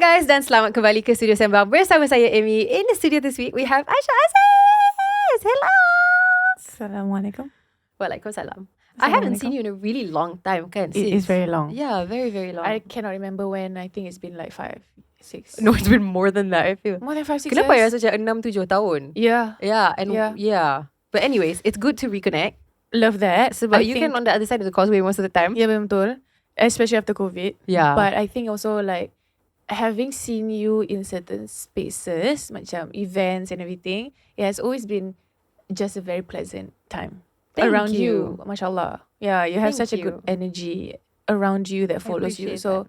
guys, dan selamat kembali ke Studio Sembang bersama saya Amy. In the studio this week we have Aisyah Aziz. Hello. Assalamualaikum. Waalaikumsalam. I haven't seen you in a really long time, kan? It is very long. Yeah, very, very long. I cannot remember when. I think it's been like 5, 6. No, it's been more than that, I feel. More than 5, 6 Kenapa ya years. rasa macam 6-7 tahun? Yeah. Yeah, and Yeah. yeah. But anyways, it's good to reconnect. Love that. Sebab you can on the other side of the causeway most of the time. Yeah, betul. Especially after COVID. Yeah. But I think also like having seen you in certain spaces, macam events and everything, it has always been just a very pleasant time. Thank around you. Mashallah. Yeah, you have Thank such a good you. energy around you that follows you. appreciate So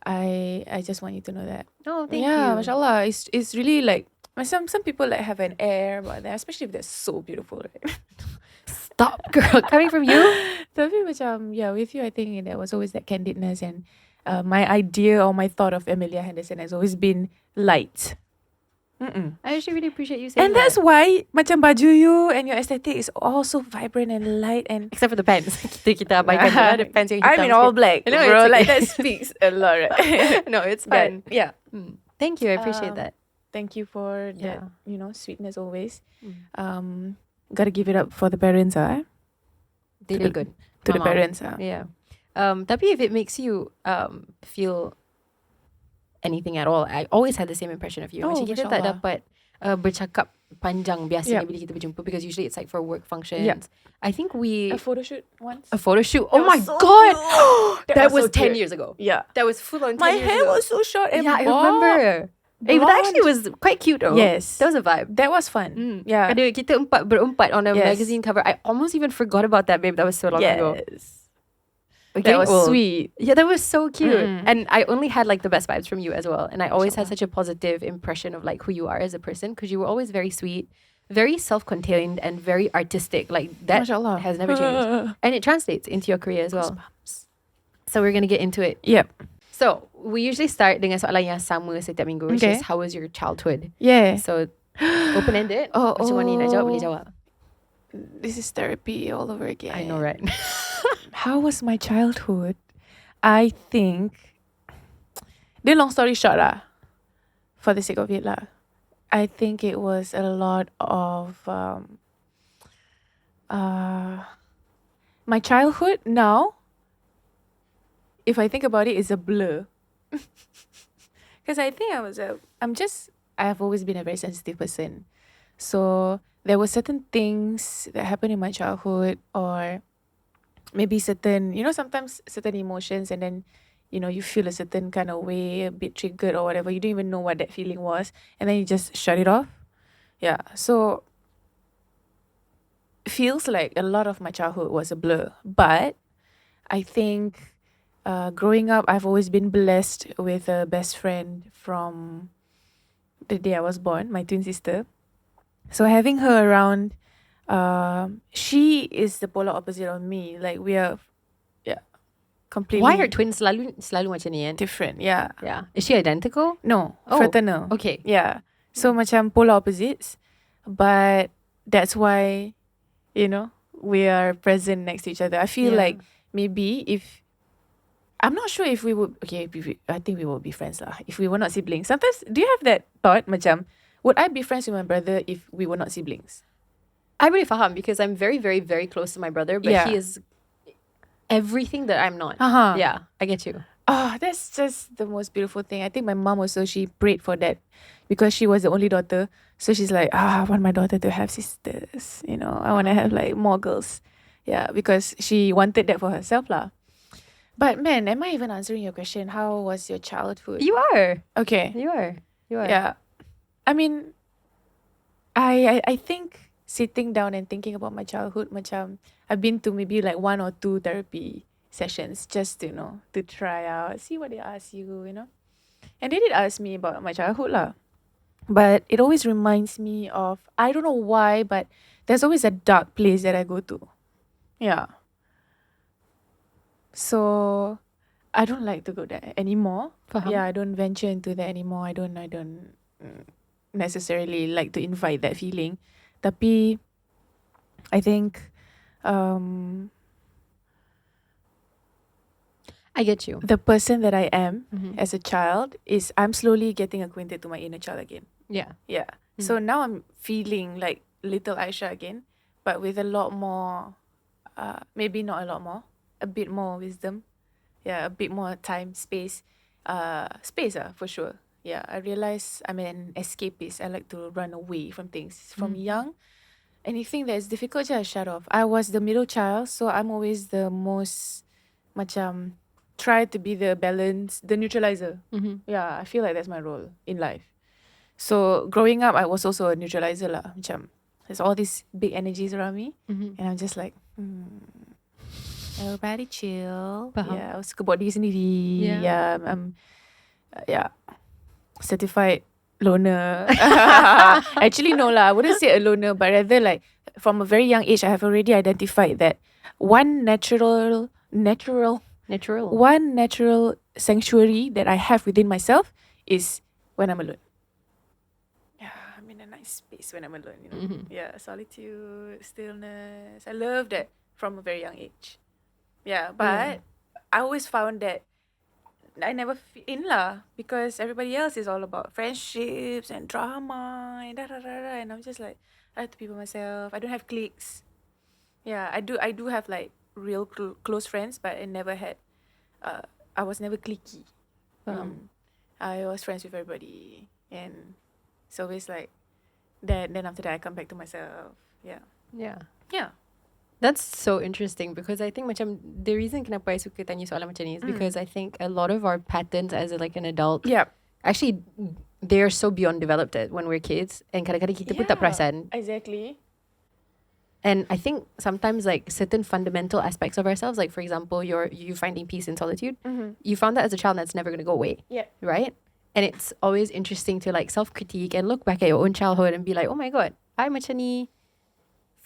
I just want you to know that. Oh, thank Yeah, you. mashallah. It's really like some people like have an air about that, especially if they're so beautiful, right? Stop, girl. Coming from you? Tapi macam, yeah, with you I think there was always that candidness, and my idea or my thought of Amelia Henderson has always been light. I actually really appreciate you saying And that's why macam baju you and your aesthetic is all so vibrant and light, and except for the pants. kita abaikan je, the pants yang hitam I'm in all sikit. black, No, bro. it's Like okay. that speaks a lot, right? No, it's But, fine. yeah. Thank you. I appreciate that. Thank you for that, Yeah. sweetness always. Gotta give it up for the parents, They did good. to the Mama. parents, Yeah. Tapi if it makes you feel anything at all, I always had the same impression of you. Oh, Macam kita tak mashallah. dapat bercakap panjang biasanya Yeah. bila kita berjumpa, because usually it's like for work functions. Yeah. I think we a photo shoot once. a photo shoot. Oh That my was so god, cute. that was was so 10 cute. years ago. Yeah. That was full on 10 My years hair ago. was so short and Yeah, I bob. remember. Hey, but that actually was quite cute though. Yes. That was a vibe. That was fun. Yeah. Ada kita berempat on a Yes. magazine cover. I almost even forgot about that, babe. That was so long ago. Yes. Okay, That was well, sweet. Yeah, that was so cute. Mm. And I only had like the best vibes from you as well. And I always had Mashallah. such a positive impression of like who you are as a person, because you were always very sweet, very self-contained, and very artistic. Like that Mashallah. has never changed. And it translates into your career as well. So we're going to get into it. Yep. So we usually start dengan soalan yang sama setiap minggu, which Okay. is how was your childhood? Yeah. So open-ended. Oh, Macam mana nak jawab, boleh jawab. This is therapy all over again. I know, right? How was my childhood? I think, the long story short for the sake of it I think it was a lot of my childhood now, if I think about it, is a blur. Because I think I have always been a very sensitive person. So there were certain things that happened in my childhood, or maybe certain, sometimes certain emotions, and then, you feel a certain kind of way, a bit triggered or whatever. You don't even know what that feeling was. And then you just shut it off. Yeah. So it feels like a lot of my childhood was a blur. But I think growing up, I've always been blessed with a best friend from the day I was born, my twin sister. So having her around, she is the polar opposite of me. Like we are, completely. Why are twins selalu macam ni? different? Yeah. Yeah. Is she identical? No, Oh, fraternal. Okay. Yeah. So macam polar opposites, but that's why, we are present next to each other. I feel Yeah. like maybe if, I'm not sure if we would, I think we will be friends lah if we were not siblings. Sometimes, do you have that thought, macam, would I be friends with my brother if we were not siblings? I really faham, because I'm very, very, very close to my brother, but Yeah. he is everything that I'm not. Yeah, I get you. Oh, that's just the most beautiful thing. I think my mom also, she prayed for that because she was the only daughter. So she's like, I want my daughter to have sisters. I want to have like more girls. Yeah, because she wanted that for herself lah. But man, am I even answering your question? How was your childhood? You are. Okay. You are. Yeah. I mean, I think sitting down and thinking about my childhood, macam, I've been to maybe like 1 or 2 therapy sessions just to try out, see what they ask you, And they did ask me about my childhood lah. But it always reminds me of, I don't know why, but there's always a dark place that I go to. Yeah. So I don't like to go there anymore. Faham. Yeah, I don't venture into that anymore. I don't necessarily like to invite that feeling. Tapi I think I get you. the person that I am Mhm. as a child is I'm slowly getting acquainted to my inner child again. Yeah. Yeah. So now I'm feeling like little Aisyah again, but with a lot more, maybe not a lot more, a bit more wisdom. Yeah, a bit more time, space. For sure. Yeah, I realize I'm an escapist. I like to run away from things. From young, anything that is difficult, just shut off. I was the middle child, so I'm always the most, macam, try to be the balance, the neutralizer. Yeah, I feel like that's my role in life. So growing up, I was also a neutralizer lah. Macam, there's all these big energies around me, and I'm just like, everybody chill. Faham. Yeah, I suka buat diri sendiri. Yeah. Yeah, yeah, certified loner. Actually, no lah. I wouldn't say a loner, but rather like from a very young age, I have already identified that one natural sanctuary that I have within myself is when I'm alone. Yeah, I'm in a nice space when I'm alone, you know. Yeah, solitude, stillness. I love that from a very young age. Yeah, but I always found that I never fit in lah, because everybody else is all about friendships and drama and and I'm just like, I have to be by myself. I don't have cliques. Yeah, I do have like real close friends, but I never had I was never cliquey. I was friends with everybody, and it's always like that. Then after that, I come back to myself. Yeah. That's so interesting, because I think macam the reason kenapa I suka tanya soalan macam ni is because I think a lot of our patterns as like an adult, actually they're so beyond developed when we're kids, and kadang-kadang kita pun tak perasan. Exactly. And I think sometimes like certain fundamental aspects of ourselves, like for example, you finding peace in solitude, you found that as a child, that's never going to go away. Yeah. Right? And it's always interesting to like self-critique and look back at your own childhood and be like, oh my God, I macam ni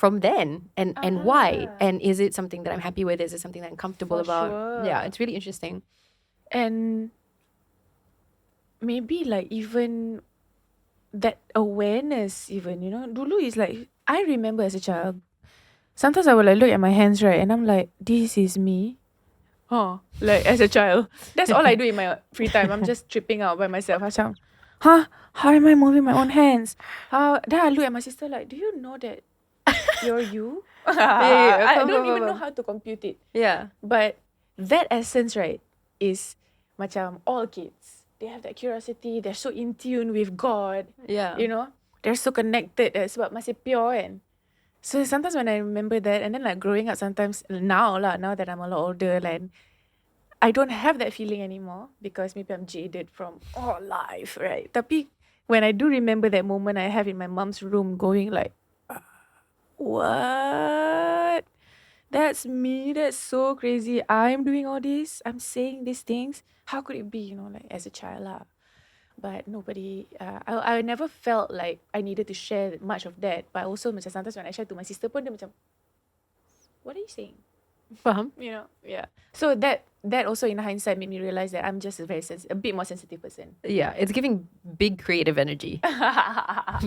from then, and why? And is it something that I'm happy with? Is it something that I'm comfortable about? Sure. Yeah, it's really interesting. And maybe like even that awareness, even, you know, dulu is like, I remember as a child, sometimes I would like look at my hands, right, and I'm like, this is me. Like as a child, that's all I do in my free time. I'm just tripping out by myself. Macam, how am I moving my own hands? Then I look at my sister like, do you know that you're you? I don't even know how to compute it. Yeah. But that essence, right, is macam all kids. They have that curiosity. They're so in tune with God. Yeah. You know, they're so connected. Sebab masih pure kan. So sometimes when I remember that, and then like growing up, sometimes now that I'm a lot older, like I don't have that feeling anymore, because maybe I'm jaded from all life, right? Tapi when I do remember that moment I have in my mom's room, going like, what? That's me. That's so crazy. I'm doing all this. I'm saying these things. How could it be, you know, like as a child lah. But nobody, I never felt like I needed to share much of that. But also macam sometimes when I share to my sister pun, dia macam, what are you saying? Faham? You know, yeah. So that also in hindsight made me realize that I'm just a bit more sensitive person. Yeah, it's giving big creative energy.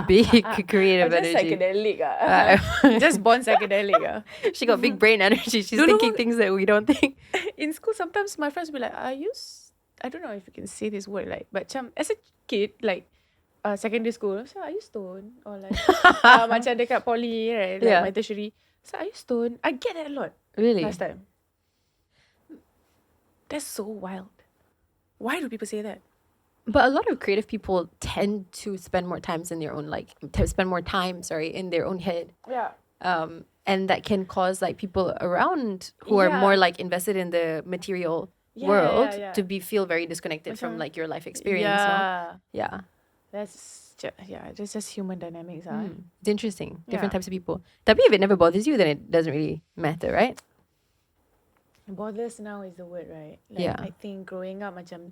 Big creative I'm just energy. psychedelic. Just born psychedelic. She got big brain energy. She's thinking things that we don't think. In school, sometimes my friends will be like, I don't know if you can say this word, like, but as a kid, like, secondary school, so are you stoned? Or like, macam dekat poly, right? Like my tertiary. So are you stoned? I get that a lot. Really? Last time. That's so wild. Why do people say that? But a lot of creative people tend to spend more time in their own in their own head. Yeah. And that can cause like people around who are more like invested in the material world to feel very disconnected from like your life experience. Yeah. That's just human dynamics. It's interesting. Different types of people. Tapi if it never bothers you, then it doesn't really matter, right? Bothers now is the word, right? Like, I think growing up, macam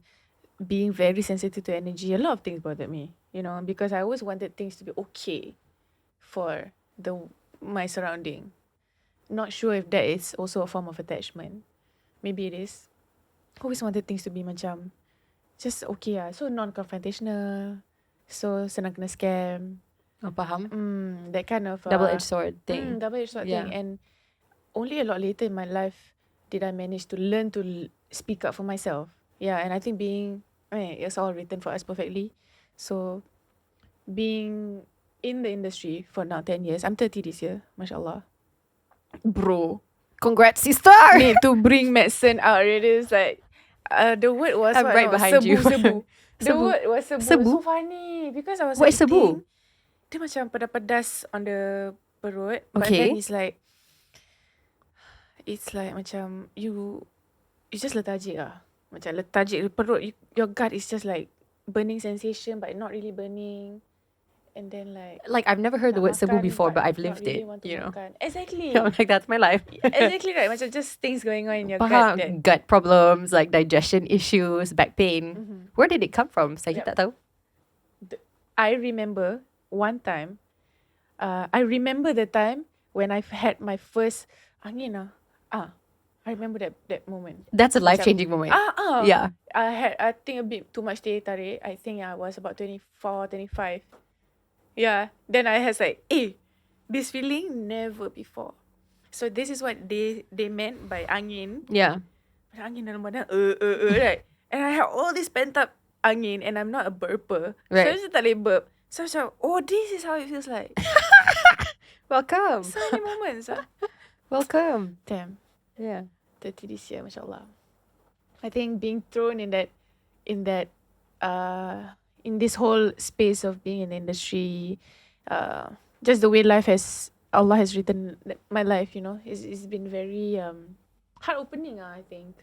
being very sensitive to energy, a lot of things bothered me, you know, because I always wanted things to be okay for my surrounding. Not sure if that is also a form of attachment. Maybe it is. Always wanted things to be macam just okay so non-confrontational, so senang kena scam. Faham? That kind of double-edged sword thing. Double-edged sword thing. And only a lot later in my life did I manage to learn to speak up for myself. Yeah, and I think it's all written for us perfectly. So being in the industry for now 10 years, I'm 30 this year, mashallah. Bro, Congrats, sister! need to bring medicine out. It is like, the word was I'm right behind you. sebu. The Sebu. word was sebu. Sebu? So funny because I was What like is sebu? dia macam pedas-pedas on the perut. But Okay. then it's like macam it's just lethargic lah. Macam lethargic perut, your gut is just like burning sensation but not really burning. And then Like, I've never heard the word sebu before, but I've lived really it, want to you know. makan. Exactly. I'm like, that's my life. Exactly right. Macam just things going on in your gut. Faham. Gut problems, like digestion issues, back pain. Where did it come from? Saya tak tahu. I remember one time, I remember the time when I've had my first angin. I remember that moment. That's a life-changing moment. Yeah. I think a bit too much teh tarik. I think I was about 24, 25. Yeah. Then I was like, this feeling never before. So this is what they meant by angin. Yeah. Angin dalam badan, right? And I have all this pent up angin, and I'm not a burper. Right. So I just tak boleh burp. So I was like, this is how it feels like. Welcome. So many moments. Welcome. Damn. Yeah. 30 this year, mashallah. I think being thrown in this whole space of being in the industry, just the way Allah has written my life, you know, it's been very heart-opening, I think.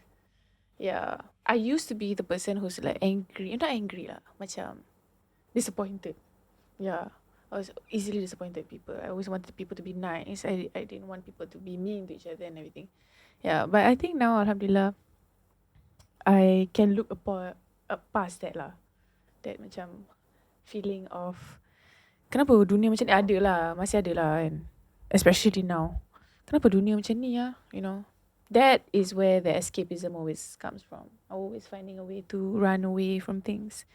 Yeah. I used to be the person who's like angry, not angry lah, macam disappointed. Yeah. I was easily disappointed people. I always wanted people to be nice. I didn't want people to be mean to each other and everything. Yeah, but I think now, alhamdulillah, I can look past that lah. That macam feeling of kenapa dunia macam ni ada lah, masih ada lah kan. Especially now. Kenapa dunia macam ni ya, you know. That is where the escapism always comes from. Always finding a way to run away from things.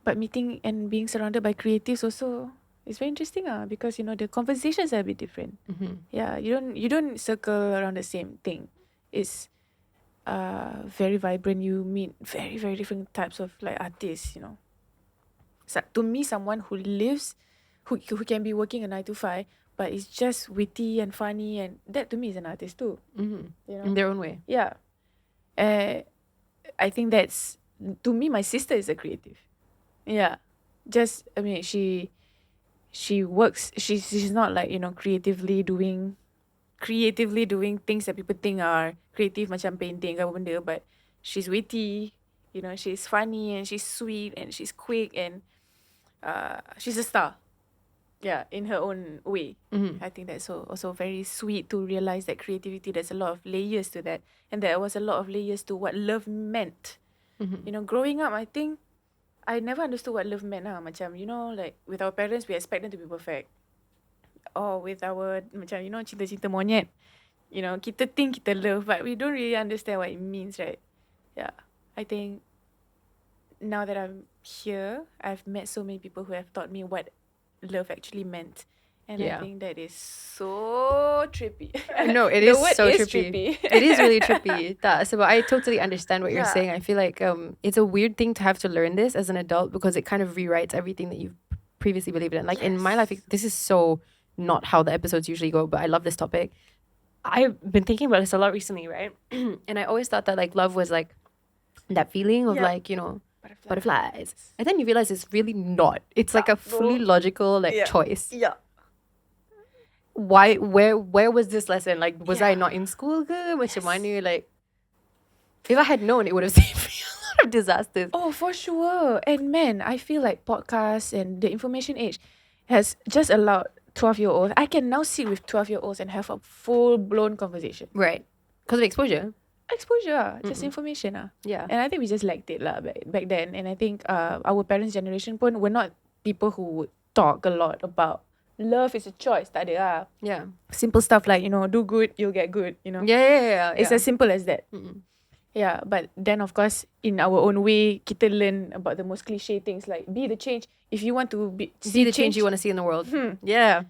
But meeting and being surrounded by creatives also is very interesting because, you know, the conversations are a bit different. Yeah, you don't circle around the same thing. It's very vibrant. You meet very, very different types of like artists, you know. So to me, someone who who can be working a 9 to 5, but is just witty and funny, and that to me is an artist too. You know? In their own way. Yeah. I think that's, to me, my sister is a creative. Yeah. Just, I mean, she works, she's not like, you know, creatively doing things that people think are creative, macam painting ke apa benda, but she's witty, you know, she's funny and she's sweet and she's quick and she's a star. Yeah, in her own way. I think that's also very sweet to realize that creativity, there's a lot of layers to that, and there was a lot of layers to what love meant. You know, growing up, I think I never understood what love meant. Macam, you know, like with our parents, we expect them to be perfect. Or with our, macam, you know, cinta-cinta monyet. You know, kita think kita love, but we don't really understand what it means, right? Yeah. I think now that I'm here, I've met so many people who have taught me what love actually meant. And I think that is so trippy. No, it is so trippy. It is really trippy. So I totally understand what you're saying. I feel like it's a weird thing to have to learn this as an adult because it kind of rewrites everything that you've previously believed in. Like in my life, this is so not how the episodes usually go, but I love this topic. I've been thinking about this a lot recently, right? And I always thought that like love was like that feeling of like, you know, butterflies. And then you realize it's really not. It's like a fully logical like choice. Yeah. Why? Where was this lesson? Like, was I not in school? Macam mana? Like, if I had known, it would have saved me a lot of disasters. Oh, for sure. And man, I feel like podcasts and the information age has just allowed 12-year-olds. I can now sit with 12-year-olds and have a full-blown conversation. Right. Because of exposure. Just information. Yeah. And I think we just liked it back then. And I think our parents' generation pun were not people who would talk a lot about love is a choice. Tak ada lah. Yeah. Simple stuff like, you know, do good, you'll get good, you know. Yeah. It's as simple as that. Yeah, but then of course, in our own way, kita learn about the most cliche things like be the change. If you want to see the change you want to see in the world. Yeah.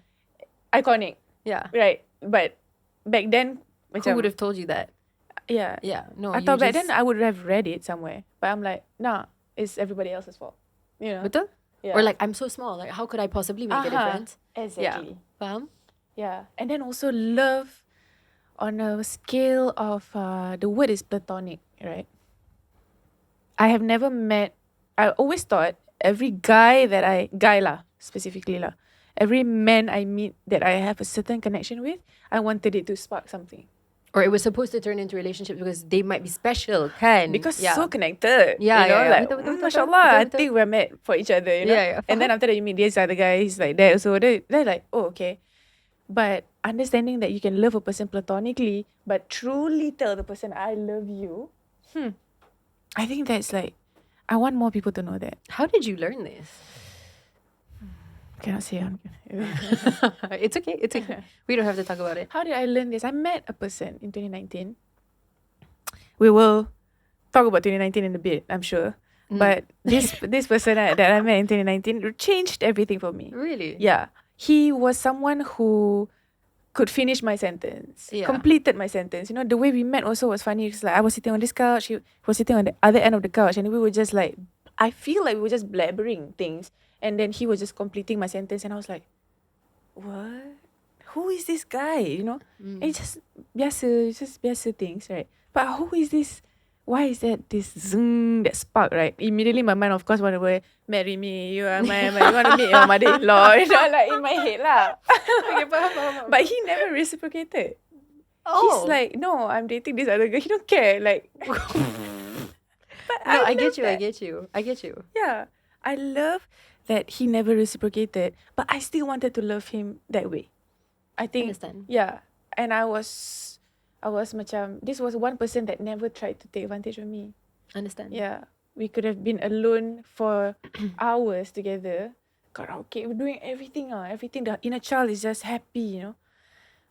Iconic. Yeah. Right. But back then, Who would have told you that? Yeah. Yeah. No, I thought back then I would have read it somewhere. But I'm like, nah, it's everybody else's fault. You know? Betul? Yeah. Or like, I'm so small. Like, how could I possibly make a difference? Exactly. Yeah. Faham? Yeah. And then also love on a scale of, the word is platonic, right? I have never met, I always thought every guy specifically lah, every man I meet that I have a certain connection with, I wanted it to spark something. Or it was supposed to turn into relationships because they might be special, kan? Because so connected. Yeah, you know, yeah. like, mashallah, I think we're meant for each other, you know? Yeah. And then after that, you meet this other guy, he's like that. So they're like, oh, okay. But understanding that you can love a person platonically, but truly tell the person, I love you, I think that's like, I want more people to know that. How did you learn this? Cannot say. It's okay. It's okay. We don't have to talk about it. How did I learn this? I met a person in 2019. We will talk about 2019 in a bit, I'm sure. But this person that I met in 2019 changed everything for me. Really? Yeah. He was someone who could finish my sentence, completed my sentence. You know, the way we met also was funny. It's like I was sitting on this couch, he was sitting on the other end of the couch, and we were just like, I feel like we were just blabbering things. And then he was just completing my sentence, and I was like, what? Who is this guy? You know? It's just biasa things, right? But who is this? Why is that this zing, that spark, right? Immediately my mind, of course, want to marry me. You are my you want to meet your mother-in-law. You know, like in my head lah. Okay, faham. But he never reciprocated. Oh. He's like, no, I'm dating this other girl. He don't care. Like, but no, I get you. Yeah. I love that he never reciprocated, but I still wanted to love him that way. I think. Understand. Yeah. And I was macam, this was one person that never tried to take advantage of me. Understand. Yeah. We could have been alone for hours together. Karaoke, we're doing everything. Everything. The inner child is just happy, you know.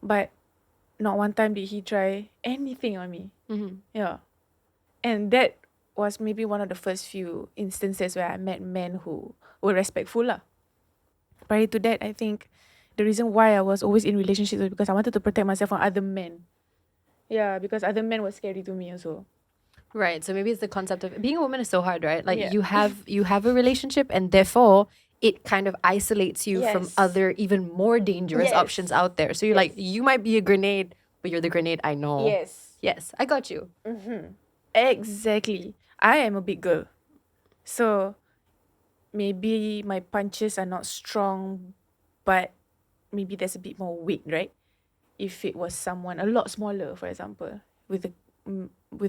But not one time did he try anything on me. Yeah. And that was maybe one of the first few instances where I met men who were respectful lah. Prior to that, I think the reason why I was always in relationships was because I wanted to protect myself from other men. Yeah, because other men were scary to me also. Right. So maybe it's the concept of being a woman is so hard, right? Like you have a relationship, and therefore it kind of isolates you from other even more dangerous options out there. So you're like, you might be a grenade, but you're the grenade I know. Yes, I got you. Exactly. I am a big girl. So maybe my punches are not strong, but maybe there's a bit more weight, right? If it was someone a lot smaller, for example, with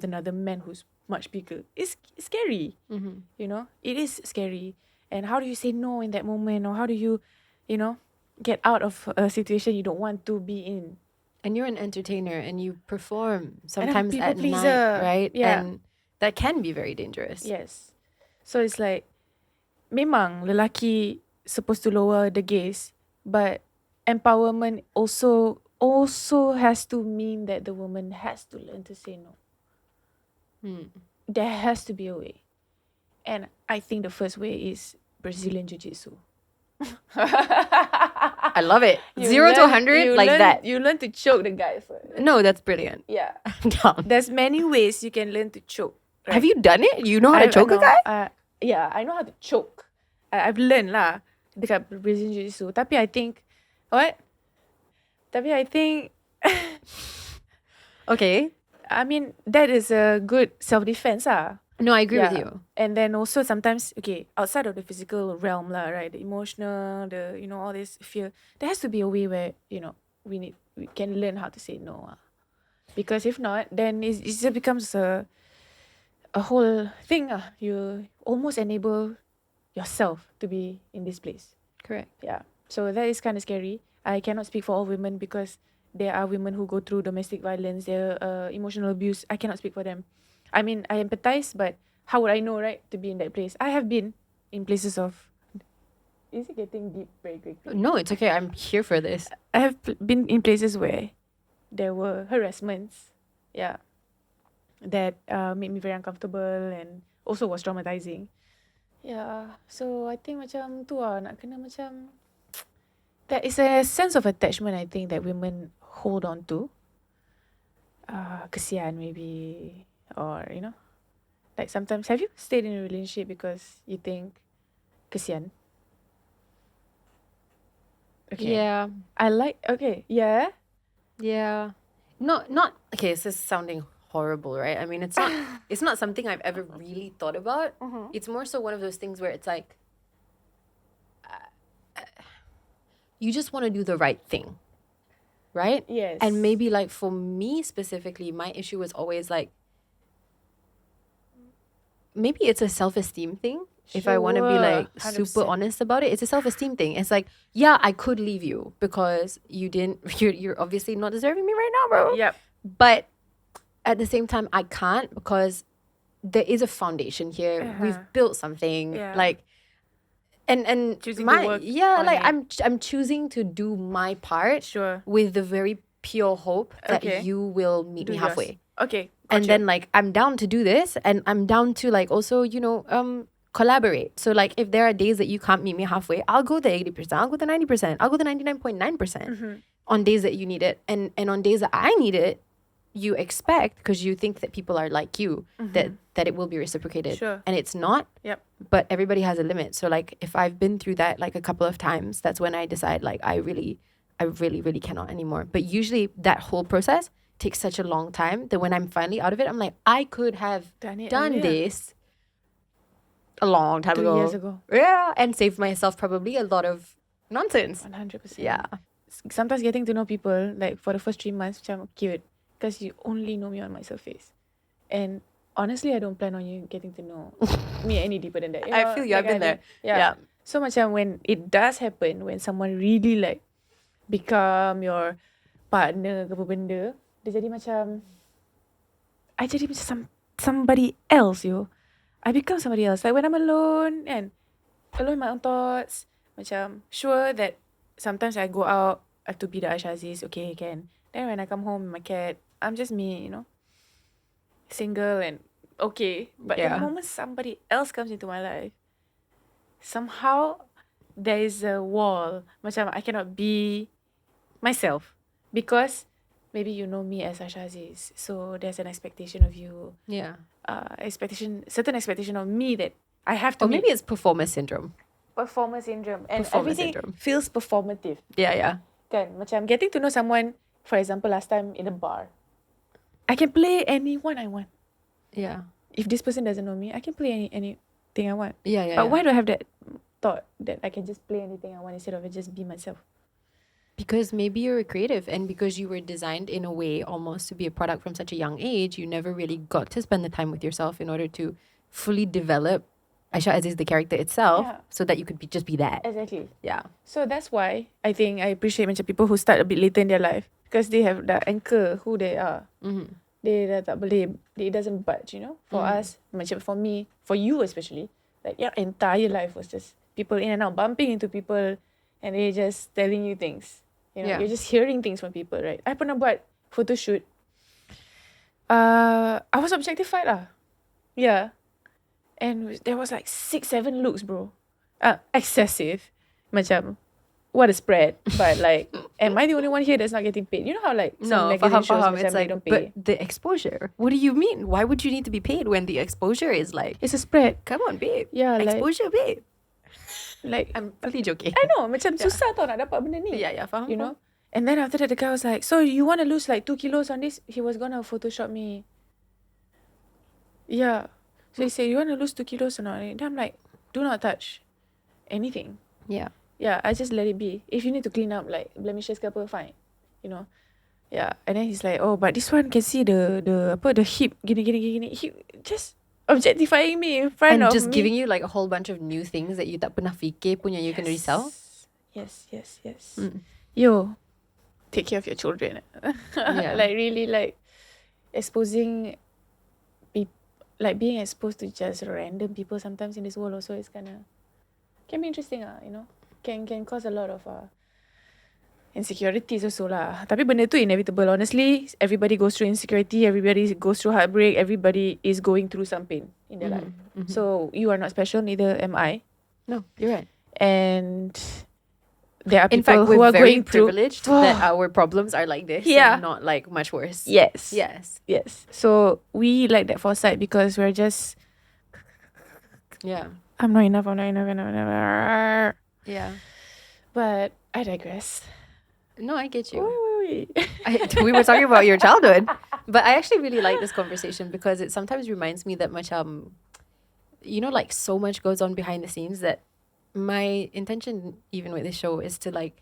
another man who's much bigger, it's scary. You know, it is scary. And how do you say no in that moment, or how do you, you know, get out of a situation you don't want to be in? And you're an entertainer, and you perform sometimes at pleaser. night, right? Yeah. And that can be very dangerous. Yes. So it's like, memang lelaki supposed to lower the gaze, but empowerment also has to mean that the woman has to learn to say no. There has to be a way. And I think the first way is Brazilian Jiu-Jitsu. I love it. 0 to 100 like that. You learn to choke the guy first. No, that's brilliant. Yeah. I'm down. There's many ways you can learn to choke. Right? Have you done it? You know how to choke a guy? Yeah, I know how to choke. I've learned lah dekat Brazilian Jiu-Jitsu. Tapi I think okay. I mean, that is a good self-defense lah. No, I agree with you. And then also sometimes, okay, outside of the physical realm lah, right? The emotional, the, you know, all this fear. There has to be a way where, you know, we can learn how to say no. Because if not, then it just becomes a whole thing. You almost enable yourself to be in this place. Correct. Yeah. So that is kind of scary. I cannot speak for all women because there are women who go through domestic violence, there emotional abuse. I cannot speak for them. I mean, I empathize, but how would I know, right, to be in that place? I have been in places of... Is it getting deep very quickly? No, it's okay. I'm here for this. I have been in places where there were harassments, that made me very uncomfortable and also was traumatizing. Yeah, so I think macam tu lah, nak kena macam... There is a sense of attachment, I think, that women hold on to. kesian maybe, or like sometimes, have you stayed in a relationship because you think kesian? Okay. Yeah. Okay, yeah. Yeah. Not okay, this is sounding horrible, right? I mean, it's not something I've ever really thought about. It's more so one of those things where it's like you just want to do the right thing. Right? Yes. And maybe like for me specifically, my issue was always like maybe it's a self-esteem thing. If I want to be like 100%. super honest about it, it's a self-esteem thing. It's like, yeah, I could leave you because you're obviously not deserving me right now, bro. Yep. But at the same time, I can't because there is a foundation here. We've built something. Yeah. Like and choosing to work on like it. I'm choosing to do my part Sure. with the very pure hope that Okay. you will meet Do me yours. halfway. Okay. And gotcha. then like I'm down to do this and I'm down to like also, collaborate. So like if there are days that you can't meet me halfway, I'll go the 80%, I'll go the 90%, I'll go the 99.9% on days that you need it. And on days that I need it, you expect, because you think that people are like you, that it will be reciprocated. Sure. And it's not. Yep. But everybody has a limit. So like if I've been through that like a couple of times, that's when I decide like I really cannot anymore. But usually that whole process takes such a long time that when I'm finally out of it, I'm like, I could have Done it done earlier. this a long time 2 ago. years ago. Yeah. And saved myself probably a lot of nonsense. 100%. Yeah. Sometimes getting to know people, like for the first 3 months, macam cute. Because you only know me on my surface. And honestly, I don't plan on you getting to know me any deeper than that. I feel you. I've been there. Yeah. So macam when it does happen, when someone really like become your partner ke apa benda, dia jadi macam, I jadi macam somebody else, yo. I become somebody else. Like when I'm alone and alone in my own thoughts, macam sure that sometimes I go out to be the Aisyah Aziz, okay, can. Then when I come home with my cat, I'm just me, single and okay. But the moment somebody else comes into my life, somehow there is a wall. Macam I cannot be myself because maybe you know me as Aisyah Aziz, so there's an expectation of you. Yeah. Certain expectation of me that I have to Or meet. maybe it's performer syndrome. Performer syndrome. And Performer everything syndrome. feels performative. Yeah. Kan? Macam getting to know someone, for example, last time in a bar, I can play anyone I want. Yeah. If this person doesn't know me, I can play anything I want. Yeah. But why do I have that thought that I can just play anything I want instead of just be myself? Because maybe you're a creative and because you were designed in a way almost to be a product from such a young age, you never really got to spend the time with yourself in order to fully develop Aisyah Aziz, the character itself, so that you could just be that. Exactly. Yeah. So that's why I think I appreciate macam people who start a bit later in their life because they have the anchor who they are. They dah tak boleh, it doesn't budge, For us, macam for me, for you especially, like your entire life was just people in and out, bumping into people and they just telling you things. You're just hearing things from people, right? I pernah buat photo shoot. I was objectified lah. Yeah. And there was like 6-7 looks, bro. Excessive. Macam, what a spread. But like, am I the only one here that's not getting paid? You know how like some magazine shows macam it's they like, don't pay? but the exposure. What do you mean? Why would you need to be paid when the exposure is like, It's a spread. come on, babe. Yeah, Exposure, babe. like I'm really joking. I know, macam susah tau nak dapat benda ni. Yeah, faham. You know? And then after that, the guy was like, so you want to lose like 2 kilos on this? He was going to Photoshop me. Yeah. So he said, you want to lose 2 kilos or not? And I'm like, do not touch anything. Yeah. Yeah, I just let it be. If you need to clean up like blemishes ke apa, fine. Yeah. And then he's like, oh, but this one can see the hip, gini. He just objectifying me in front And of just me. giving you like a whole bunch of new things that you tak pernah fikir pun yang you can resell. Yes. Yo, take care of your children. Yeah. Like really like exposing like being exposed to just random people sometimes in this world also is can be interesting can cause a lot of insecurities also lah. Tapi benda tu inevitable. Honestly, everybody goes through insecurity, everybody goes through heartbreak, everybody is going through some pain in their life. So you are not special, neither am I. No, you're right. And there are In people fact, we're who are very going through. privileged that our problems are like this Yeah. and not like much worse. Yes. Yes. Yes. So we like that foresight because we're just, Yeah. I'm not enough, I'm not enough, I'm not enough. Yeah. But I digress. No, I get you. Wait. We were talking about your childhood, but I actually really like this conversation because it sometimes reminds me that like so much goes on behind the scenes that my intention even with this show is to like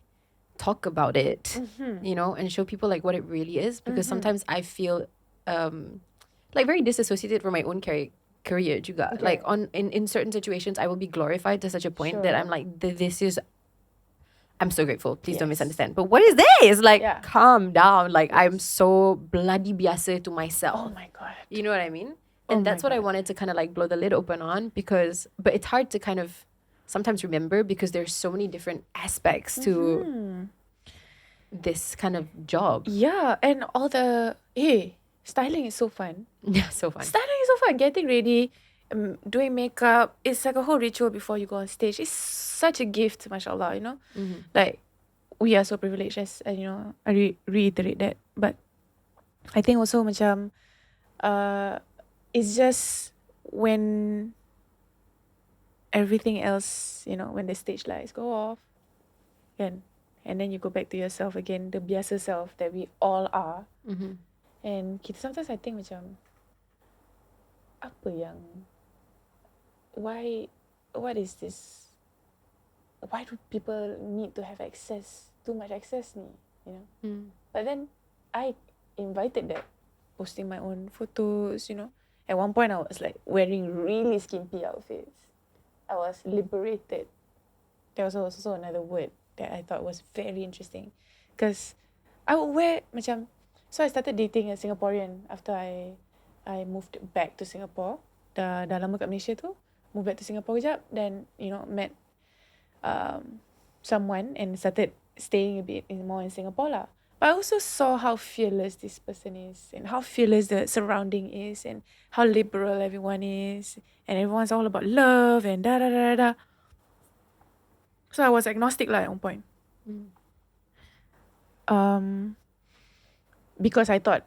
talk about it, and show people like what it really is, because sometimes I feel like very disassociated from my own career juga. Okay. Like in certain situations I will be glorified to such a point that Sure. I'm like, I'm so grateful. Please don't Yes. misunderstand. But what is this? Like, Yeah. calm down. Like, I'm so bloody biasa to myself. Oh my God. You know what I mean? Oh And my that's what I God. wanted to kind of like blow the lid open on, but it's hard to kind of sometimes remember because there's so many different aspects to this kind of job. Yeah, and all the, styling is so fun. Yeah, so fun. Styling is so fun. Getting ready, doing makeup, it's like a whole ritual before you go on stage. It's such a gift, mashallah, you know? Like, we are so privileged, as I reiterate that. But I think also macam, it's just when everything else, when the stage lights go off, and then you go back to yourself again, the biasa self that we all are. And sometimes I think macam, what is this? Why do people need to have too much access ni, But then I invited that, posting my own photos, At one point I was like wearing really skimpy outfits. I was liberated. There was also another word that I thought was very interesting. Because I would wear macam, so I started dating a Singaporean after I moved back to Singapore. Dah lama kat Malaysia tu, moved back to Singapore kejap, then met someone and started staying a bit more in Singapore lah. But I also saw how fearless this person is, and how fearless the surrounding is, and how liberal everyone is, and everyone's all about love and da da da da. So I was agnostic lah at one point. Because I thought,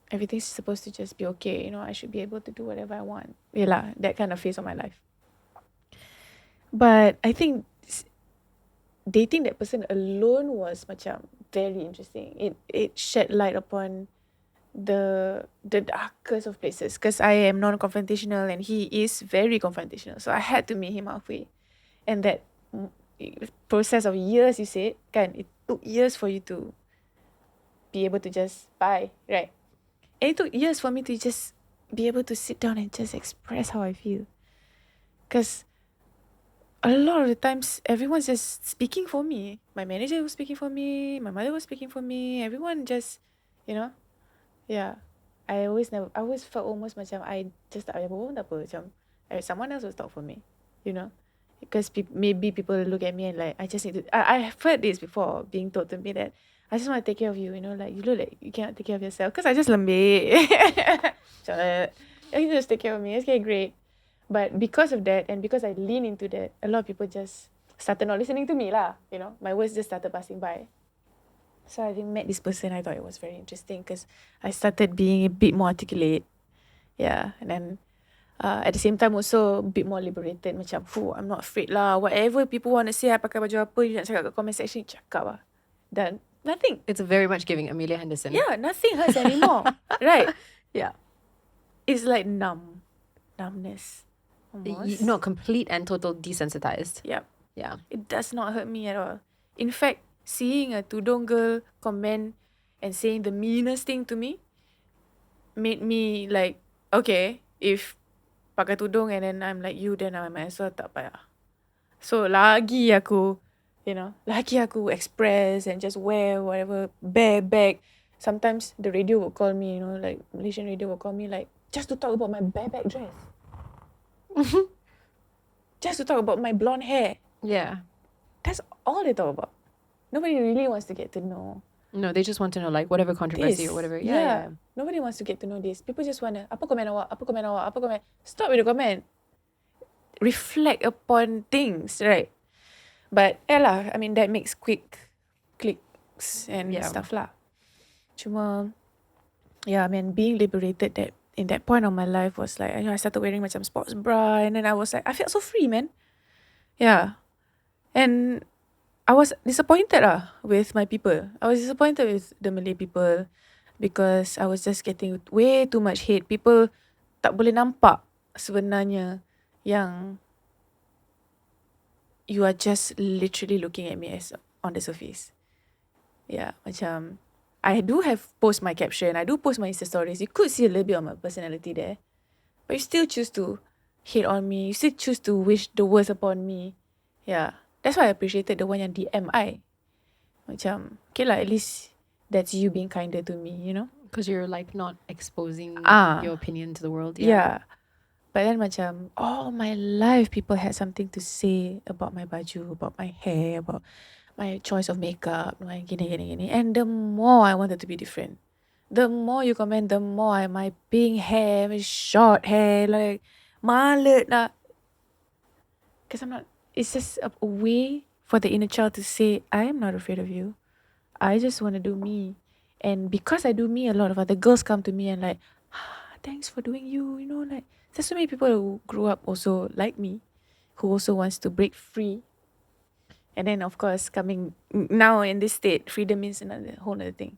everything's supposed to just be okay, I should be able to do whatever I want. Yeah lah, that kind of phase of my life. But I think dating that person alone was macam very interesting. It shed light upon the darkest of places, because I am non-confrontational and he is very confrontational. So I had to meet him halfway. And that process of years, you said, it took years for you to be able to just bye, right? And it took years for me to just be able to sit down and just express how I feel. Because a lot of the times, everyone's just speaking for me. My manager was speaking for me. My mother was speaking for me. Everyone just, yeah. I always felt almost macam I just tak payah berbual tak apa. Macam someone else will talk for me, Because maybe people look at me and like, I just need to, I have heard this before, being told to me that I just want to take care of you, like you look like you cannot take care of yourself. Because I just lembik. You just take care of me. It's okay, great. But because of that, and because I lean into that, a lot of people just started not listening to me lah. My words just started passing by. So I met this person. I thought it was very interesting because I started being a bit more articulate. Yeah, and then at the same time also a bit more liberated. Macam, I'm not afraid lah. Whatever people want to say, I pakai baju apa, you nak cakap kat comment section, cakap lah. Dan nothing. It's very much giving Amelia Henderson. Yeah, nothing hurts anymore. Right? Yeah. It's like numbness. Almost. Complete and total desensitized. Yep. Yeah. It does not hurt me at all. In fact, seeing a tudung girl comment and saying the meanest thing to me made me like, okay, if pakai tudung and then I'm like you, then I might as well tak payah. So lagi aku express and just wear whatever, bare bag. Sometimes the radio would call me, like Malaysian radio would call me like, just to talk about my bareback dress. Just to talk about my blonde hair. Yeah. That's all they talk about. Nobody really wants to get to know. No, they just want to know like whatever controversy or whatever. Yeah. Nobody wants to get to know this. People just want to, apa komen awak. Stop with the comment. Reflect upon things, right? But lah, I mean that makes quick clicks and stuff lah. Cuma, I mean being liberated that in that point of my life was like, I started wearing macam sports bra, and then I was like, I felt so free, man. Yeah. And I was disappointed with my people. I was disappointed with the Malay people because I was just getting way too much hate. People tak boleh nampak sebenarnya yang you are just literally looking at me as on the surface. Yeah, macam I do have post my caption, I do post my Insta stories. You could see a little bit of my personality there. But you still choose to hate on me. You still choose to wish the worst upon me. Yeah. That's why I appreciated the one yang DM I. Macam, okay lah, at least that's you being kinder to me, you know? Because you're like not exposing your opinion to the world. Yeah. But then macam, all my life people had something to say about my baju, about my hair, about my choice of makeup, my gini. And the more I wanted to be different, the more you comment, the more my pink hair, my short hair, like malet lah. Because I'm not, it's just a way for the inner child to say, I am not afraid of you. I just want to do me. And because I do me, a lot of other girls come to me and like, thanks for doing you, you know, like, there's so many people who grew up also like me, who also wants to break free. And then, of course, coming now in this state, freedom means another whole other thing.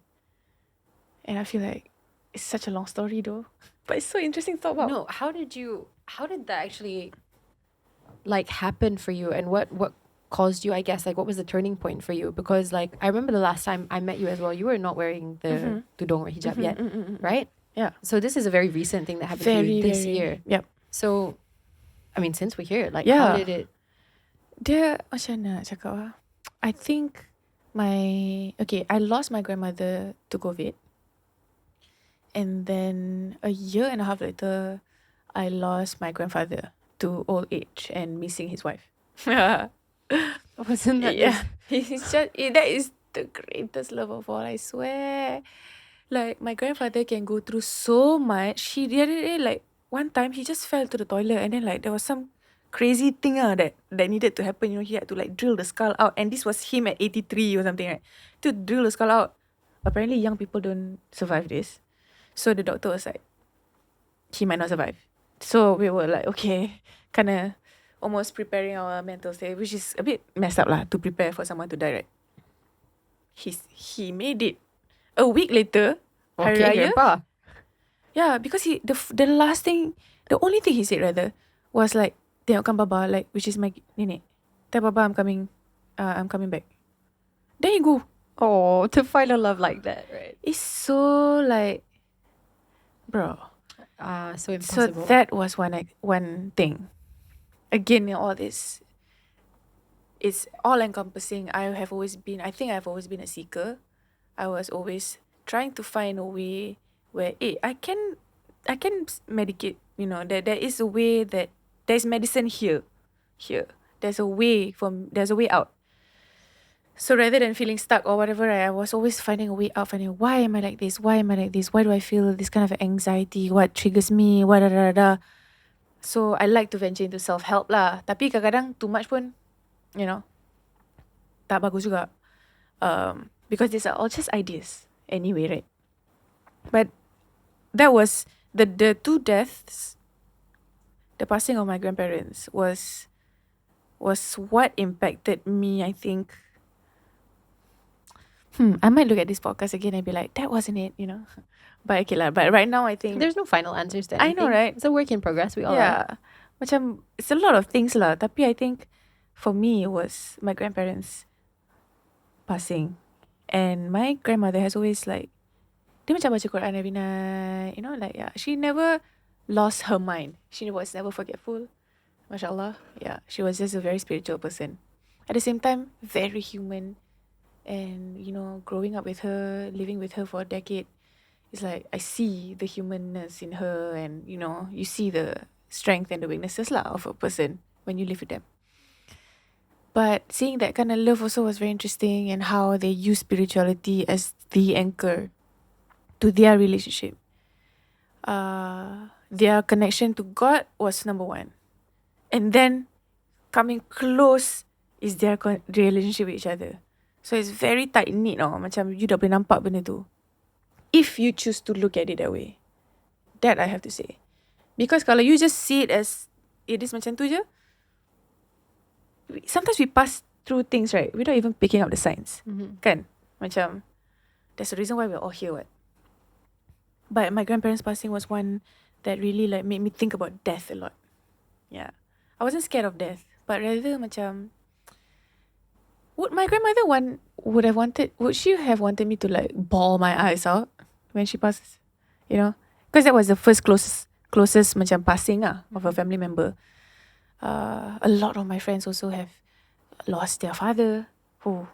And I feel like it's such a long story though. But it's so interesting to talk about. No, how did that actually like happen for you, and what caused you, I guess, like what was the turning point for you? Because like I remember the last time I met you as well, you were not wearing the tudung or hijab yet, right? Yeah. So this is a very recent thing that happened to you this year. Yep. So, I mean, since we're here, like how did it? Dia macam mana nak cakap I think I lost my grandmother to COVID. And then a year and a half later, I lost my grandfather to old age and missing his wife. Wasn't that? Yeah. That is the greatest love of all, I swear. Like, my grandfather can go through so much. The other day, like, one time, he just fell to the toilet and then, like, there was some crazy thing that needed to happen. You know, he had to, like, drill the skull out. And this was him at 83 or something, right? To drill the skull out. Apparently, young people don't survive this. So the doctor was like, he might not survive. So we were like, okay, kind of almost preparing our mental state, which is a bit messed up lah, to prepare for someone to die, right? He made it. A week later, Hari Raya. Grandpa. Yeah, because the only thing he said rather was like, tengokkan Baba, like, which is my nenek. Tell Baba I'm coming back. Then he go. Oh, to find a love like that, right? It's so like, bro. So impossible. So that was one thing. Again, all this, it's all encompassing. I think I've always been a seeker. I was always trying to find a way where I can medicate, you know, there is a way that there's medicine here. There's a way out. So rather than feeling stuck or whatever, I was always finding a way out, finding why am I like this? Why am I like this? Why do I feel this kind of anxiety? What triggers me? So I like to venture into self-help lah. Tapi kadang-kadang too much pun, you know, tak bagus juga. Because these are all just ideas anyway, right? But that was the two deaths, the passing of my grandparents was what impacted me, I think. I might look at this podcast again and be like, that wasn't it, you know. But okay lah. But right now I think there's no final answers to I anything. know, right? It's a work in progress. We all are. Macam it's a lot of things lah. Tapi I think for me it was my grandparents passing. And my grandmother has always like, dia macam baca Quran every night, you know, like she never lost her mind. She was never forgetful. MashaAllah. Yeah, she was just a very spiritual person. At the same time, very human. And, you know, growing up with her, living with her for a decade, it's like I see the humanness in her, and, you know, you see the strength and the weaknesses lah of a person when you live with them. But seeing that kind of love also was very interesting, and how they use spirituality as the anchor to their relationship. Their connection to God was number one. And then coming close is their relationship with each other. So it's very tight-knit macam you dah boleh nampak benda tu. If you choose to look at it that way. That I have to say. Because kalau you just see it as it is macam tu je, sometimes we pass through things, right, without even picking up the signs. Kan? Macam, there's a reason why we're all here, what? But my grandparents passing was one that really like made me think about death a lot. Yeah. I wasn't scared of death, but rather macam, would my grandmother would she have wanted me to like bawl my eyes out when she passes? You know? Because that was the first closest macam passing of a family member. A lot of my friends also have lost their father. Oh,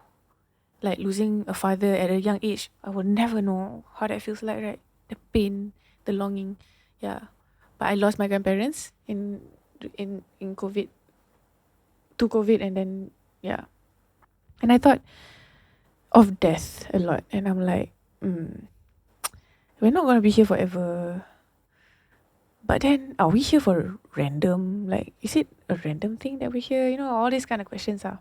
like losing a father at a young age. I will never know how that feels like, right? The pain, the longing. Yeah. But I lost my grandparents in COVID, to COVID, and then yeah. And I thought of death a lot, and I'm like, we're not gonna be here forever. But then, are we here for random? Like, is it a random thing that we're here? You know, all these kind of questions are.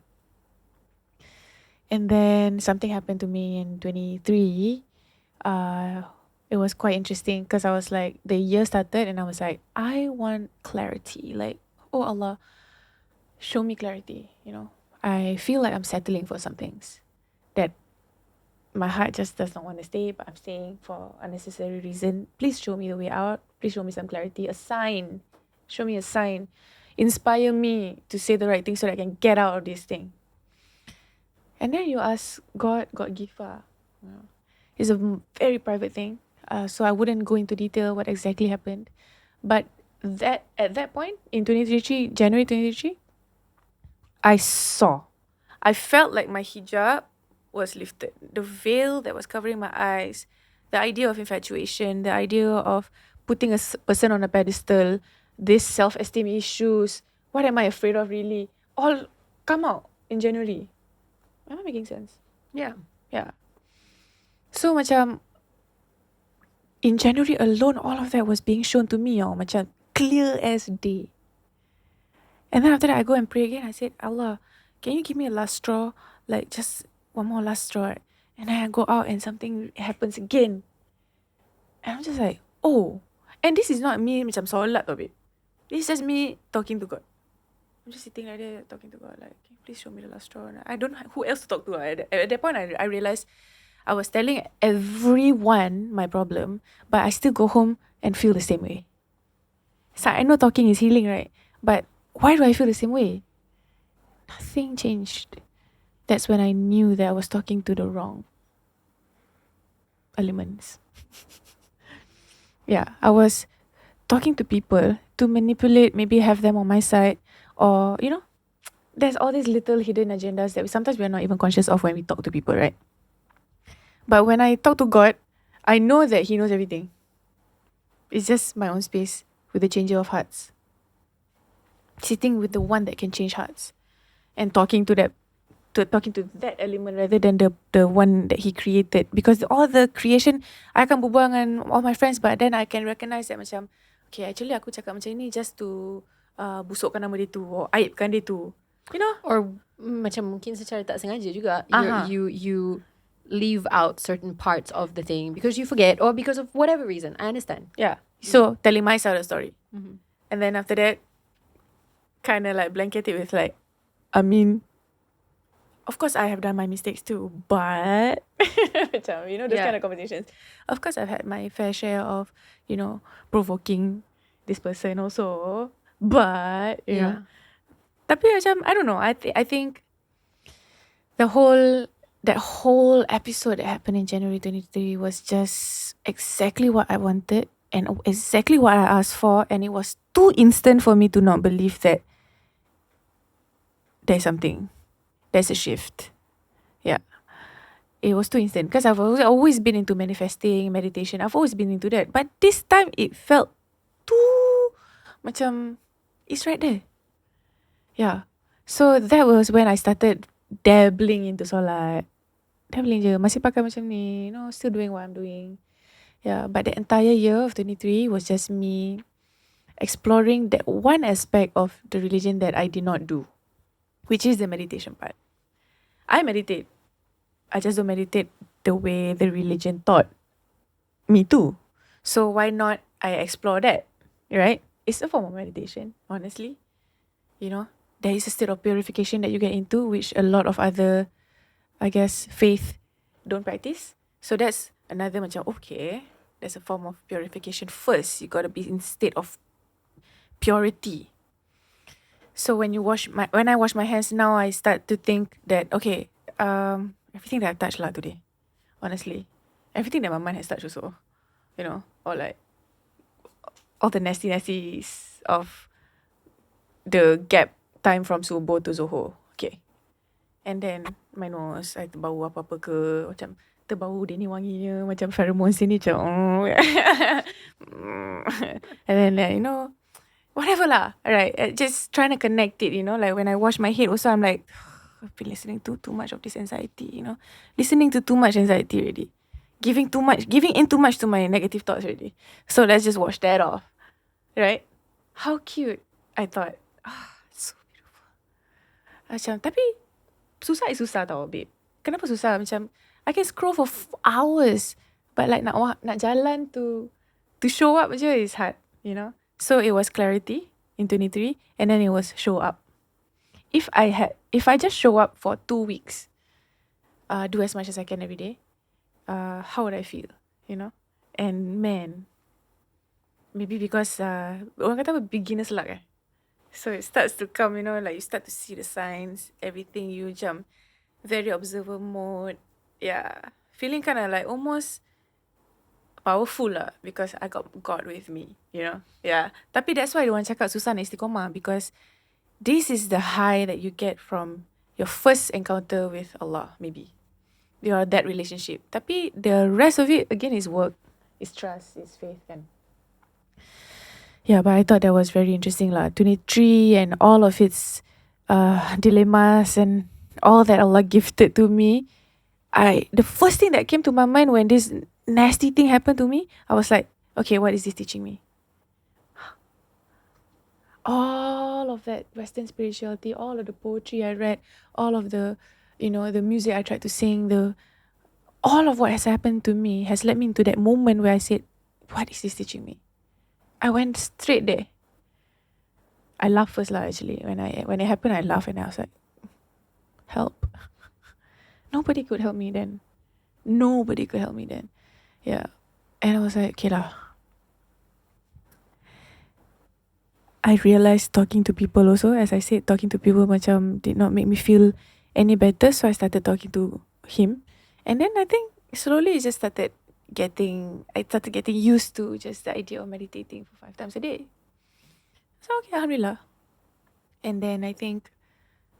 And then something happened to me in 23. It was quite interesting because I was like, the year started and I was like, I want clarity. Like, oh Allah, show me clarity, you know. I feel like I'm settling for some things that my heart just does not want to stay, but I'm staying for unnecessary reason. Please show me the way out. Please show me some clarity. A sign. Show me a sign. Inspire me to say the right thing so that I can get out of this thing. And then you ask God give. It's a very private thing. So I wouldn't go into detail what exactly happened. But at that point, in January 2023, I felt like my hijab was lifted. The veil that was covering my eyes, the idea of infatuation, the idea of putting a person on a pedestal, this self-esteem issues, what am I afraid of really, all come out in January. Am I making sense? Yeah. Yeah. So macam, in January alone, all of that was being shown to me, macam clear as day. And then after that, I go and pray again. I said, Allah, can you give me a last straw? Like, just one more last straw. And then I go out and something happens again. And I'm just like, oh. And this is not me macam solat tau, babe. This is just me talking to God. I'm just sitting right there talking to God. Like, can you please show me the last straw? And I don't know who else to talk to. At that point, I realized I was telling everyone my problem, but I still go home and feel the same way. So I know talking is healing, right? But why do I feel the same way? Nothing changed. That's when I knew that I was talking to the wrong elements. Yeah, I was talking to people to manipulate, maybe have them on my side, or, you know, there's all these little hidden agendas that sometimes we're not even conscious of when we talk to people, right? But when I talk to God, I know that He knows everything. It's just my own space with the changer of hearts. Sitting with the one that can change hearts. And talking to that element rather than the one that He created. Because all the creation, I akan berbual dengan all my friends, but then I can recognize that macam, okay, actually aku cakap macam ni just to busukkan nama dia tu, or aibkan dia tu. You know? Or macam mungkin secara tak sengaja juga, you leave out certain parts of the thing because you forget or because of whatever reason. I understand. Yeah. So, telling my side of the story. And then after that, kind of like blanket it with like, I mean, of course I have done my mistakes too, but you know, those kind of conversations. Of course I've had my fair share of, you know, provoking this person also, but you know. Tapi macam, I don't know, I think that whole episode that happened in January 2023 was just exactly what I wanted and exactly what I asked for, and it was too instant for me to not believe that there's a shift. Yeah. It was too instant because I've always been into manifesting, meditation. I've always been into that. But this time it felt too macam it's right there. Yeah. So that was when I started dabbling into solat. Dabbling je. Masih pakai macam ni. You know, still doing what I'm doing. Yeah. But the entire year of 23 was just me exploring that one aspect of the religion that I did not do. which is the meditation part. I meditate. I just don't meditate the way the religion taught me to. So why not I explore that, right? It's a form of meditation, honestly. You know, there is a state of purification that you get into, which a lot of other, I guess, faith don't practice. So that's another macam, okay, there's a form of purification first. You got to be in state of purity. So when I wash my hands now, I start to think that, okay, everything that I've touched lah today, honestly, everything that my mind has touched also, you know, or like all the nasties of the gap time from subuh to zuhur, okay. And then my nose, I terbau apa-apa ke, macam terbau dia ni wanginya, macam pheromones ni macam and then you know, whatever lah, right? Just trying to connect it, you know, like when I wash my head also, I'm like, I've been listening to too much of this anxiety, you know, listening to too much anxiety already, giving in too much to my negative thoughts already. So let's just wash that off, right? How cute, I thought. So beautiful. Macam, tapi susah tau, babe. Kenapa susah? Macam, I can scroll for hours, but like nak jalan to show up je is hard, you know. So it was clarity in 23, and then it was show up. If I just show up for 2 weeks, do as much as I can every day, how would I feel, you know? And man, maybe because orang kata beginner's luck so it starts to come, you know, like you start to see the signs, everything, you jump very observer mode, yeah, feeling kind of like almost powerful lah, because I got God with me, you know, yeah. Tapi that's why orang cakap susah nak istiqomah, because this is the high that you get from your first encounter with Allah, maybe that relationship. Tapi the rest of it again is work, is trust, is faith kan. Yeah, but I thought that was very interesting lah. 23 and all of its dilemmas and all that Allah gifted to me. The first thing that came to my mind when this nasty thing happened to me, I was like, okay, what is this teaching me? All of that Western spirituality, all of the poetry I read, all of the, you know, the music I tried to sing, all of what has happened to me has led me into that moment where I said, what is this teaching me? I went straight there. I laughed first lah, actually. When it happened, I laughed and I was like, help. Nobody could help me then. Yeah. And I was like, okay lah. I realized talking to people also, as I said, talking to people macam did not make me feel any better. So I started talking to him. And then I think slowly it just started getting used to just the idea of meditating for 5 times a day. So okay, alhamdulillah. And then I think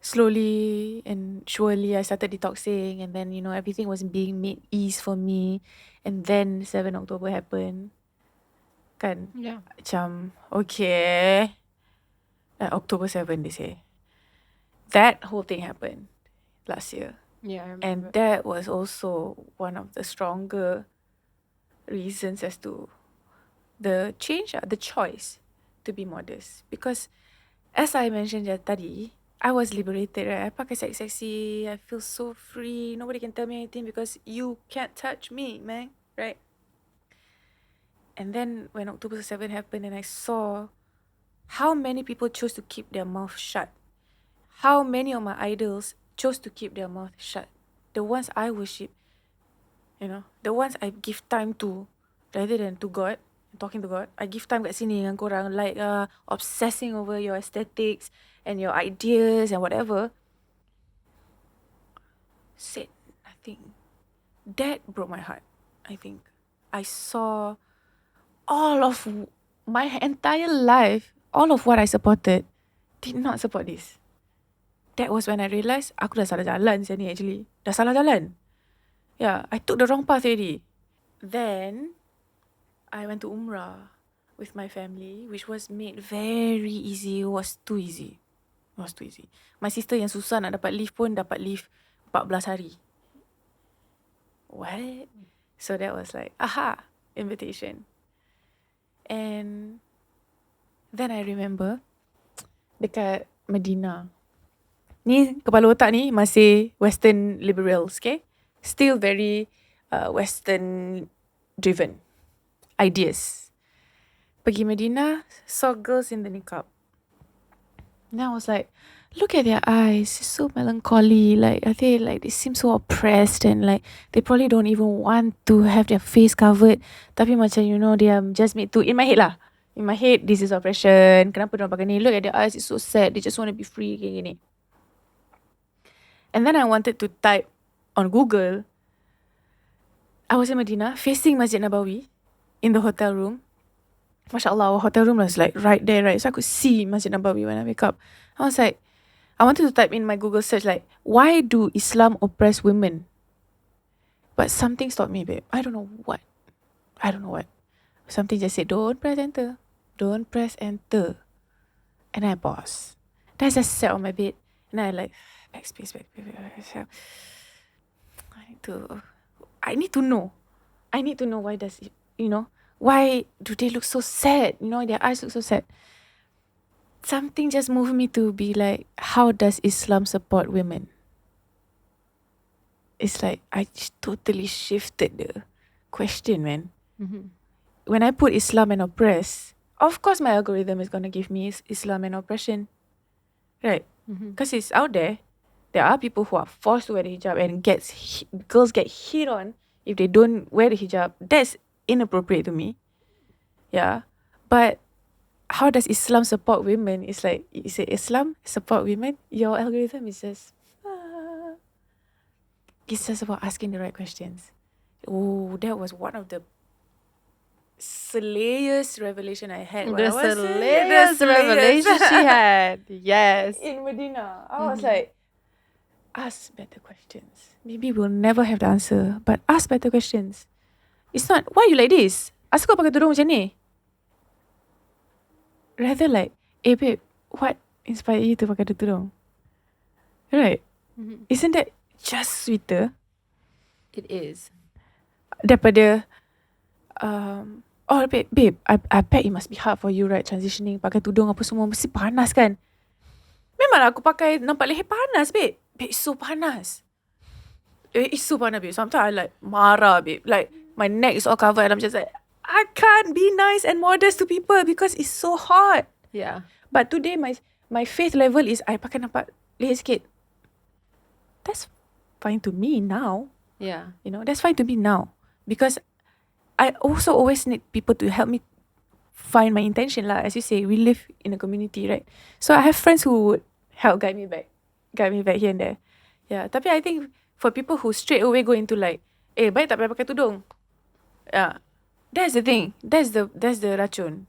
slowly and surely I started detoxing, and then, you know, everything was being made ease for me. And then 7 October happened. Kan? Yeah. Macam, okay. October 7 they say. That whole thing happened last year. Yeah, I remember. And that was also one of the stronger reasons as to the change, the choice to be modest. Because as I mentioned tadi, I was liberated, right? I pakai seksi, I feel so free. Nobody can tell me anything because you can't touch me, man, right? And then when October 7 happened and I saw how many people chose to keep their mouth shut, how many of my idols chose to keep their mouth shut, the ones I worship, you know, the ones I give time to rather than to God, talking to God. I give time kat sini dengan korang, like obsessing over your aesthetics and your ideas and whatever. Said nothing. That broke my heart, I think. I saw all of my entire life, all of what I supported did not support this. That was when I realised aku dah salah jalan ni actually. Dah salah jalan. Yeah, I took the wrong path already. Then I went to Umrah with my family, which was made very easy. It was too easy. My sister yang susah nak dapat leave pun dapat leave 14 hari. What? So that was like, aha, invitation. And then I remember dekat Medina, Ni kepala otak ni masih Western liberals, okay? Still very Western driven ideas. Pergi Medina, saw girls in the niqab. And I was like, look at their eyes, it's so melancholy. Like, I think like they seem so oppressed and like they probably don't even want to have their face covered. Tapi macam, you know, they are just made to, in my head lah. In my head, this is oppression. Kenapa diorang pakai ni? Look at their eyes, it's so sad. They just want to be free, kayak gini. And then I wanted to type on Google. I was in Medina, facing Masjid Nabawi, in the hotel room. Masya Allah, our hotel room was like right there, right? So I could see Masjid Nabawi when I wake up. I was like, I wanted to type in my Google search like, why do Islam oppress women? But something stopped me, babe. I don't know what. Something just said, don't press enter. Don't press enter. And I paused. Then I just sat on my bed. And I like, backspace. I need to know. I need to know why does it, you know, why do they look so sad? You know, their eyes look so sad. Something just moved me to be like, how does Islam support women? It's like, I totally shifted the question, man. Mm-hmm. When I put Islam and oppress, of course my algorithm is going to give me Islam and oppression. Right? Because it's out there. There are people who are forced to wear the hijab and girls get hit on if they don't wear the hijab. That's inappropriate to me. Yeah. But how does Islam support women? It's like, you say Islam support women? Your algorithm is just... It's just about asking the right questions. Oh, that was one of the slayest revelation I had. The slayest revelation she had. Yes. In Medina. I was like, ask better questions. Maybe we'll never have the answer, but ask better questions. It's not, why you like this? Asal kau pakai tudung macam ni? Rather like, babe, what inspired you to pakai the tudung? Right? Isn't that just sweeter? It is. Daripada, babe, I bet it must be hard for you, right? Transitioning, pakai tudung apa semua, mesti panas kan? Memanglah aku pakai, nampak leher panas, babe. Babe, it's so panas. It's so panas, babe. Sometimes I like marah, babe. Like, my neck is all covered and I'm just like, I can't be nice and modest to people because it's so hot. Yeah. But today, my faith level is, I pakai nampak leher sikit. That's fine to me now. Yeah. You know, that's fine to me now. Because I also always need people to help me find my intention lah. As you say, we live in a community, right? So I have friends who would help guide me back here and there. Yeah, tapi I think for people who straight away go into like, baik tak payah pakai tudung. Yeah, that's the thing. That's the racun.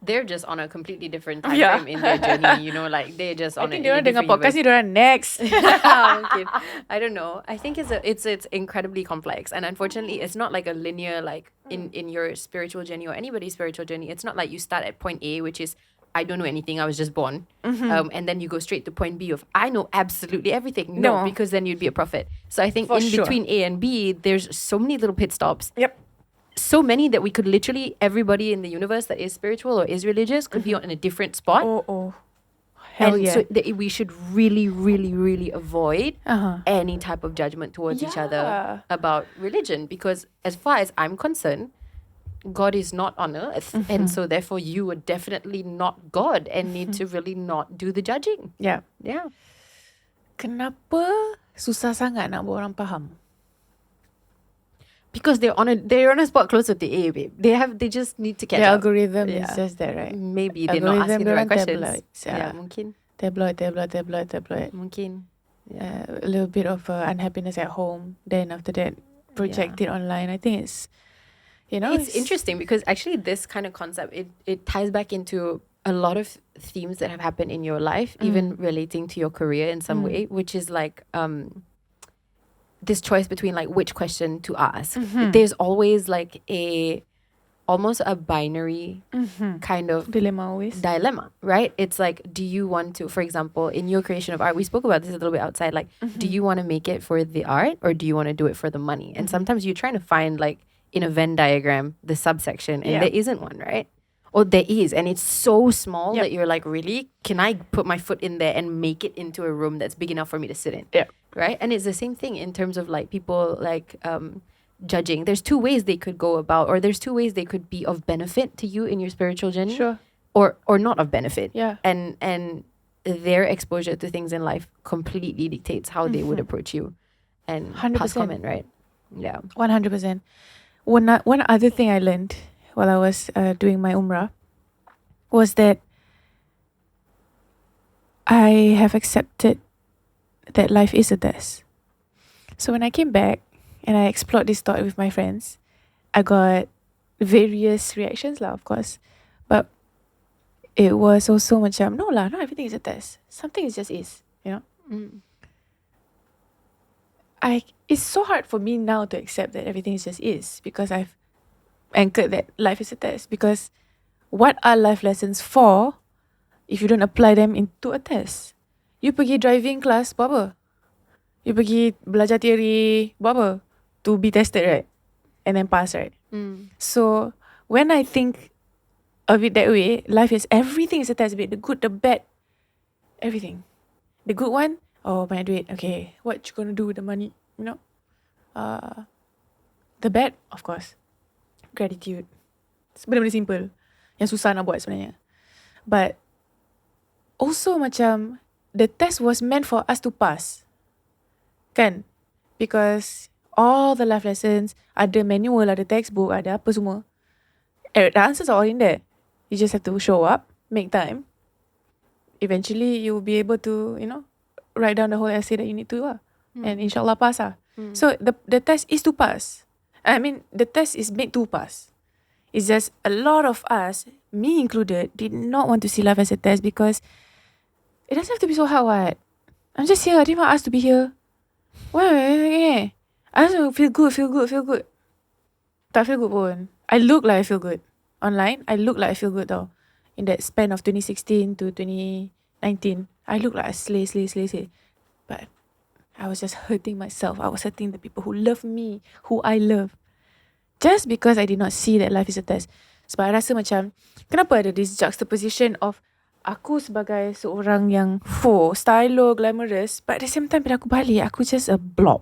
They're just on a completely different time frame in their journey, you know, like they're just on I think a diorang dengar podcast ni, diorang next. Mungkin. I don't know. I think it's incredibly complex, and unfortunately, it's not like a linear like in your spiritual journey or anybody's spiritual journey. It's not like you start at point A, which is I don't know anything, I was just born, and then you go straight to point B of I know absolutely everything. No, because then you'd be a prophet. So I think between A and B, there's so many little pit stops. Yep. So many that we could literally, everybody in the universe that is spiritual or is religious could be on a different spot. Hell and yeah. so we should really, really, really avoid any type of judgment towards each other about religion, because as far as I'm concerned, God is not on earth, and so therefore you are definitely not God and need to really not do the judging. Yeah. Kenapa susah sangat nak buat orang faham? Because they're on a spot closer to A, babe. They just need to catch the up. algorithm is just that, right? Maybe they're not asking the right questions. Mungkin. Tabloid. Mungkin. A little bit of unhappiness at home. Then after that, project it online. I think it's, you know, it's interesting because actually this kind of concept, it ties back into a lot of themes that have happened in your life, even relating to your career in some way, which is like this choice between like which question to ask. There's always like almost a binary kind of dilemma, right? It's like, do you want to, for example, in your creation of art, we spoke about this a little bit outside, like, do you want to make it for the art or do you want to do it for the money? And sometimes you're trying to find like in a Venn diagram, the subsection, and there isn't one, right? or there is, and it's so small that you're like, really? Can I put my foot in there and make it into a room that's big enough for me to sit in? Yeah. Right? And it's the same thing in terms of like people like judging. There's two ways they could go about, or there's two ways they could be of benefit to you in your spiritual journey. Sure. Or not of benefit. Yeah. And their exposure to things in life completely dictates how they would approach you and 100%. pass comment, right? Yeah. 100%. One other thing I learned while I was doing my umrah was that I have accepted that life is a test. So when I came back and I explored this thought with my friends, I got various reactions lah, of course. But it was also macam, no lah, not everything is a test. Something is just is, you know? It's so hard for me now to accept that everything is just is, because I've anchored that life is a test. Because what are life lessons for if you don't apply them into a test? You pergi driving class, buat apa? You pergi belajar theory, buat apa? To be tested, right? And then pass, right? So when I think of it that way, life is, everything is a test, the good, the bad, everything. The good one, oh, banyak duit, okay, what you gonna do with the money, you know? The bad, of course, gratitude. Benda-benda simple yang susah nak buat sebenarnya. But also macam the test was meant for us to pass, kan? Because all the life lessons, ada manual, ada textbook, ada apa semua. The answers are all in there. You just have to show up, make time. Eventually, you will be able to, you know, write down the whole essay that you need to. And inshallah pass. So the test is to pass. I mean, the test is made to pass. It's just a lot of us, me included, did not want to see life as a test because it doesn't have to be so hard, what? I'm just here. I didn't want us to be here. Why? I just feel good. Tak feel good pun. I look like I feel good. Online, I look like I feel good though. In that span of 2016 to 2019, I look like I slay. But I was just hurting myself. I was hurting the people who love me, who I love. Just because I did not see that life is a test. Sebab I rasa macam, kenapa ada this juxtaposition of aku sebagai seorang yang stylo, glamorous, but at the same time bila aku balik, aku just a blob.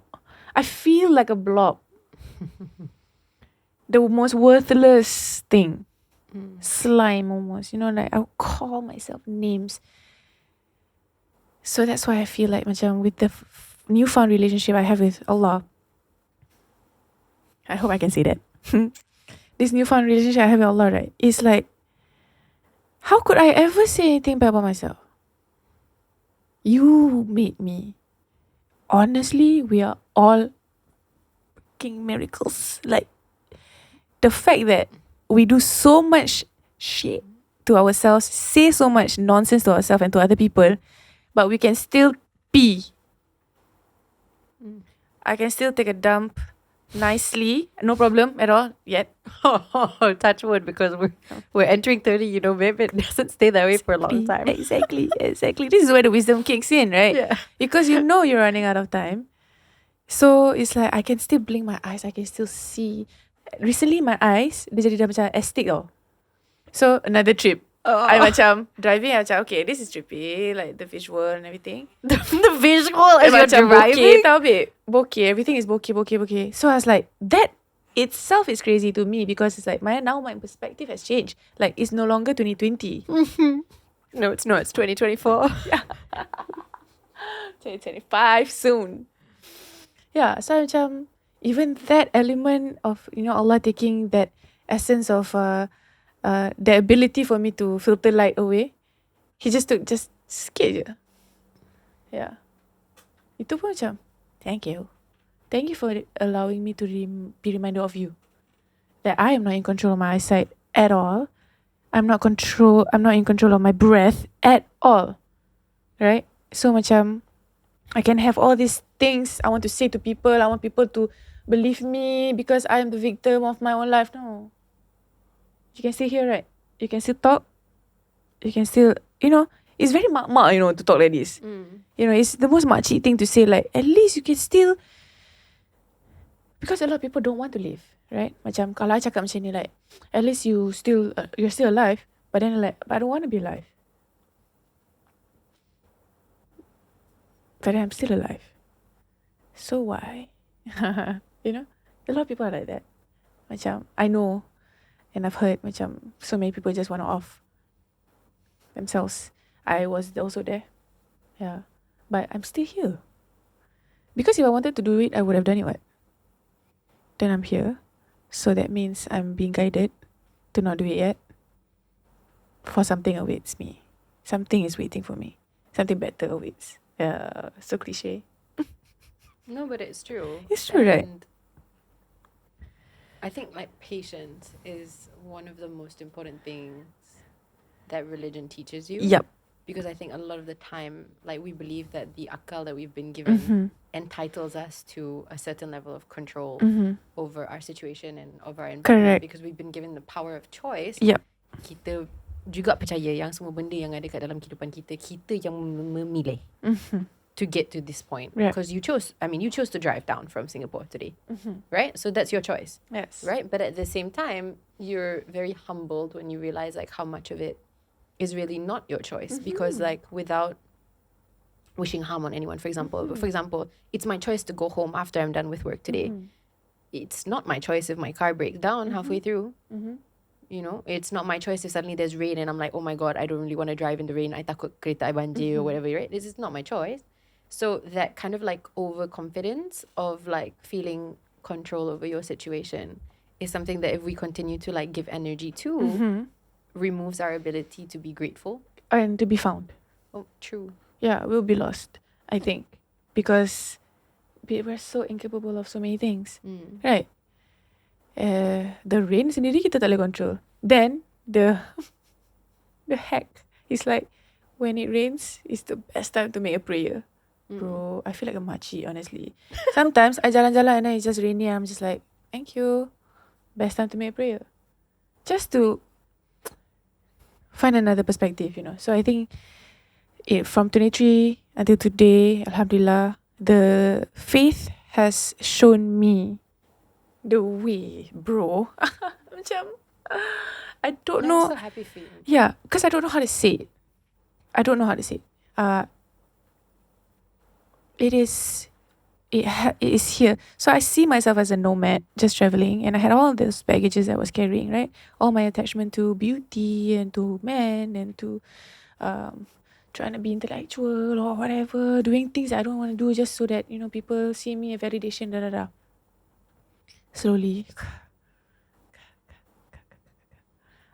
I feel like a blob. The most worthless thing. Slime almost. You know, like I'll call myself names. So that's why I feel like macam with the newfound relationship I have with Allah, I hope I can say that. This newfound relationship I have with Allah, right? It's like, how could I ever say anything bad about myself? You made me. Honestly, we are all fucking miracles. Like, the fact that we do so much shit to ourselves, say so much nonsense to ourselves and to other people, but we can still pee. I can still take a dump nicely, no problem at all yet. Touch wood, because we're entering 30, you know, babe, it doesn't stay that way for a long time. Exactly. This is where the wisdom kicks in, right? Yeah. Because you know you're running out of time. So it's like I can still blink my eyes, I can still see. Recently my eyes, dia jadi dah macam astig tau. So another trip. I macam driving, I macam, okay, this is trippy, like the visual and everything. the visual as you're driving? Bokeh tau, babe. Bokeh, everything is bokeh. So I was like, that itself is crazy to me because it's like, my perspective has changed. Like, it's no longer 2020. No, it's not. It's 2024. 2025 soon. Yeah, so macam, even that element of, you know, Allah taking that essence of the ability for me to filter light away, He just took sikit je. Yeah. Itu pun macam, thank you for allowing me to be reminded of you, that I am not in control of my eyesight at all. I'm not in control of my breath at all. Right? So macam, I can have all these things I want to say to people. I want people to believe me because I am the victim of my own life. No. You can still hear, right? You can still talk. You can still, you know, it's very mak-mak, you know, to talk like this. You know, it's the most makcik thing to say, like, at least you can still because a lot of people don't want to live, right? Macam kalau I cakap macam ni, like, at least you're still alive, but then like, but I don't want to be alive. But I'm still alive. So why? You know? A lot of people are like that. Macam, I know, and I've heard, macam, so many people just want to off themselves. I was also there. Yeah. But I'm still here. Because if I wanted to do it, I would have done it, what? Then I'm here. So that means I'm being guided to not do it yet. For something awaits me. Something is waiting for me. Something better awaits. Yeah, so cliche. No, but it's true. It's true, right? I think like patience is one of the most important things that religion teaches you. Yep. Because I think a lot of the time, like, we believe that the akal that we've been given entitles us to a certain level of control over our situation and over our environment. Correct. Because we've been given the power of choice. Yep. Kita juga percaya yang semua benda yang ada kat dalam kehidupan kita, kita yang memilih to get to this point. Because you chose to drive down from Singapore today. Right? So that's your choice. Yes. Right? But at the same time, you're very humbled when you realize like how much of it is really not your choice. Because like, without wishing harm on anyone, for example, it's my choice to go home after I'm done with work today. It's not my choice if my car breaks down halfway through. You know, it's not my choice if suddenly there's rain and I'm like, oh my God, I don't really want to drive in the rain. I takut kereta I banjir or whatever, right? This is not my choice. So that kind of like overconfidence of like feeling control over your situation is something that if we continue to like give energy to, removes our ability to be grateful. And to be found. Oh, true. Yeah, we'll be lost, I think. Because we're so incapable of so many things. Right? The rain sendiri kita tak boleh control. Then the heck is like, when it rains, it's the best time to make a prayer. Bro, I feel like a makcik, honestly. Sometimes I jalan-jalan and then it's just rainy and I'm just like, thank you. Best time to make a prayer. Just to find another perspective, you know. So I think from 23 until today, Alhamdulillah, the faith has shown me the way, bro. Macam, I don't know. I'm so happy for you. Yeah, because I don't know how to say it. It is here. So I see myself as a nomad, just traveling, and I had all those baggages I was carrying, right? All my attachment to beauty and to men and to trying to be intellectual or whatever, doing things I don't want to do just so that, you know, people see me a validation, Slowly,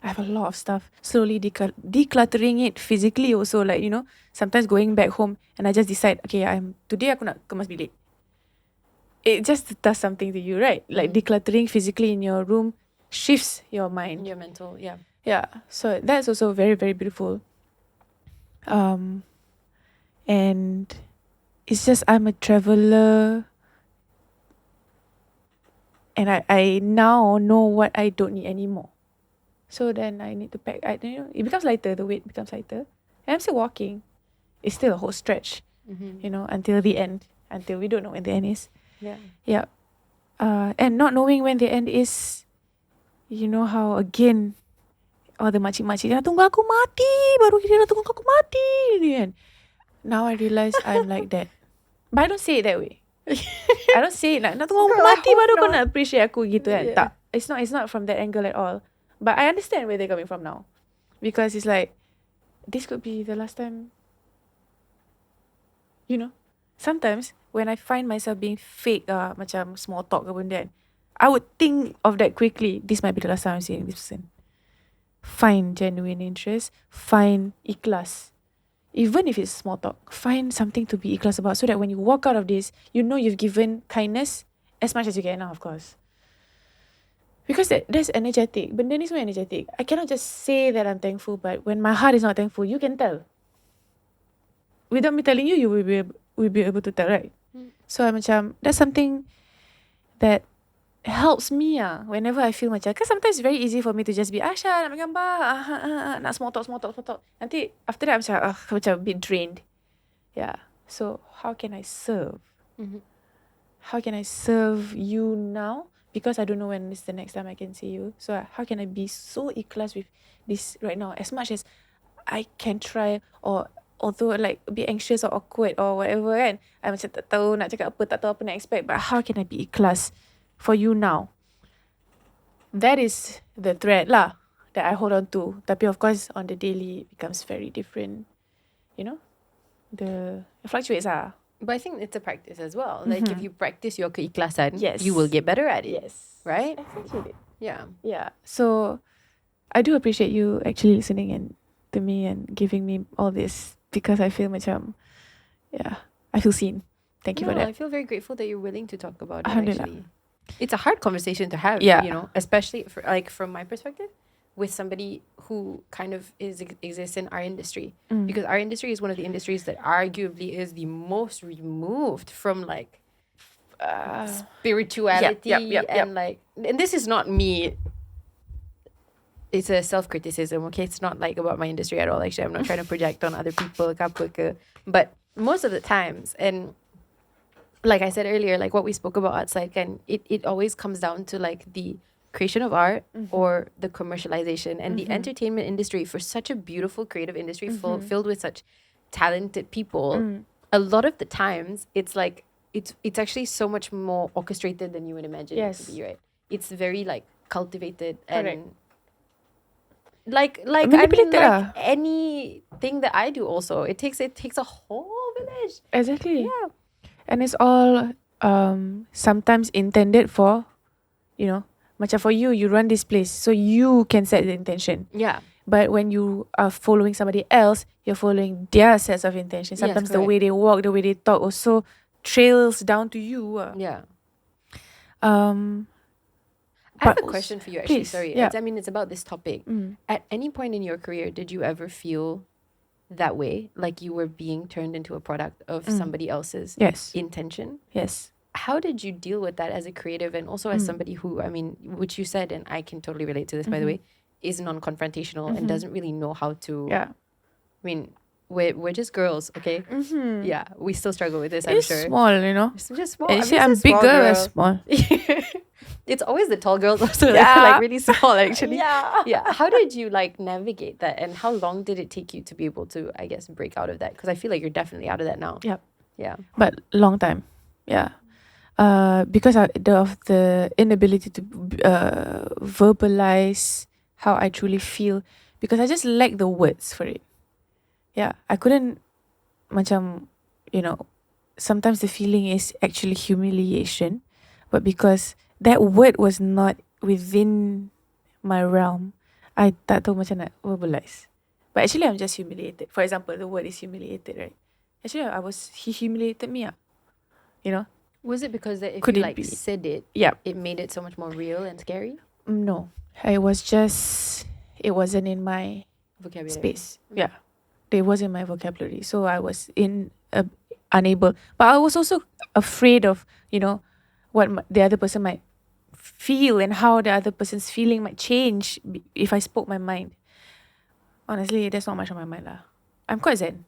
I have a lot of stuff. Slowly decluttering it physically also, like, you know, sometimes going back home and I just decide, okay, today aku nak kemas bilik. It just does something to you, right? Like decluttering physically in your room shifts your mind. Your mental, yeah. Yeah. So that's also very, very beautiful. And it's just, I'm a traveler. And I now know what I don't need anymore. So then I need to pack. It becomes lighter. The weight becomes lighter. And I'm still walking. It's still a whole stretch, you know, until the end. Until we don't know when the end is. Yeah. Yeah. And not knowing when the end is, you know how, again, all the makcik-makcik, dia tunggu aku mati, baru dia tunggu aku mati. And now I realize I'm like that. But I don't say it that way. I don't say it nak tunggu aku mati baru kau nak appreciate aku gitu kan. Tak. It's not from that angle at all. But I understand where they're coming from now. Because it's like, this could be the last time. You know? Sometimes, when I find myself being fake, macam small talk ke benda kan, I would think of that quickly. This might be the last time I'm seeing this person. Find genuine interest. Find ikhlas. Even if it's small talk, find something to be ikhlas about so that when you walk out of this, you know you've given kindness as much as you can now, of course. Because that's energetic. Benda ni semua energetic. I cannot just say that I'm thankful, but when my heart is not thankful, you can tell. Without me telling you, you will be able to tell, right? So I macam, that's something that helps me whenever I feel macam, because sometimes it's very easy for me to just be Aisyah nak ambil gambar, nak small talk. Nanti after that I'm macam a bit drained. Yeah. So how can I serve? how can I serve you now? Because I don't know when is the next time I can see you. So how can I be so ikhlas with this right now? As much as I can try, or although like a bit anxious or awkward or whatever kan, I macam tak tahu nak cakap apa, tak tahu apa nak expect, but how can I be ikhlas for you now? That is the thread lah that I hold on to. Tapi of course on the daily it becomes very different. You know, it fluctuates lah. But I think it's a practice as well. Like if you practice your keikhlasan, you will get better at it. Yes. Right? Essentially. Yeah. Yeah. So I do appreciate you actually listening to me and giving me all this, because I feel macam, I feel seen. Thank you for that. I feel very grateful that you're willing to talk about it, Alhamdulillah. actually. It's a hard conversation to have, Yeah. you know, especially for, like, from my perspective, with somebody who kind of exists in our industry. Because our industry is one of the industries that arguably is the most removed from, like, spirituality and like, and this is not me, it's a self-criticism, okay? It's not like about my industry at all. Actually, I'm not trying to project on other people, but most of the times, and like I said earlier, like what we spoke about outside, and it always comes down to like the creation of art or the commercialization, and the entertainment industry, for such a beautiful creative industry filled with such talented people, a lot of the times it's like it's actually so much more orchestrated than you would imagine it to be, right? It's very like cultivated. Correct. And like I mean, like anything that I do also, it takes a whole village. Exactly. Yeah. And it's all sometimes intended for, you know, macam for you run this place, so you can set the intention. Yeah. But when you are following somebody else, you're following their sets of intentions. Sometimes the way they walk, the way they talk also trails down to you. Yeah. I have a But question for you, actually. please, Sorry. yeah. I mean, it's about this topic. At any point in your career, did you ever feel that way? Like you were being turned into a product of somebody else's Yes. intention? Yes. How did you deal with that as a creative, and also as somebody who, I mean, which you said, and I can totally relate to this, by the way, is non-confrontational and doesn't really know how to... Yeah. I mean, we're just girls, okay? Yeah, we still struggle with this, I'm It's sure. small, you know. It's just small. Actually, I'm I'm just a small bigger girl. or small. It's always the tall girls also that are like really small, actually. Yeah. How did you like navigate that, and how long did it take you to be able to, I guess, break out of that? Because I feel like you're definitely out of that now. Yep. Yeah. But long time. Yeah. Because of the inability to verbalize how I truly feel, because I just lack the words for it. Yeah, I couldn't macam, you know, sometimes the feeling is actually humiliation, but because that word was not within my realm, I tak tahu macam nak verbalize. But actually I'm just humiliated. For example, the word is humiliated, right? Actually he humiliated me, you know? Was it because that if Could you it like be? said it, Yeah. it made it so much more real and scary? No. It wasn't in my Vocabulary. space. Yeah. It wasn't my vocabulary. So I was unable. But I was also afraid of, you know, what the other person might feel and how the other person's feeling might change if I spoke my mind. Honestly, there's not much on my mind lah. I'm quite zen.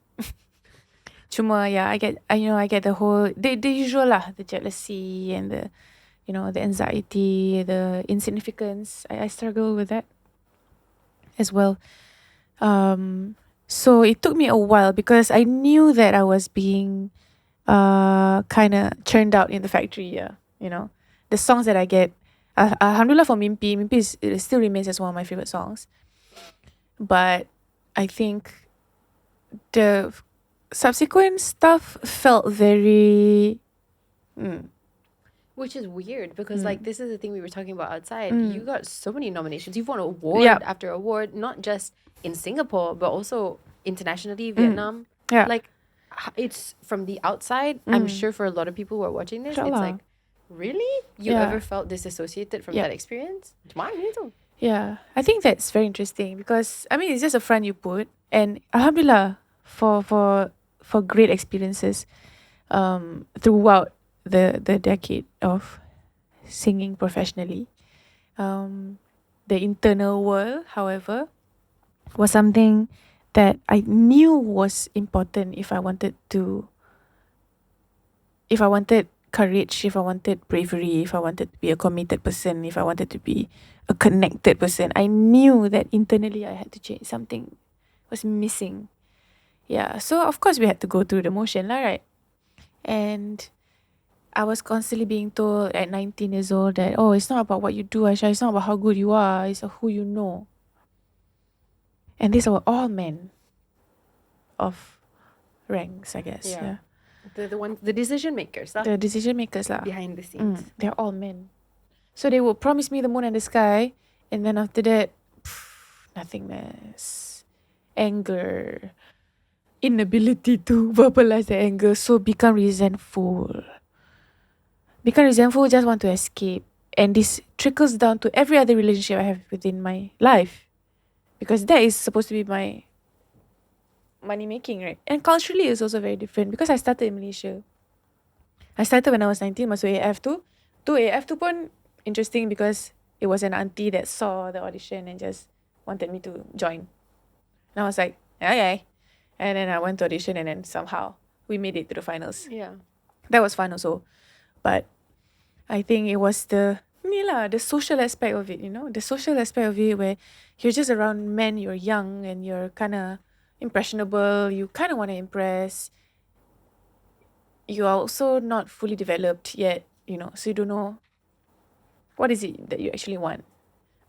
Cuma, yeah, I get the whole, the usual lah, the jealousy and the, you know, the anxiety, the insignificance. I struggle with that as well. So it took me a while because I knew that I was being kind of churned out in the factory, you know. The songs that I get, alhamdulillah for Mimpi it still remains as one of my favorite songs. But I think the subsequent stuff felt very... Which is weird because like this is the thing we were talking about outside. You got so many nominations. You've won award after award, not just in Singapore, but also internationally, Vietnam. Yeah. Like it's from the outside. I'm sure for a lot of people who are watching this, it's like, really? You ever felt disassociated from that experience? Yeah, I think that's very interesting because I mean it's just a front you put, and alhamdulillah for great experiences throughout the decade of singing professionally. The internal world, however, was something that I knew was important if I wanted courage, if I wanted bravery, if I wanted to be a committed person, if I wanted to be a connected person, I knew that internally I had to change. Something was missing. Yeah, so of course we had to go through the motion lah, right? And I was constantly being told at 19 years old that, oh, it's not about what you do, Aisyah, it's not about how good you are, it's who you know. And these were all men of ranks, I guess. Yeah. The decision makers lah. The decision makers lah. Behind the scenes. They're all men. So they would promise me the moon and the sky, and then after that, nothingness, anger, inability to verbalize the anger, so become resentful. Just want to escape. And this trickles down to every other relationship I have within my life. Because that is supposed to be my money making, right? And culturally it's also very different because I started in Malaysia. I started when I was 19, masuk AF2. To AF2 pun interesting because it was an auntie that saw the audition and just wanted me to join. And I was like, okay. And then I went to audition and then somehow we made it to the finals. Yeah. That was fun also. But I think it was the social aspect of it, the social aspect of it where you're just around men, you're young and you're kind of impressionable, you kind of want to impress. You are also not fully developed yet, so you don't know what is it that you actually want.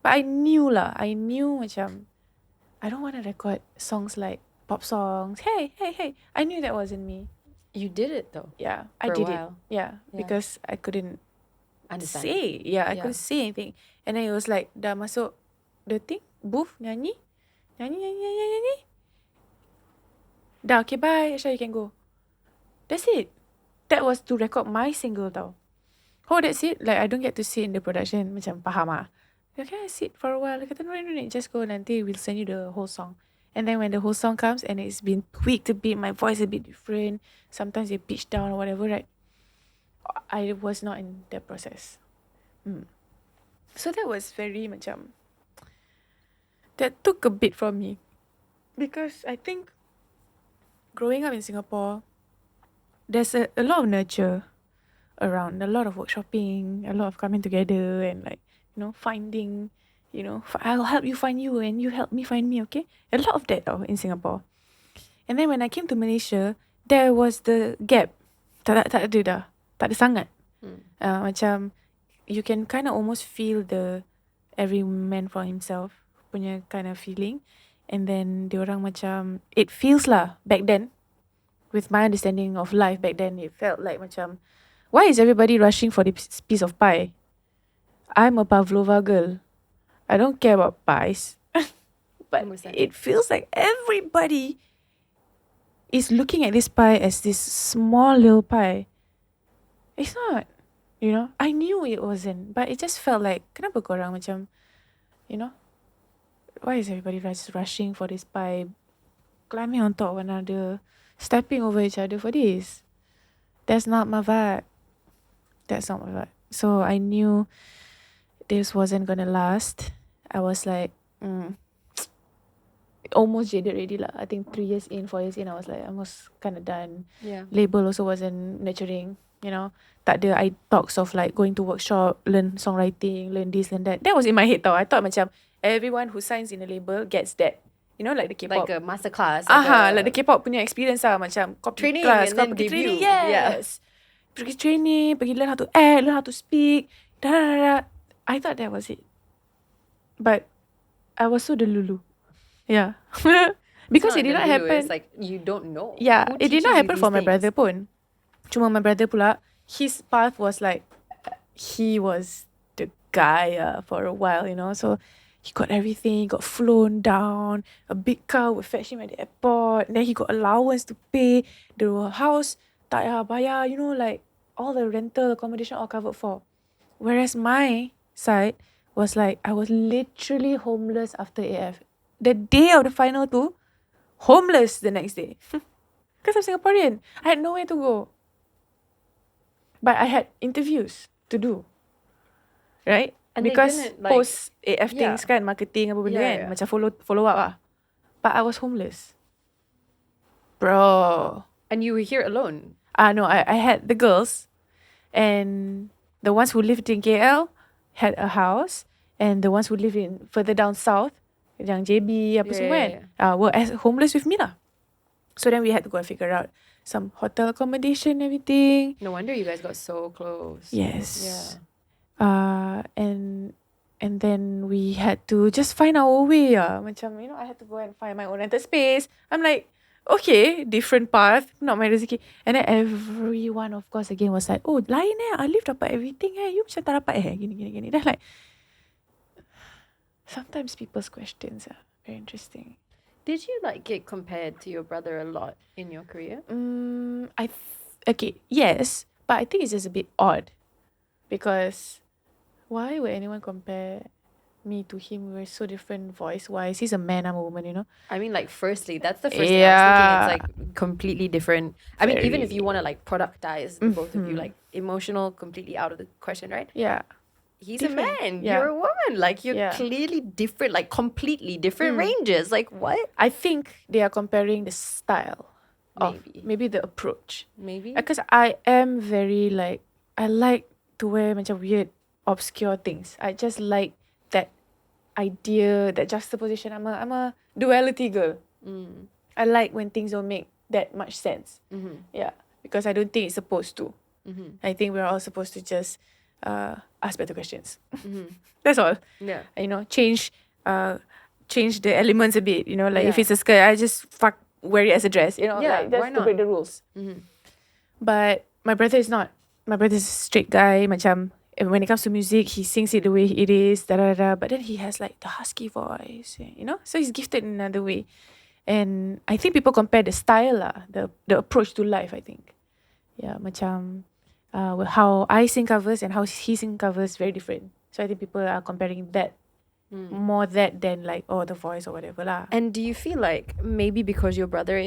But I knew macam, I don't want to record songs like pop songs. Hey. I knew that wasn't me. You did it though. Yeah, I did it. Yeah, because I couldn't understand. Say. Yeah, I couldn't say anything. And then it was like, dah masuk the thing, booth, nyanyi. Dah, okay, bye, Aisyah, you can go. That's it. That was to record my single tau. Oh, that's it? Like, I don't get to sit in the production. Macam, faham ah? Okay, I sit for a while. Kata, no, just go, nanti we'll send you the whole song. And then when the whole song comes and it's been tweaked a bit, my voice a bit different, sometimes they pitch down or whatever, right? I was not in that process. So that was very macam, that took a bit from me. Because I think growing up in Singapore, there's a lot of nurture around, a lot of workshopping, a lot of coming together and like, finding, I'll help you find you and you help me find me, okay? A lot of that in Singapore. And then when I came to Malaysia, there was the gap. Tak ada dah. Tak ada sangat. Macam, you can kind of almost feel the every man for himself punya kind of feeling. And then diorang macam, it feels lah back then, with my understanding of life back then, it felt like macam, why is everybody rushing for this piece of pie? I'm a Pavlova girl. I don't care about pies. But it feels like everybody is looking at this pie as this small little pie. It's not, I knew it wasn't, but it just felt like, kenapa korang macam, why is everybody just rushing for this pie, climbing on top of one another, stepping over each other for this? That's not my vibe. So I knew this wasn't gonna last. I was like, almost jaded already lah. I think 3 years in, 4 years in, I was like, I was kind of done. Yeah. Label also wasn't nurturing, Tak ada talks of like going to workshop, learn songwriting, learn this, learn that. That was in my head tau. I thought macam everyone who signs in a label gets that. Like the K-pop. Like a master class. Like the K-pop punya experience lah. Macam copy training class, and then pergi debut. training. Yes. Pergi training, pergi learn how to act, learn how to speak. I thought that was it. But I was so delulu. Yeah. Because it did not happen. It's like you don't know. Yeah, Who it did not teaches you happen these for my things? brother pun. Cuma my brother pula, his path was like, he was the guy for a while, So he got everything, he got flown down, a big car would fetch him at the airport, and then he got allowance to pay, the house, tak payah bayar, like all the rental, accommodation all covered for. Whereas my side was like, I was literally homeless after AF. The day of the final too, homeless the next day. Because I'm Singaporean. I had nowhere to go. But I had interviews to do. Right? And they because didn't, like, post AF things kan, marketing apa benda kan. Macam follow up lah. But I was homeless. Bro. And you were here alone? No, I had the girls. And the ones who lived in KL had a house, and the ones who live in further down south, yang JB apa semua kan, were as homeless with me lah. So then we had to go and figure out some hotel accommodation, everything. No wonder you guys got so close. Yes. Yeah. And then we had to just find our way. Macam, I had to go and find my own rental space. I'm like, okay, different path, not my rezeki. And then everyone, of course, again was like, oh, lain Alif dapat everything you macam tak dapat gini. Then like, sometimes people's questions are very interesting. Did you like get compared to your brother a lot in your career? Okay, yes, but I think it's just a bit odd, because why would anyone compare me to him? We're so different voice-wise. He's a man, I'm a woman, I mean, like, firstly, that's the first thing I was thinking. It's like completely different. I mean, even if you want to like productize both of you, like emotional, completely out of the question, right? Yeah. He's Different. a man. Yeah. You're a woman. Like, you're clearly different, like completely different ranges. Like, what? I think they are comparing the style. Maybe the approach. Maybe. Because I am very like, I like to wear macam weird, obscure things. I just like that idea, that juxtaposition. I'm a duality girl. I like when things don't make that much sense. Yeah, because I don't think it's supposed to. I think we're all supposed to just ask better questions. That's all. Yeah. Change the elements a bit. Like if it's a skirt, I just wear it as a dress. Like that's to break the rules. But my brother is not. My brother's a straight guy. Macam, when it comes to music, he sings it the way it is, but then he has like the husky voice, so he's gifted in another way. And I think people compare the style the approach to life, I think. Yeah, macam how I sing covers and how he sing covers, very different. So I think people are comparing that more that than like, the voice or whatever lah. And do you feel like maybe because your brother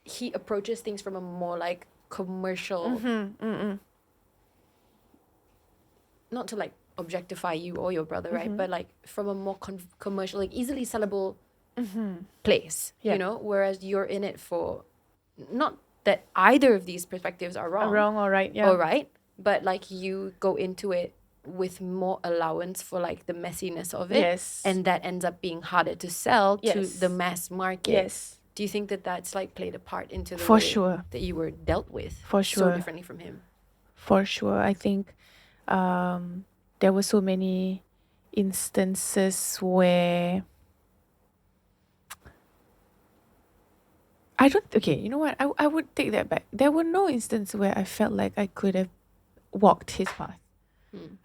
he approaches things from a more like commercial, not to like objectify you or your brother, right? But like from a more commercial, like easily sellable place, whereas you're in it for, not that either of these perspectives are wrong. Wrong or right, yeah. Or right, but like you go into it with more allowance for like the messiness of it. Yes. And that ends up being harder to sell to the mass market. Yes. Do you think that that's like played a part into the For way sure. that you were dealt with For sure. so differently from him? For sure. I think there were so many instances where you know what? I would take that back. There were no instances where I felt like I could have walked his path.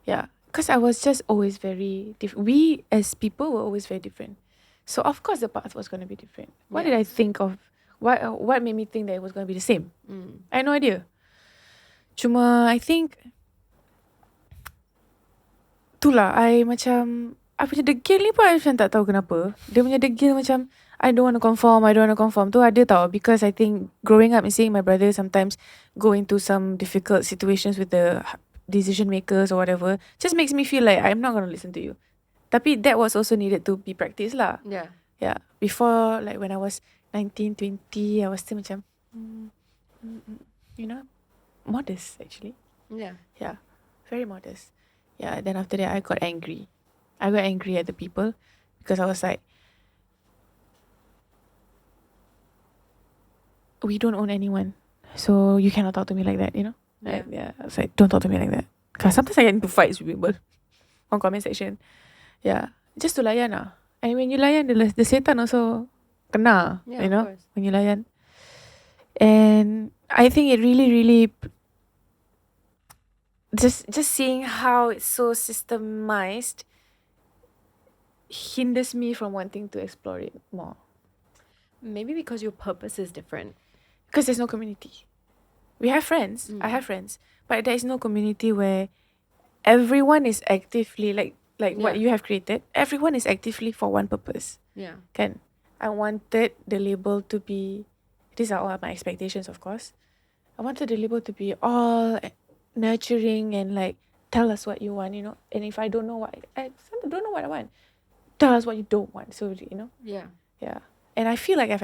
Yeah. Because I was just always very different. We as people were always very different. So of course the path was going to be different. What did I think of? What made me think that it was going to be the same? I had no idea. Cuma I think itulah I punya degil ni pun I macam tak tahu kenapa. Dia punya degil macam I don't want to conform. Tu ada tau, because I think growing up and seeing my brother sometimes go into some difficult situations with the decision makers or whatever just makes me feel like I'm not going to listen to you. Tapi that was also needed to be practiced lah. Yeah. Before, like when I was 19, 20, I was still macam modest actually. Yeah. Very modest. Yeah, then after that I got angry. I got angry at the people because I was like, we don't own anyone, so you cannot talk to me like that, Like, I was like, don't talk to me like that. Because sometimes I get into fights with people on comment section. Yeah, just to layan lah. And when you layan, the setan also kena, when you layan. And I think it really, really just seeing how it's so systemized hinders me from wanting to explore it more. Maybe because your purpose is different. Because there's no community. We have friends. I have friends. But there is no community where everyone is actively, like what you have created, everyone is actively for one purpose. Yeah. Kan? I wanted the label to be, these are all my expectations, of course. I wanted the label to be all nurturing and like, tell us what you want, And if I don't know what, I don't know what I want, tell us what you don't want. So, Yeah. And I feel like I've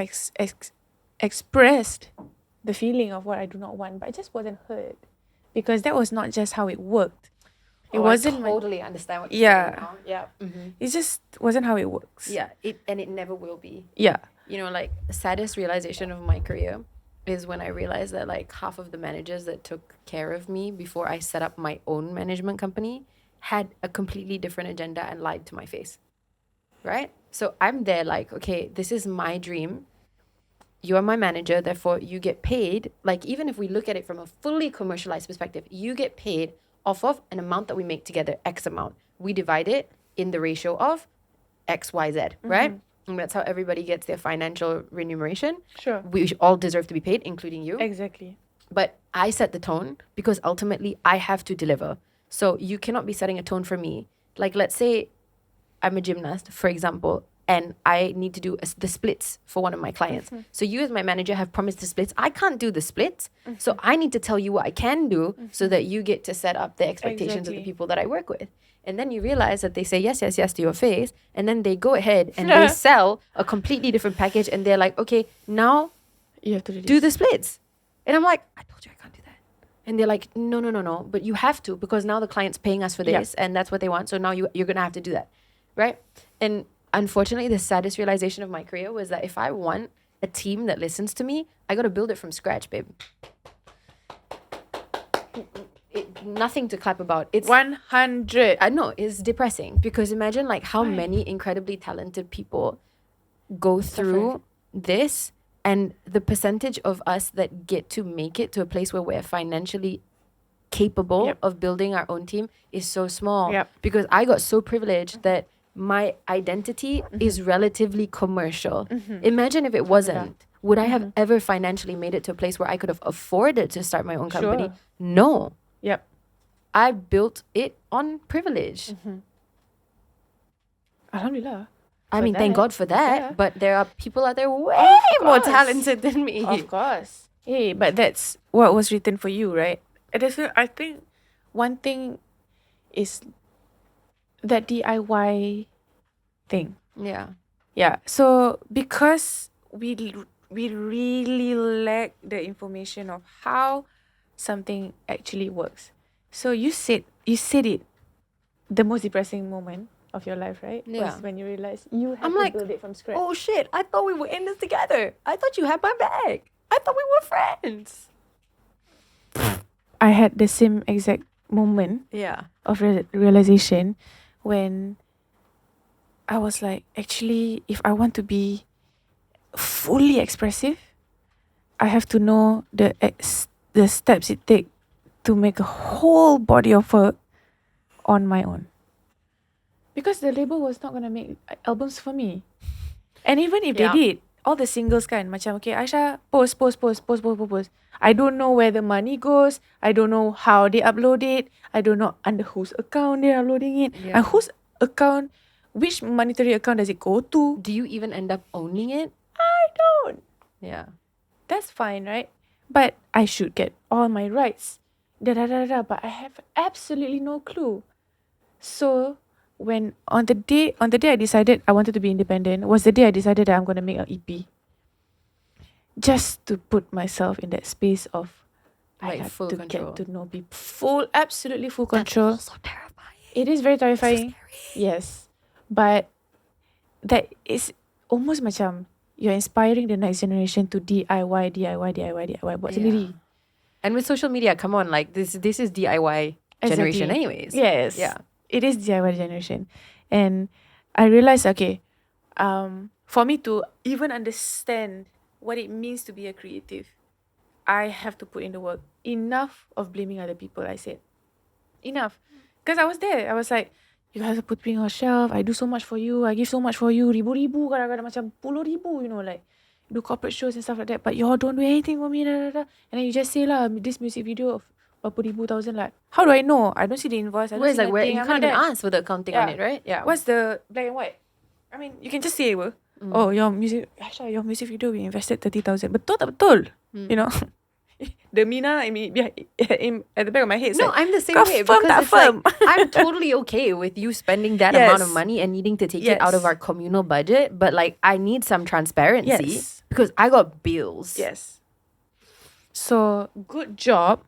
expressed the feeling of what I do not want, but I just wasn't heard. because that was not just how it worked. It I wasn't totally understand what you're saying now. Yeah. It just wasn't how it works. Yeah. It never will be. Yeah. You know, like, the saddest realization of my career is when I realized that, like, half of the managers that took care of me before I set up my own management company had a completely different agenda and lied to my face. Right? So I'm there like, okay, this is my dream. You are my manager, therefore you get paid. Like, even if we look at it from a fully commercialized perspective, you get paid off of an amount that we make together, X amount. We divide it in the ratio of X, Y, Z, right? And that's how everybody gets their financial remuneration. Sure. We all deserve to be paid, including you. Exactly. But I set the tone because ultimately I have to deliver. So you cannot be setting a tone for me. Like, let's say I'm a gymnast, for example, and I need to do the splits for one of my clients. So you as my manager have promised the splits. I can't do the splits. So I need to tell you what I can do so that you get to set up the expectations of the people that I work with. And then you realize that they say yes, yes, yes to your face. And then they go ahead and they sell a completely different package. And they're like, okay, now You have to do the splits. And I'm like, I told you I can't do that. And they're like, no. But you have to, because now the client's paying us for this and that's what they want. So now you're going to have to do that. Right? And unfortunately, the saddest realization of my career was that if I want a team that listens to me, I got to build it from scratch, babe. Nothing to clap about. It's 100. I know, it's depressing because imagine like how many incredibly talented people go through this, and the percentage of us that get to make it to a place where we're financially capable of building our own team is so small. Because I got so privileged that my identity is relatively commercial. Imagine if it wasn't. Would I have ever financially made it to a place where I could have afforded to start my own company? No. I built it on privilege. Alhamdulillah. I mean, thank God for that. But there are people out there way more talented than me. Of course. Hey, but that's what was written for you, right? And I think one thing is that DIY thing. Yeah. So because we really lack the information of how something actually works. So you said it, the most depressing moment of your life, right? Was when you realized you have to build it from scratch. Oh shit, I thought we were in this together. I thought you had my back. I thought we were friends. I had the same exact moment of realization when I was like, actually, if I want to be fully expressive, I have to know the steps it takes to make a whole body of work on my own. Because the label was not going to make albums for me. And even if they did, all the singles kan, macam, okay, Aisyah, post. I don't know where the money goes. I don't know how they upload it. I don't know under whose account they're uploading it. And whose account, which monetary account does it go to? Do you even end up owning it? I don't. Yeah. That's fine, right? But I should get all my rights. But I have absolutely no clue. So when on the day I decided I wanted to be independent was the day I decided that I'm going to make an EP. Just to put myself in that space of like I have full to control. get to know people. Absolutely full control. That's so terrifying. It is very terrifying. So scary. Yes. But that is almost macam you're inspiring the next generation to DIY buat sendiri. And with social media, come on, like this is DIY generation anyways. Yes. Yeah. It is DIY generation. And I realized, okay, for me to even understand what it means to be a creative, I have to put in the work. Enough of blaming other people, I said. Enough. Because I was there. I was like, you guys are putting on shelf. I do so much for you. I give so much for you. Ribu-ribu, kadang-kadang macam puluh ribu, you know, like do corporate shows and stuff like that. But y'all don't do anything for me. And then you just say lah, this music video of berapa ribu thousand, like, how do I know? I don't see the invoice. I don't see like where nothing. you can't even ask for the accounting on it, right? Yeah. What's the black and white? I mean, you can just say, oh, your music video, we invested 30,000. Betul tak betul? You know? The Mina at the back of my head. No, I'm the same way. Because it's like, I'm totally okay with you spending that amount of money and needing to take it out of our communal budget. But like, I need some transparency because I got bills. Yes. So, good job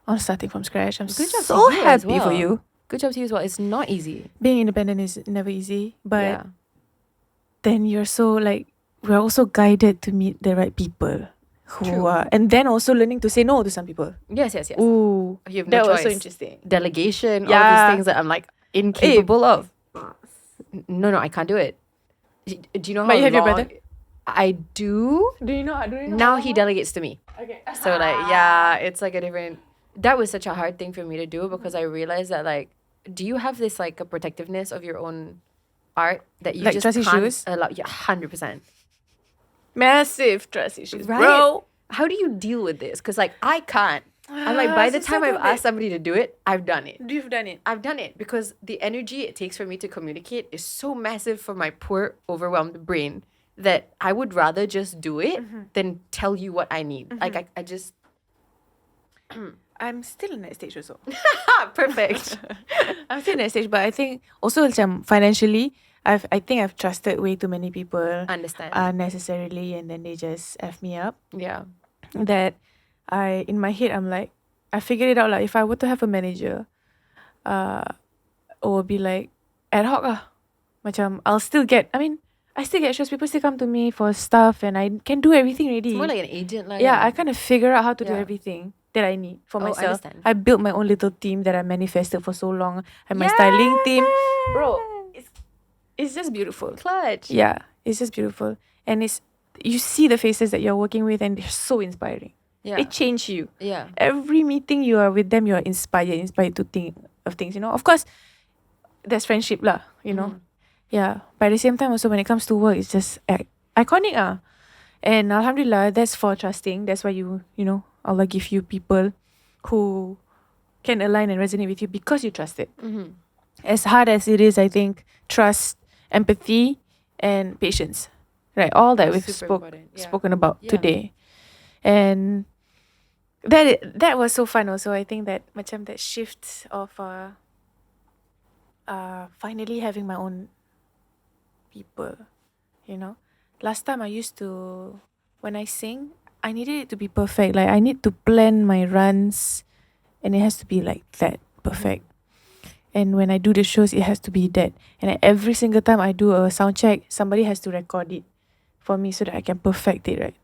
on starting from scratch. I'm Good job to so you as happy for well. you. Good job to you as well. It's not easy. Being independent is never easy, but Yeah. then you're so like, we're also guided to meet the right people who True. are, and then also learning to say no to some people. Yes. Ooh, You have no that was so choice. interesting. Delegation, all Yeah. these things that I'm like incapable of. No, I can't do it. Do you know how But you have your long- brother? I do. Do you know? Now he delegates to me. Okay. So like, yeah, it's like a different. That was such a hard thing for me to do because I realized that like, do you have this like a protectiveness of your own art that you Like just trust can't issues? allow? Yeah, 100%. Massive trust issues, Right? bro. How do you deal with this? Because like I can't. I'm like by the time I've asked somebody to do it, I've done it. You've done it. I've done it because the energy it takes for me to communicate is so massive for my poor, overwhelmed brain that I would rather just do it than tell you what I need. Like I just I'm still in that stage also. perfect. I'm still in that stage, but I think also financially, I think I've trusted way too many people Understand. unnecessarily, and then they just F me up. Yeah. That in my head, I'm like, I figured it out. Like, if I were to have a manager, it would be like ad hoc lah. Macam, I still get shows. People still come to me for stuff, and I can do everything already. It's more like an agent, like Yeah, I kind of figure out how to do Yeah. everything that I need for Oh, I myself. understand. I built my own little team that I manifested for so long. And my styling team, bro, it's just beautiful. clutch. Yeah, it's just beautiful. And you see the faces that you're working with, and they're so inspiring. Yeah. It changed you. Yeah. Every meeting you are with them, you are inspired to think of things, you know. Of course, there's friendship lah, you know. Yeah. But at the same time also, when it comes to work, it's just iconic ah. And alhamdulillah, that's for trusting. That's why you know, Allah give you people who can align and resonate with you because you trust it. As hard as it is, I think trust, empathy, and patience, right? All that we've Super important. Yeah. spoken about Yeah. today, and that was so fun. Also, I think that macam that shift of finally having my own people, you know. Last time I used to, when I sing, I needed it to be perfect. Like I need to plan my runs, and it has to be like that perfect. And when I do the shows, it has to be that. And every single time I do a sound check, somebody has to record it for me so that I can perfect it, right?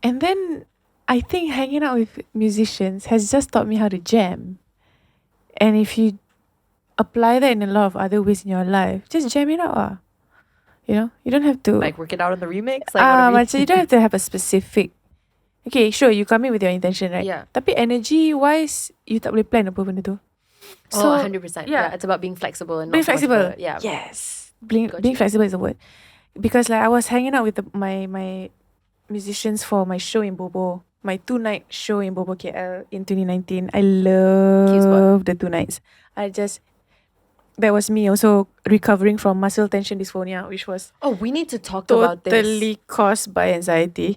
And then I think hanging out with musicians has just taught me how to jam. And if you apply that in a lot of other ways in your life, just jam it out. You know, you don't have to Like work it out on the remix. Like whatever macam you don't have to have a specific. Okay, sure, you come in with your intention, right? Yeah. Tapi energy wise, you tak boleh plan apa benda tu. So 100%. Yeah. It's about being flexible and being not so much flexible. about- yeah. Yes. Being Gotcha. flexible is the word. Because like I was hanging out with my musicians for my show in Bobo. My 2-night show in Bobo KL in 2019. I love the 2 nights. That was me also recovering from muscle tension dysphonia, which was Oh, we need to talk about this. totally caused by anxiety.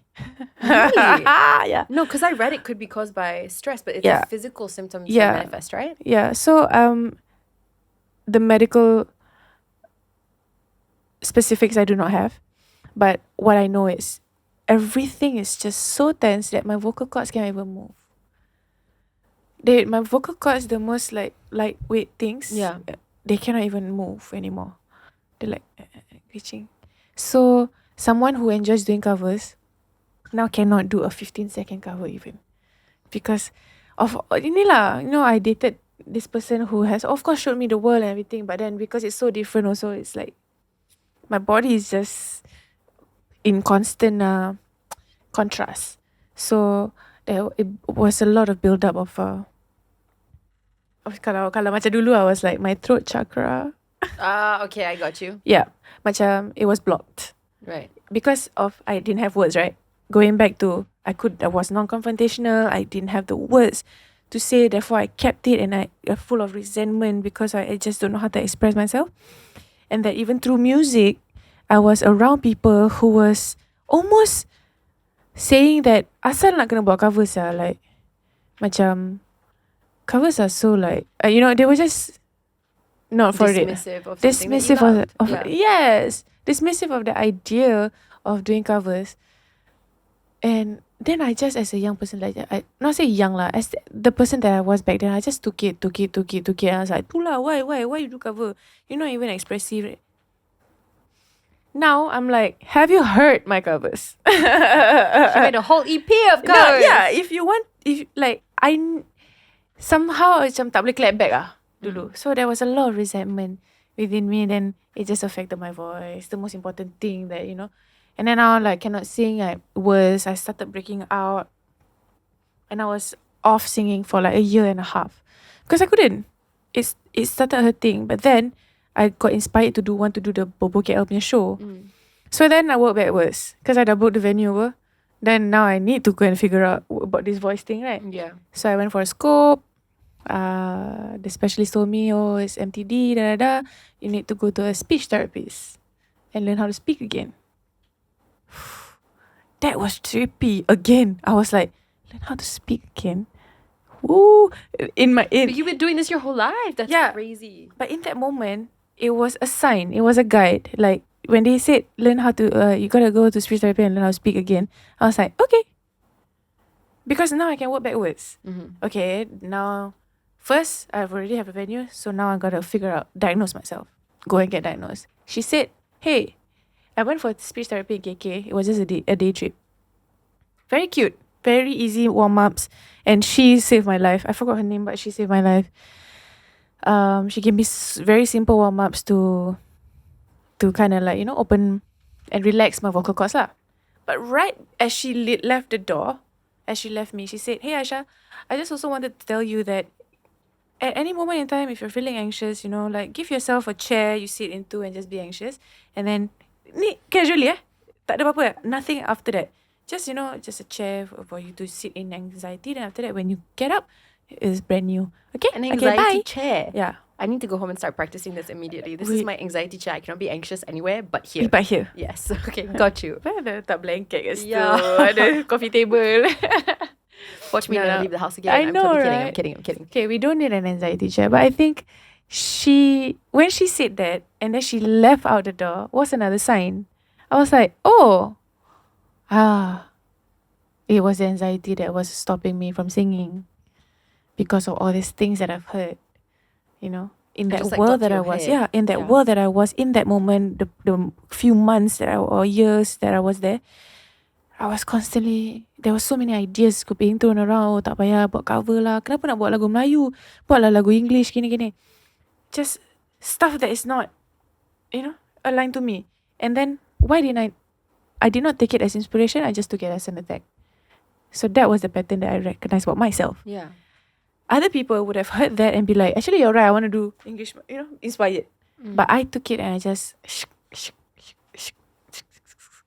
Really? Yeah. No, because I read it could be caused by stress, but it's Yeah. a physical symptom to Yeah. manifest, right? Yeah. So the medical specifics I do not have. But what I know is everything is just so tense that my vocal cords can't even move. My vocal cords, the most like lightweight things, Yeah. they cannot even move anymore. They're like glitching. So someone who enjoys doing covers now cannot do a 15-second cover even. Because of inilah, you know, I dated this person who has of course showed me the world and everything, but then because it's so different also, it's like my body is just in constant contrast. So it was a lot of build up of kalau macam dulu I was like my throat chakra, Okay, I got you. yeah, macam it was blocked Right. because of I didn't have words, right? Going back to I was non-confrontational. I didn't have the words to say, therefore I kept it, and I full of resentment because I just don't know how to express myself. And that even through music, I was around people who was almost saying that asal nak kena buat covers like macam covers are so like you know, they were just not for it. Dismissive of something that you Dismissive loved. of Yeah. yes, dismissive of the idea of doing covers. And then I just, as a young person, like, I not say young lah, as the person that I was back then, I just took it. And I was like, tu lah, why you do cover? You're not even expressive. Now I'm like, have you heard my covers? She made a whole EP of covers. Yeah, if like, I somehow macam tak boleh clap back dulu. So there was a lot of resentment within me. Then it just affected my voice. The most important thing that, and then I like cannot sing. I started breaking out, and I was off singing for like a year and a half because I couldn't. It started hurting, but then I got inspired to want to do the Bobo KL punya show. So then I worked backwards because I dah booked the venue. Then now I need to go and figure out about this voice thing, right? Yeah. So I went for a scope. The specialist told me, it's MTD, you need to go to a speech therapist and learn how to speak again. That was trippy. Again, I was like, learn how to speak again. Woo! But you've been doing this your whole life. That's crazy. But in that moment, it was a sign. It was a guide. Like when they said, learn how to, you gotta go to speech therapy and learn how to speak again. I was like, okay. Because now I can work backwards. Okay, now, first, I've already have a venue. So now I gotta diagnose myself. Go and get diagnosed. She said, hey, I went for speech therapy in KK. It was just a day trip. Very cute. Very easy warm-ups. And she saved my life. I forgot her name, but she saved my life. She gave me very simple warm-ups to kind of like, open and relax my vocal cords lah. But right as she left the door, as she left me, she said, hey Aisyah, I just also wanted to tell you that at any moment in time, if you're feeling anxious, like give yourself a chair you sit into and just be anxious. And then, casually tak ada apa-apa, nothing after that. Just, just a chair for you to sit in anxiety. Then after that, when you get up, it's brand new. Okay? An anxiety chair. Yeah. I need to go home and start practicing this immediately. This is my anxiety chair. I cannot be anxious anywhere but here. But here. Yes. Okay, got you. Ada tak blanket kat situ. Ada coffee table. Watch me never leave the house again. I know, I'm kidding. Okay, we don't need an anxiety chair. But I think when she said that and then she left out the door was another sign. I was like, it was the anxiety that was stopping me from singing because of all these things that I've heard, in that world that I was. Yeah, in that world that I was in that moment, the few months or years that I was there, I was constantly, there were so many ideas being thrown around. Tak payah buat cover lah. Kenapa nak buat lagu Melayu? Buatlah lagu English, gini. Just stuff that is not, aligned to me. And then, I did not take it as inspiration. I just took it as an attack. So that was the pattern that I recognized about myself. Yeah. Other people would have heard that and be like, actually, you're right. I want to do English, inspired. But I took it and I just,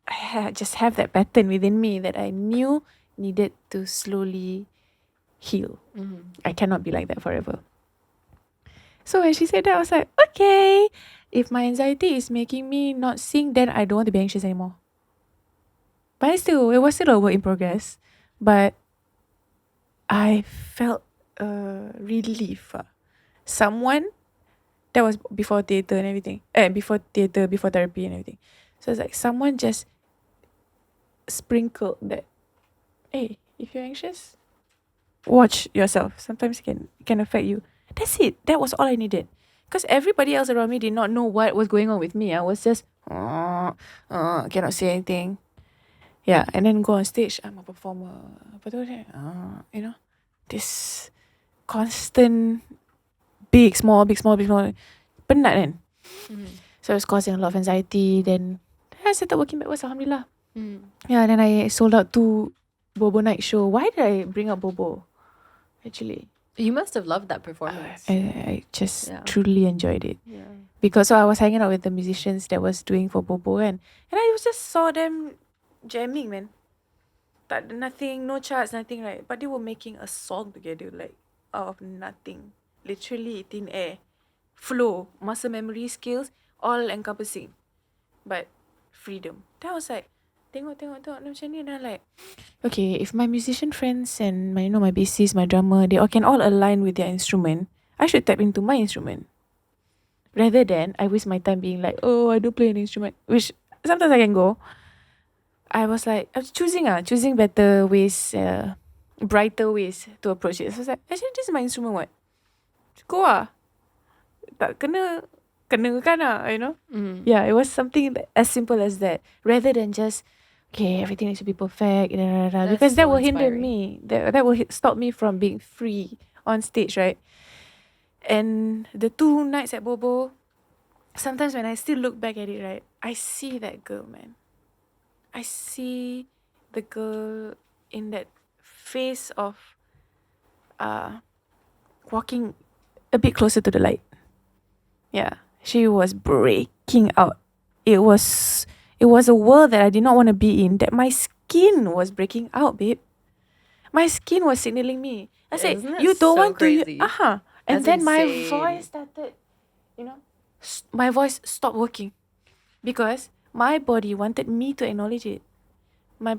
I just have that pattern within me that I knew needed to slowly heal. I cannot be like that forever. So when she said that, I was like, okay, if my anxiety is making me not sing, then I don't want to be anxious anymore. But it was still a work in progress. But I felt relief. Someone, that was before theatre and everything. Before therapy and everything. So it's like someone just sprinkled that, hey, if you're anxious, watch yourself. Sometimes it can affect you. That's it. That was all I needed. Because everybody else around me did not know what was going on with me. I was just, cannot say anything. Yeah, and then go on stage. I'm a performer. This constant big, small. Penat kan? So it was causing a lot of anxiety. Then I started working backwards, alhamdulillah. Yeah, then I sold out 2 Bobo night show. Why did I bring up Bobo? Actually, you must have loved that performance. I just truly enjoyed it. Yeah. Because I was hanging out with the musicians that was doing for Bobo and I just saw them jamming, man. Nothing, no charts, nothing, right? But they were making a song together, like out of nothing. Literally thin air. Flow, muscle memory, skills, all encompassing. But freedom. Then I was like, tengok macam ni. And I'm like, okay, if my musician friends and my bassist, my drummer, they all can all align with their instrument, I should tap into my instrument. Rather than I waste my time being like, I don't play an instrument, which sometimes I can go. I was choosing better ways, brighter ways to approach it. So I was like, actually this is my instrument, what? Go tak kena kan you know. Yeah, it was something as simple as that, rather than just okay, everything needs to be perfect, because that so will hinder inspiring. me. That will stop me from being free on stage, right? And the 2 nights at Bobo, sometimes when I still look back at it, right, I see that girl, man. I see the girl in that phase of walking a bit closer to the light. Yeah, she was breaking out. It was a world that I did not want to be in, that my skin was breaking out, babe. My skin was signaling me. I said, Isn't it you don't so want crazy? to... And That's then my insane. voice started, my voice stopped working. Because my body wanted me to acknowledge it. My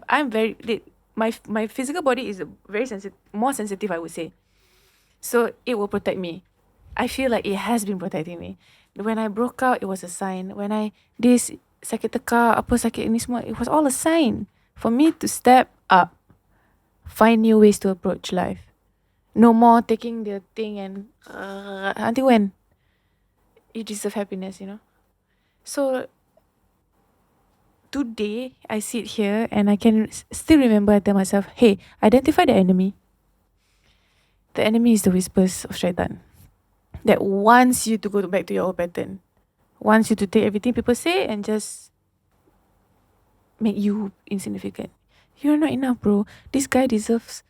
physical body is very more sensitive, I would say. So it will protect me. I feel like it has been protecting me. When I broke out, it was a sign. When I sakit tekak, apa sakit ni semua, it was all a sign for me to step up, find new ways to approach life. No more taking the thing and until when? You deserve happiness, So today I sit here and I can still remember, I tell myself, hey, identify the enemy. The enemy is the whispers of shaitan that wants you to go back to your old pattern, wants you to take everything people say and just make you insignificant. You're not enough, bro. This guy deserves,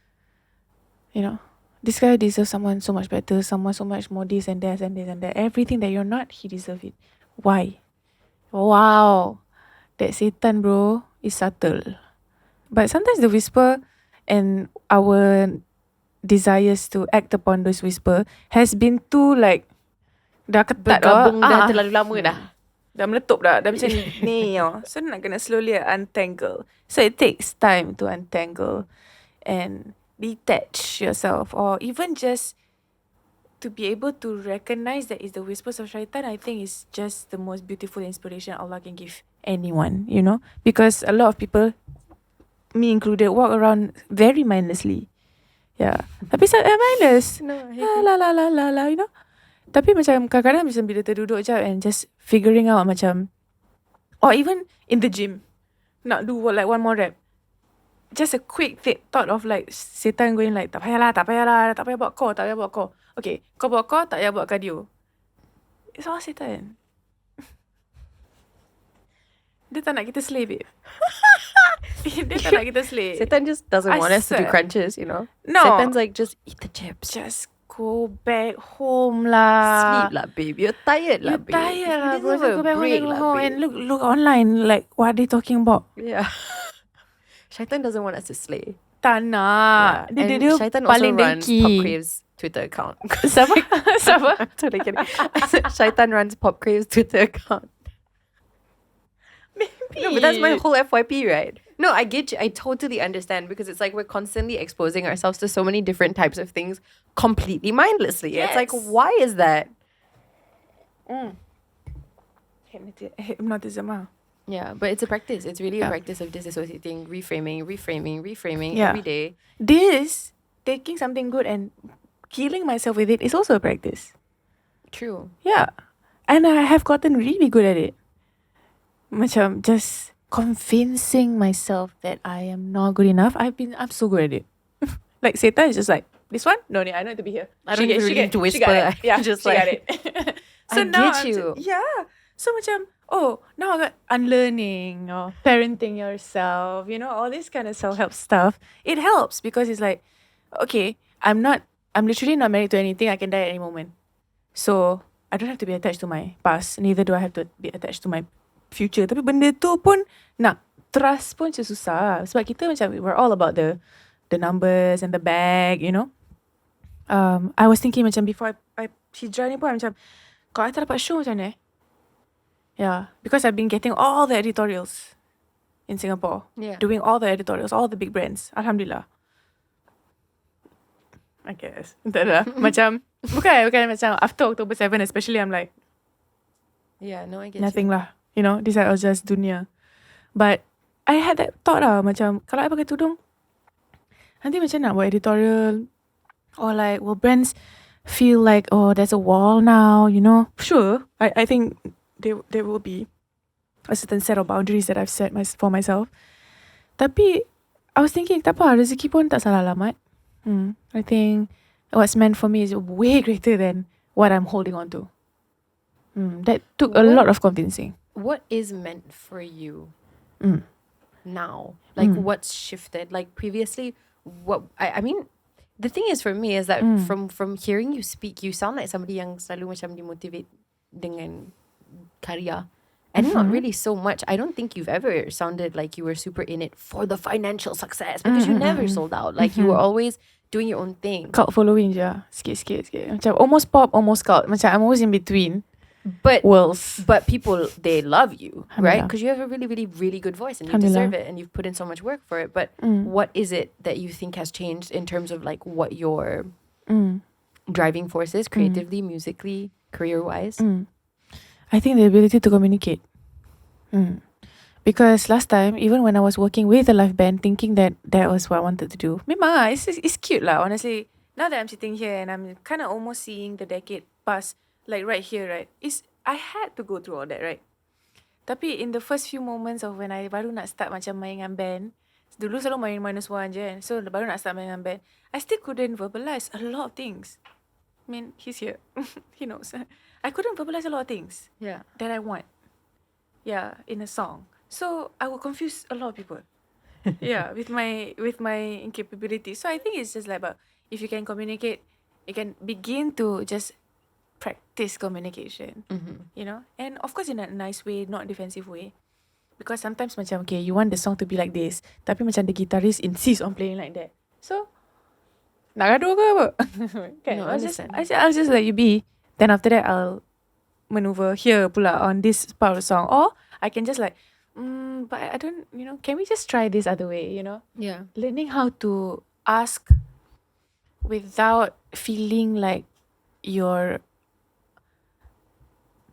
this guy deserves someone so much better, someone so much more this and that and this and that. Everything that you're not, he deserves it. Why? Wow. That Satan, bro, is subtle. But sometimes the whisper and our desires to act upon those whisper has been too dah ketat Bergabung dah terlalu lama dah. Dah meletup dah macam ni So nak kena slowly untangle. So it takes time to untangle and detach yourself, or even just to be able to recognize that it's the whispers of shaitan. I think is just the most beautiful inspiration Allah can give anyone, because a lot of people, me included, walk around very mindlessly. Yeah. Tapi mindless. No, La, Tapi macam kadang-kadang macam bila terduduk je and just figuring out macam, or even in the gym, nak do one more rep. Just a quick thought of Satan going tak payah buat core, Okay, kau buat core, tak payah buat cardio. It's all Satan. Dia tak nak kita slay, babe. Dia tak nak kita slay. Satan just doesn't want us to do crunches, No. Satan's just eat the chips. Just go back home lah. Sleep lah, babe. You're tired lah, babe. You're tired lah, bro. Just Go back home babe. and look online, what are they talking about? Yeah. Shaitan doesn't want us to slay. Tak nak. Yeah. Dia Shaitan also paling runs dengki. Pop Crave's Twitter account. Siapa? I'm totally kidding. Shaitan runs Pop Crave's Twitter account. Maybe. No, but that's my whole FYP, right? No, I get you. I totally understand, because it's we're constantly exposing ourselves to so many different types of things completely mindlessly. Yes. It's why is that? Hypnotism. Yeah, but it's a practice. It's really a practice of disassociating, reframing Yeah. every day. This, taking something good and killing myself with it, is also a practice. True. Yeah. And I have gotten really good at it. Macam just convincing myself that I am not good enough. I'm so good at it. Satan is just this one? No, I don't have to be here. I don't even really need to whisper. Yeah, Just she got it. So I now get you. So macam, now I got unlearning or parenting yourself, all this kind of self-help stuff. It helps because it's okay, I'm literally not married to anything. I can die at any moment. So I don't have to be attached to my past. Neither do I have to be attached to my future. Tapi benda tu pun nak trust pun susah. Sebab kita macam, we're all about the numbers and the bag, I was thinking macam before I hijrah ni pun macam, kalau I tak dapat show macam mana? Yeah, because I've been getting all the editorials in Singapore. Yeah. Doing all the editorials, all the big brands. Alhamdulillah. I guess. Entah lah. Macam, bukan macam after October 7 especially, I'm yeah, no, I get nothing lah. These are all just dunia. But I had that thought lah, macam kalau I pakai tudung, nanti macam nak buat editorial, or like will brands feel like, oh, there's a wall now, you know? Sure, I think there will be a certain set of boundaries that I've set for myself. Tapi I was thinking, tak apa, rezeki pun tak salah alamat. I think what's meant for me is way greater than what I'm holding on to. That took a lot of convincing. What is meant for you now? Like what's shifted? Like previously, what I mean, the thing is for me is that from hearing you speak, you sound like somebody yang selalu macam dimotivate dengan karya. And not really so much. I don't think you've ever sounded like you were super in it for the financial success, because you never sold out. Like you were always doing your own thing. Cult following je, sikit-sikit. Macam almost pop, almost cult. Macam I'm always in between. But worlds. But people, they love you, right? Because you have a really, really, really good voice and you deserve it and you've put in so much work for it. But what is it that you think has changed in terms of like what your driving force is creatively, musically, career-wise? I think the ability to communicate. Because last time, even when I was working with a live band, thinking that was what I wanted to do, memang it's cute lah, honestly. Now that I'm sitting here and I'm kind of almost seeing the decade pass, like right here, right? I had to go through all that, right? Tapi in the first few moments of when I baru nak start macam main dengan band, dulu selalu main -1 je kan. So baru nak start main dengan band, I still couldn't verbalize a lot of things. I mean, he's here. He knows. I couldn't verbalize a lot of things that I want. In a song. So I would confuse a lot of people. With my incapability. So I think it's just like about, if you can communicate, you can begin to just practice communication. You know? And of course in a nice way, not defensive way. Because sometimes macam, okay, you want the song to be like this, tapi macam the guitarist insists on playing like that. So nak gaduh ke apa? No, I'll just let you be. Then after that I'll maneuver here pula on this part of the song. Or I can just like, but I don't, you know, can we just try this other way, you know? Yeah. Learning how to ask without feeling like you're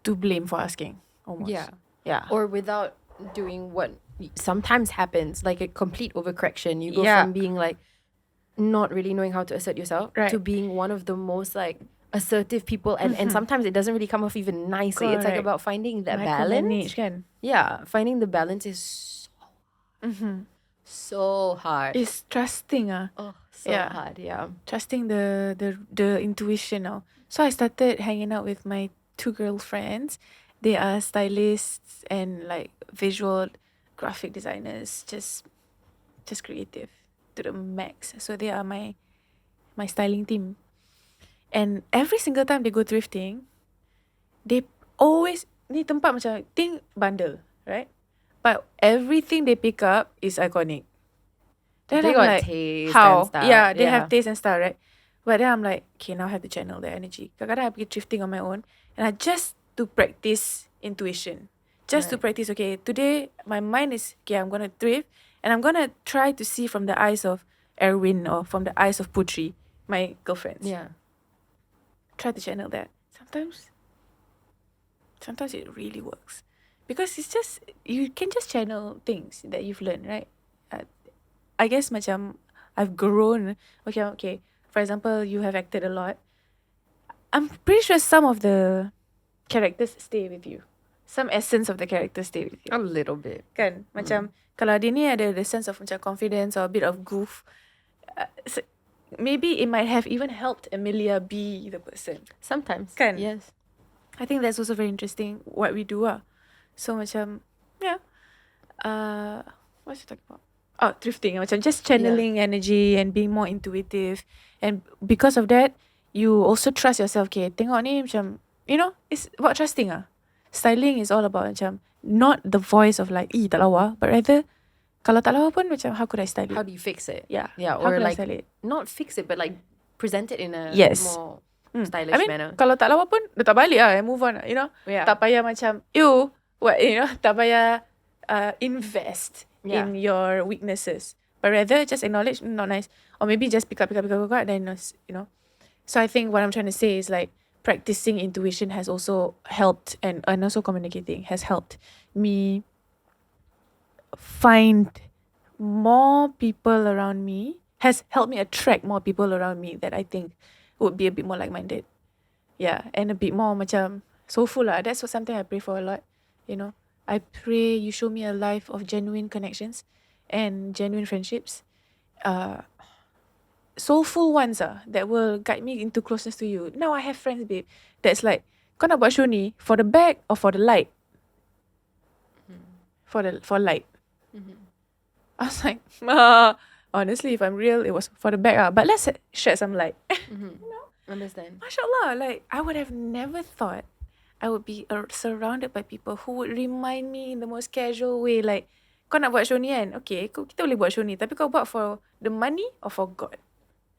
to blame for asking, almost. Yeah. Or without doing what sometimes happens, like a complete overcorrection. You go from being like not really knowing how to assert yourself to being one of the most like assertive people, and sometimes it doesn't really come off even nicely. It's like about finding that balance. Yeah, finding the balance is so hard. It's trusting hard. Trusting the intuition now. So I started hanging out with my 2 girlfriends. They are stylists and like visual graphic designers, just creative to the max. So they are my styling team. And every single time they go thrifting, they always, ni tempat macam, think bundle, right? But everything they pick up is iconic. Then they I'm got like, taste how? and stuff. Yeah, they have taste and style, right? But then I'm like, okay, now I have to channel their energy. Kadang-kadang I pergi thrifting on my own, and I just to practice intuition. Just to practice, okay, today my mind is, okay, I'm going to thrift, and I'm going to try to see from the eyes of Euwyn or from the eyes of Putri, my girlfriends. Yeah. Try to channel that. Sometimes it really works. Because it's just, you can just channel things that you've learned, right? I guess macam I've grown. Okay. For example, you have acted a lot. I'm pretty sure some of the characters stay with you. Some essence of the characters stay with you. A little bit. Kan? Macam, kalau dia ni ada the sense of macam confidence or a bit of goof, so maybe it might have even helped Amelia be the person. Sometimes. Kan? Yes. I think that's also very interesting what we do. So macam, what's it talking about? Oh, thrifting. Macam just channeling energy and being more intuitive. And because of that, you also trust yourself. Okay, tengok ni macam, you know, it's about trusting. Styling is all about macam, not the voice of like, tak lawa, but rather, kalau tak lawa pun macam, how could I style it? How do you fix it? Yeah. Or how could like, I style it? not fix it, but like present it in a more stylish manner. Kalau tak lawa pun, letak balik move on, you know. Tak payah macam, tak payah invest in your weaknesses. But rather, just acknowledge, not nice. Or maybe just pick up, then, you know. So I think what I'm trying to say is like, practicing intuition has also helped, and also communicating has helped me find more people around me, has helped me attract more people around me that I think would be a bit more like-minded. Yeah, and a bit more macam soulful lah. That's something I pray for a lot. You know, I pray you show me a life of genuine connections and genuine friendships. Soulful ones that will guide me into closeness to you. Now I have friends, babe, that's like, kau nak buat show ni for the bag or for the light? For light. I was like, honestly, if I'm real, it was for the bag. But let's shed some light. You know? Understand. MashaAllah, like, I would have never thought I would be surrounded by people who would remind me in the most casual way, like, kau nak buat show ni kan? Okay, kita boleh buat show ni, tapi kau buat for the money or for God?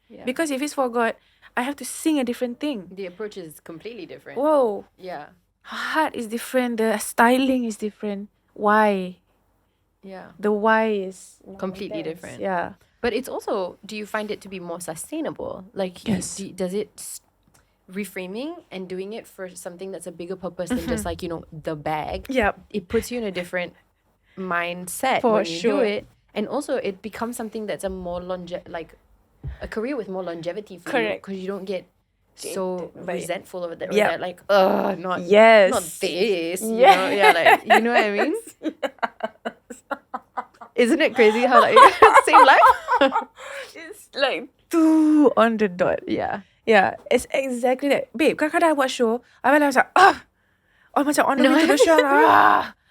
Yeah. Because if it's for God, I have to sing a different thing. The approach is completely different. Whoa. Yeah. Heart is different. The styling is different. Why? Yeah. The why is completely intense. different. Yeah. But it's also, do you find it to be more sustainable? Like, yes. Does it reframing and doing it for something that's a bigger purpose than just like, you know, the bag? Yeah. It puts you in a different mindset for when you sure. do it. And also it becomes something that's a more a career with more longevity for you, because you don't get so resentful of it, or that like, not this, you know? Yeah, like, you know what I mean? Isn't it crazy how like same life? It's like 2 on the dot. Yeah, it's exactly that, babe. Kadang-kadang I buat show, I was like, macam on the way to the show,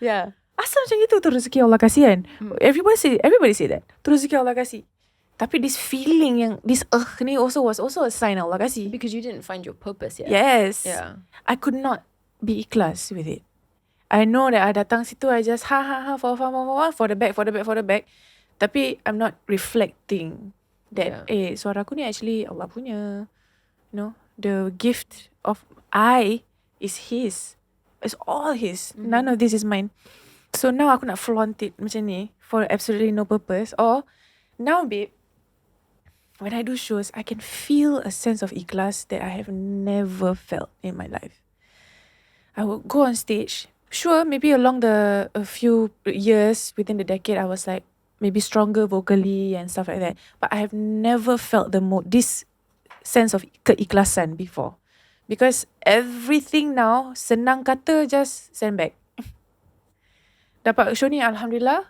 yeah. Asal macam itu tu rezeki Allah kasih kan? Everybody say that. Tu rezeki Allah kasih. Tapi this feeling yang this ni was also a sign Allah kasih. Because you didn't find your purpose yet. Yes. Yeah. I could not be ikhlas with it. I know that I datang situ, I just for the bag. Tapi I'm not reflecting that suara aku ni actually Allah punya. You know, the gift of I is His. It's all His. None of this is mine. So now aku nak flaunt it macam ni for absolutely no purpose. Or now, babe, when I do shows, I can feel a sense of ikhlas that I have never felt in my life. I will go on stage. Sure, maybe along a few years within the decade, I was like maybe stronger vocally and stuff like that. But I have never felt this sense of keikhlasan before. Because everything now, senang kata, just send back. Dapat show ni, Alhamdulillah,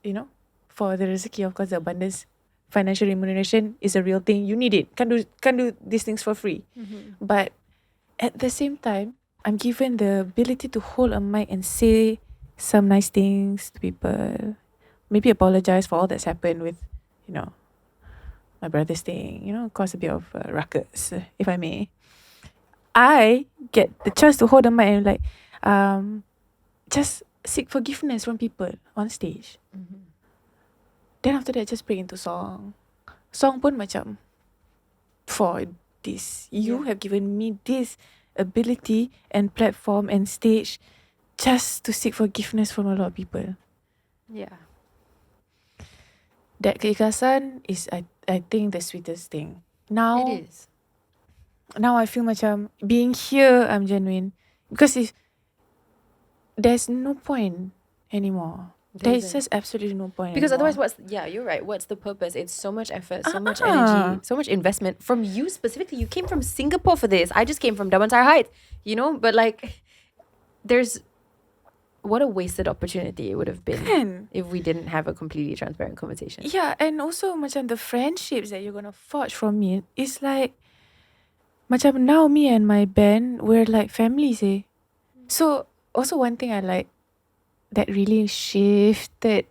you know, for the rezeki, of course, the abundance, financial remuneration is a real thing. You need it. Can't do these things for free. But at the same time, I'm given the ability to hold a mic and say some nice things to people. Maybe apologize for all that's happened with, you know, my brother's thing, you know, cause a bit of ruckus, if I may. I get the chance to hold a mic and like, just seek forgiveness from people on stage. Then after that, just break into song. Song pun macam, for this, you have given me this ability and platform and stage just to seek forgiveness from a lot of people. Yeah. That keikhlasan is, I think, the sweetest thing. Now, it is. Now I feel macam, being here, I'm genuine. Because there's no point anymore. There's just absolutely no point because anymore. otherwise, you're right. What's the purpose? It's so much effort, so much energy, so much investment from you specifically. You came from Singapore for this. I just came from Damansara Heights, you know? But like, what a wasted opportunity it would have been if we didn't have a completely transparent conversation. Yeah, and also macam the friendships that you're gonna forge from it is like, macam now me and my band, we're like families, eh? So also one thing I like that really shifted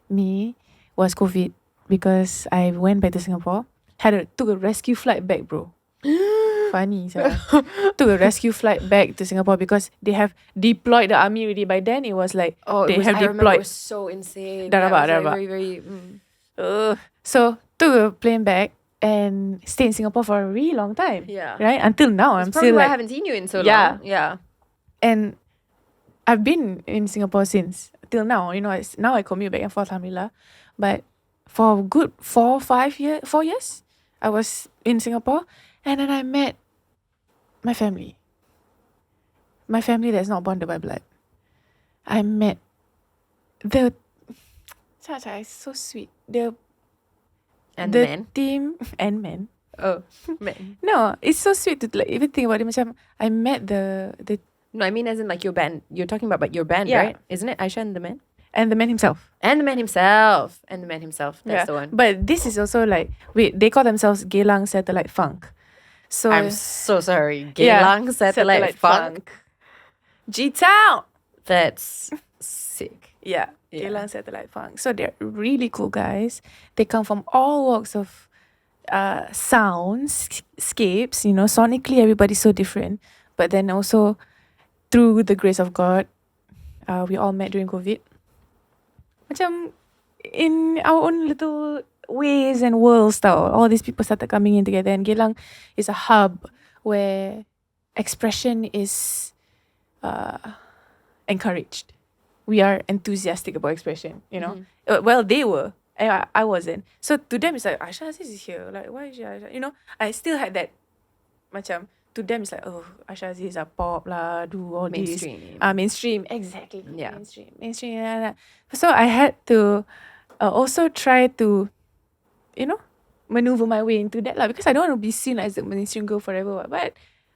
me was COVID, because I went back to Singapore, took a rescue flight back, bro. Funny, so took a rescue flight back to Singapore because they have deployed the army already. By then it was like I remember it was so insane. Dah rabak. Very, very. So took a plane back and stayed in Singapore for a really long time. Yeah. Right? Until now, I'm still why like, I haven't seen you in so long. Yeah. And I've been in Singapore since till now. You know, now I commute back and forth, alhamdulillah. But for a good 4 years, I was in Singapore, and then I met my family. My family that's not bonded by blood. I met the Cha is so sweet. The man. team and men. Oh, man. No, it's so sweet to like even think about it. Macam I met the No, I mean as in like your band. You're talking about your band, Yeah. right? Isn't it Aisyah and the man? and the man himself. And the man himself. And the man himself. That's the one. But this is also like they call themselves 𝙀𝙃𝙃𝙄𝙎 Satellite Funk. So I'm so sorry. 𝙀𝙃𝙃𝙄𝙎 Satellite Funk. G-Town. That's sick. Yeah. Yeah. 𝙀𝙃𝙃𝙃𝙃 Satellite Funk. So they're really cool guys. They come from all walks of soundscapes, sonically everybody's so different. But then also through the grace of God, we all met during COVID. Macam in our own little ways and worlds tau. All these people started coming in together, and Geylang is a hub where expression is encouraged. We are enthusiastic about expression, Well, they were. I wasn't. So to them it's like, Aisyah Aziz is here. Like, why is she Aisyah? I still had that macam, to them it's like, oh, Aisyah Aziz are pop lah, do all Mainstream. this. Mainstream. Exactly. Yeah. Mainstream. Yeah. So I had to also try to, maneuver my way into that lah, because I don't want to be seen as a mainstream girl forever. But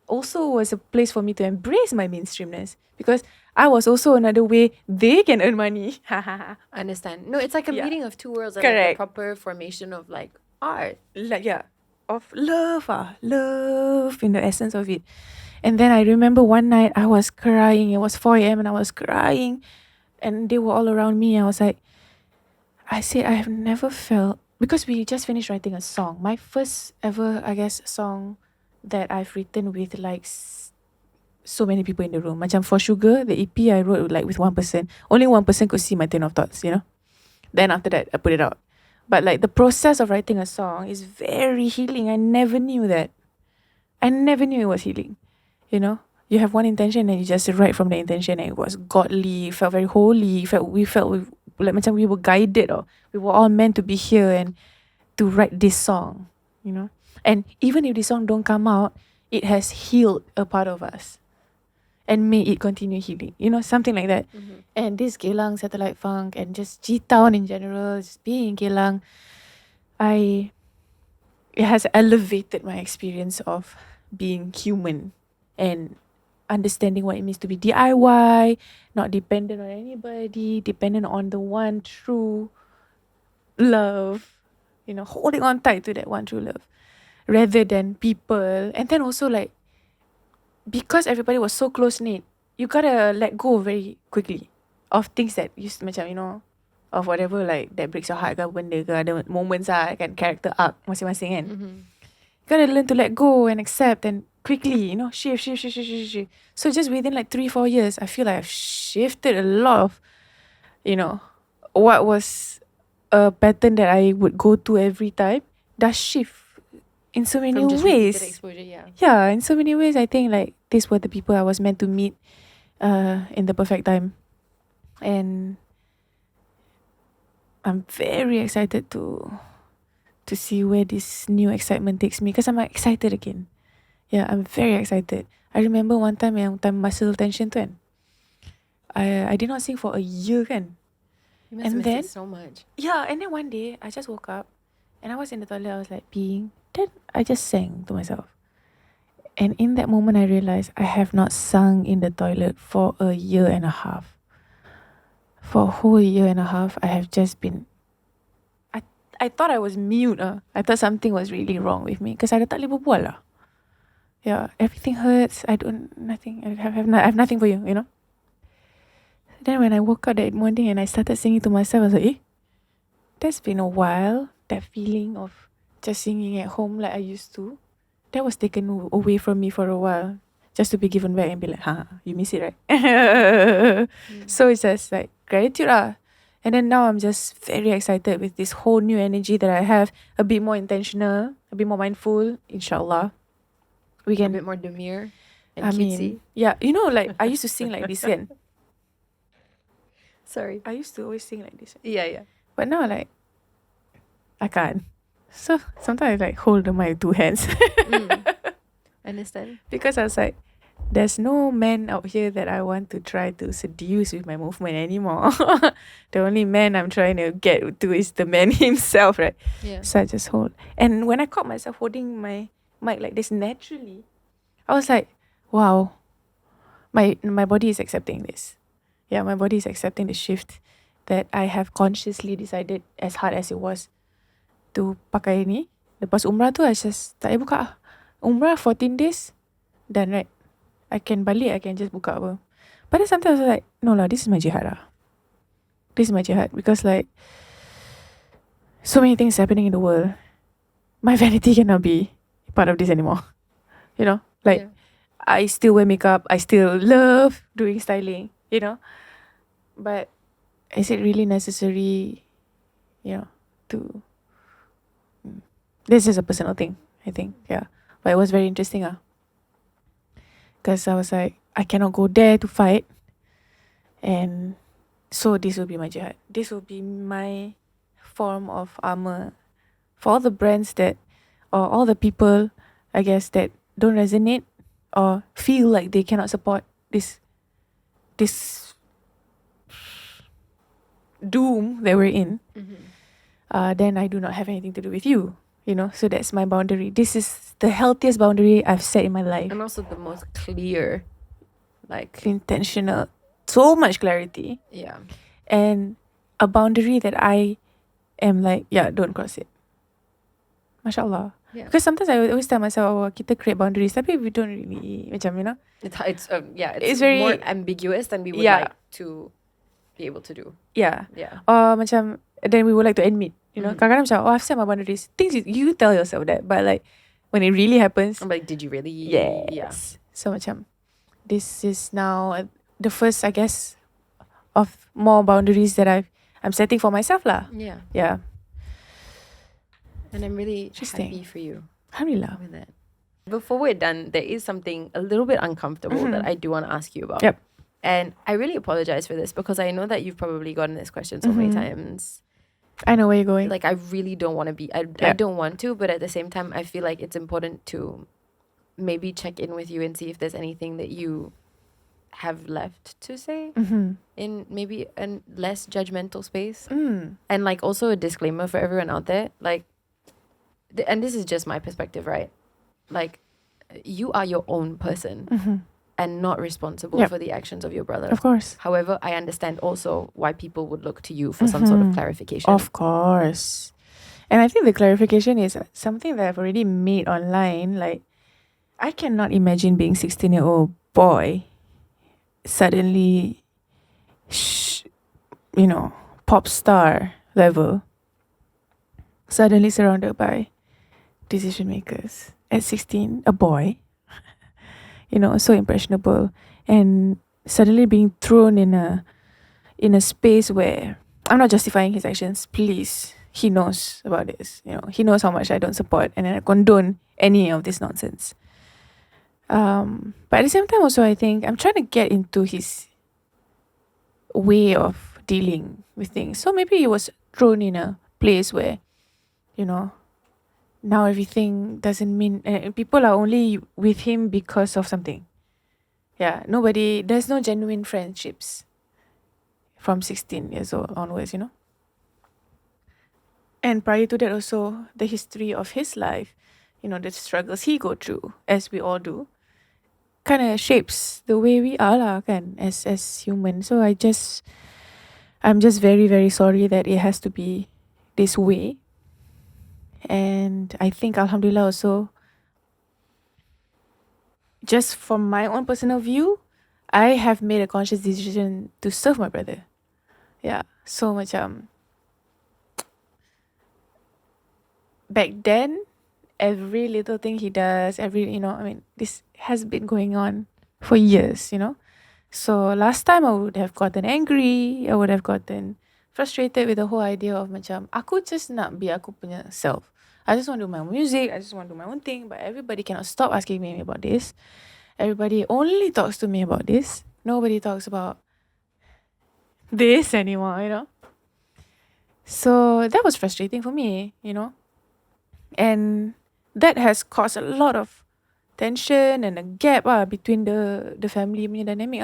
also was a place for me to embrace my mainstreamness, because I was also another way they can earn money. Understand. No, it's like a meeting of two worlds and like Correct. a proper formation of like art. Like, of love in the essence of it. And then I remember one night I was crying. It was 4 a.m. and I was crying, and they were all around me. I said I have never felt, because we just finished writing a song, my first ever, I guess, song that I've written with like so many people in the room. Macam for Sugar, the EP I wrote like with one person. Only one person could see my train of thoughts, Then after that, I put it out. But like the process of writing a song is very healing. I never knew that. I never knew it was healing. You have one intention and you just write from the intention, and it was godly. It felt very holy. We felt like macam we were guided, or we were all meant to be here and to write this song. And even if this song don't come out, it has healed a part of us and may it continue healing, something like that. Mm-hmm. And this 𝙀𝙃𝙃𝙃 Satellite Funk and just G-Town in general, just being in Geylang, it has elevated my experience of being human and understanding what it means to be DIY, not dependent on anybody, dependent on the one true love, holding on tight to that one true love rather than people. And then also like, because everybody was so close-knit, you gotta let go very quickly of things that used macam, of whatever like that breaks your heart ke benda ke, ada moments kan, character arc masing-masing kan. Mm-hmm. You gotta learn to let go and accept and quickly, shift. So just within like 3-4 years, I feel like I've shifted a lot of, what was a pattern that I would go to every time does shift in so many From just ways. repeated exposure, yeah. Yeah, in so many ways, I think like these were the people I was meant to meet in the perfect time. And I'm very excited to see where this new excitement takes me, because I'm excited again. Yeah, I'm very excited. I remember one time yang time muscle tension tu kan, I did not sing for a year kan. You must And miss then- it so much. Yeah, and then one day I just woke up and I was in the toilet. I was like peeing. Then I just sang to myself. And in that moment I realized I have not sung in the toilet for a year and a half. For a whole year and a half, I have just been... I thought I was mute. I thought something was really wrong with me, because I tak boleh berbual lah. Yeah, everything hurts. I have nothing for you, Then when I woke up that morning and I started singing to myself, I was like, that's been a while. That feeling of just singing at home like I used to, that was taken away from me for a while, just to be given back and be like, you miss it, right? So it's just like gratitude lah. And then now I'm just very excited with this whole new energy that I have, a bit more intentional, a bit more mindful, inshallah. We A can, bit more demure and I cutesy. mean, yeah, like I used to sing like this kan. Sorry. I used to always sing like this. Yeah. But now like, I can't. So sometimes I like hold my two hands. Understand. Because I was like, there's no man out here that I want to try to seduce with my movement anymore. The only man I'm trying to get to is the man himself, right? Yeah. So I just hold. And when I caught myself holding my mic like this naturally, I was like, wow, my body is accepting this. Yeah, my body is accepting the shift that I have consciously decided, as hard as it was, to pakai ni. Lepas umrah tu, I just tak payah buka. Umrah 14 days, done, right? I can balik, I can just buka apa. But then sometimes I was like, no lah, this is my jihad lah. This is my jihad. Because like, so many things happening in the world. My vanity cannot be part of this anymore. You know? Like, Yeah. I still wear makeup. I still love doing styling. You know? But is it really necessary, you know, to... This is a personal thing, I think. Yeah. But it was very interesting. Because I was like, I cannot go there to fight. And so this will be my jihad. This will be my form of armor for all the brands that, or all the people, I guess, that don't resonate or feel like they cannot support this doom that we're in. Then I do not have anything to do with you. You know, so that's my boundary. This is the healthiest boundary I've set in my life. And also the most clear, like, Intentional. So much clarity. yeah. And a boundary that I am like, yeah, don't cross it. MashaAllah. Yeah. Because sometimes I always tell myself, oh, kita create boundaries, tapi we don't really, macam, you know. It's very more ambiguous than we would Yeah. like to be able to do. Yeah. Yeah. Or macam, then we would like to admit, you know. Mhm. Kadang-kadang macam, oh, I've set my boundaries. Things you tell yourself that, but like, when it really happens, I'm like, did you really? yes. Yeah. So macam, this is now the first, I guess, of more boundaries that I'm setting for myself lah. Yeah. Yeah. And I'm really Interesting. happy for you Alhamdulillah. with it. Before we're done, there is something a little bit uncomfortable that I do want to ask you about. Yep. And I really apologize for this because I know that you've probably gotten this question so many times. I know where you're going. Like, I really don't want to be, I don't want to, but at the same time, I feel like it's important to maybe check in with you and see if there's anything that you have left to say in maybe a less judgmental space. And like, also a disclaimer for everyone out there, like, and this is just my perspective, right? Like, you are your own person and not responsible for the actions of your brother. Of course. However, I understand also why people would look to you for some sort of clarification. Of course. And I think the clarification is something that I've already made online. Like, I cannot imagine being 16-year-old boy suddenly, you know, pop star level, suddenly surrounded by decision makers at 16, a boy, you know, so impressionable, and suddenly being thrown in a space where I'm not justifying his actions, please. He knows about this, you know, he knows how much I don't support and I condone any of this nonsense. But at the same time also, I think I'm trying to get into his way of dealing with things. So maybe he was thrown in a place where, you know, now everything doesn't mean, people are only with him because of something. Yeah, there's no genuine friendships from 16 years old onwards, you know. And prior to that also, the history of his life, you know, the struggles he go through, as we all do, kind of shapes the way we are lah, kan, as humans. So I'm just very, very sorry that it has to be this way. And I think Alhamdulillah also, just from my own personal view, I have made a conscious decision to serve my brother. Yeah. So macam, back then, every little thing he does, you know, I mean, this has been going on for years, you know. So last time I would have gotten angry, I would have gotten frustrated with the whole idea of macam, aku just nak be aku punya self. I just want to do my own music, I just want to do my own thing, but everybody cannot stop asking me about this. Everybody only talks to me about this. Nobody talks about this anymore, you know. So that was frustrating for me, you know. And that has caused a lot of tension and a gap between the family punya dynamic .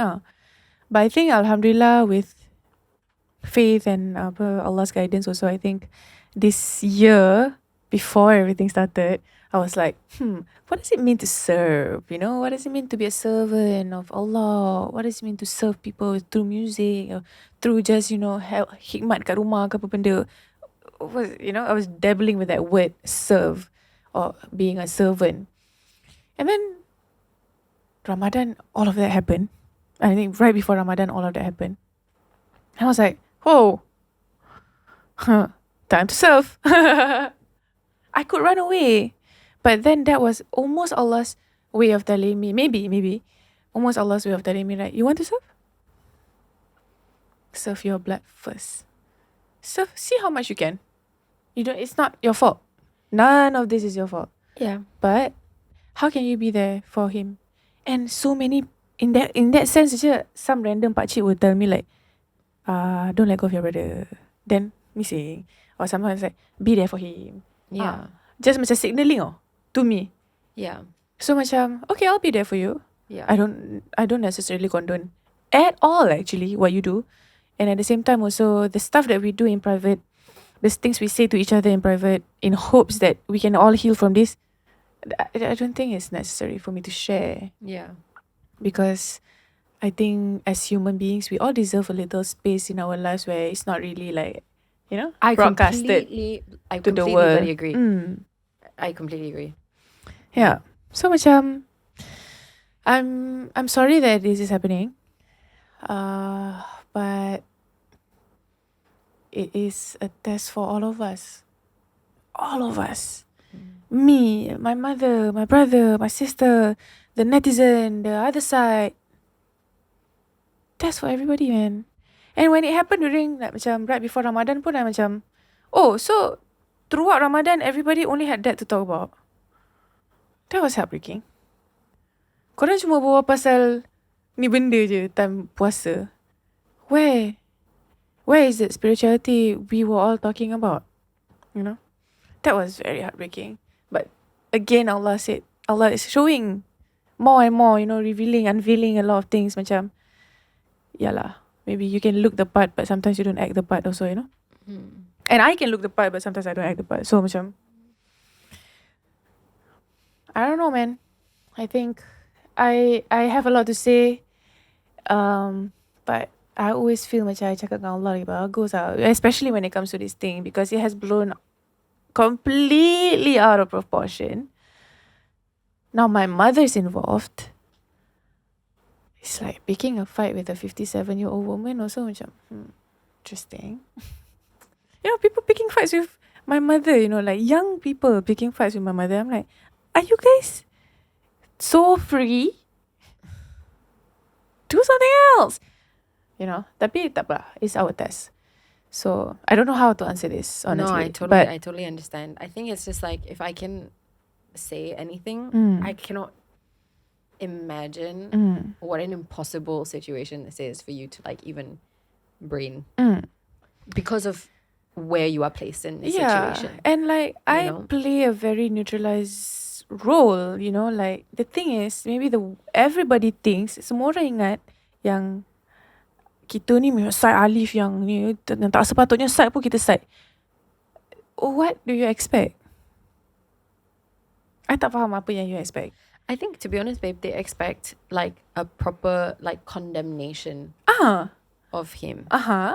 But I think alhamdulillah with faith and Allah's guidance also, I think this year before everything started, I was like, what does it mean to serve? You know, what does it mean to be a servant of Allah? What does it mean to serve people through music or through just, you know, hikmat kat rumah ke apa benda? You know, I was dabbling with that word serve or being a servant. And then Ramadan, all of that happened. I think right before Ramadan, all of that happened. I was like, whoa, time to serve. I could run away. But then that was almost Allah's way of telling me, maybe, almost Allah's way of telling me, like, you want to serve? Serve your blood first. Serve, see how much you can. It's not your fault. None of this is your fault. Yeah. But how can you be there for him? And so many, in that sense, some random pakcik will tell me like, don't let go of your brother. Then missing. Or sometimes like, be there for him. Yeah. Just macam signaling to me. Yeah. So macam, okay, I'll be there for you. Yeah. I don't necessarily condone at all actually what you do. And at the same time also, the stuff that we do in private, the things we say to each other in private in hopes that we can all heal from this, I don't think it's necessary for me to share. Yeah. Because I think as human beings, we all deserve a little space in our lives where it's not really like, you know, broadcasted I to the completely world. bloody agree. I completely agree. Yeah. So macam, I'm sorry that this is happening. But it is a test for all of us. All of us. Me, my mother, my brother, my sister, the netizen, the other side. Test for everybody, man. And when it happened during like macam right before Ramadan pun, I macam, oh, so throughout Ramadan everybody only had that to talk about. That was heartbreaking. Korang cuma bawa pasal ni benda je time puasa. Where is the spirituality we were all talking about? You know? That was very heartbreaking. But again, Allah is showing more and more, you know, unveiling a lot of things. Macam, yalah, maybe you can look the part, but sometimes you don't act the part also, you know? And I can look the part, but sometimes I don't act the part. So macam, I don't know, man. I think I have a lot to say, but I always feel macam I cakap dengan Allah lagi bagus lah. Especially when it comes to this thing, because it has blown completely out of proportion. Now my mother's involved. It's like picking a fight with a 57-year-old woman also macam, interesting. You know, people picking fights with my mother, you know, like young people picking fights with my mother. I'm like, are you guys so free? Do something else. You know, tapi tak apa, it's our test. So I don't know how to answer this, honestly. No, I totally understand. I think it's just like, if I can say anything, I cannot imagine what an impossible situation this is for you to like even brain because of where you are placed in this situation. And like I play a very neutralized role, you know, like the thing is maybe everybody thinks, semua orang ingat yang kita ni side Alif yang ni tak sepatutnya side pun kita side. What do you expect? I tak faham apa yang you expect. I think, to be honest, babe, they expect like a proper like condemnation of him.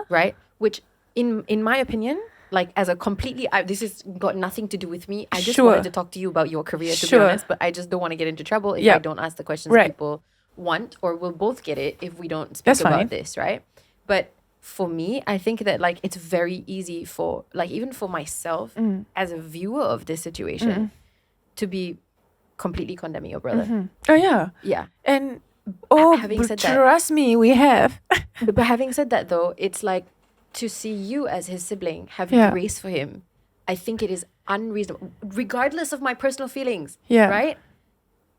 Right? Which in my opinion, like as a completely, this has got nothing to do with me. I just wanted to talk to you about your career, to be honest, but I just don't want to get into trouble if I don't ask the questions people want, or we'll both get it if we don't speak about this, right? But for me, I think that like it's very easy for like even for myself as a viewer of this situation to be completely condemning your brother. Oh yeah. Yeah. And having said trust me, we have. But having said that though, it's like to see you as his sibling have grace for him. I think it is unreasonable, regardless of my personal feelings. Yeah. Right?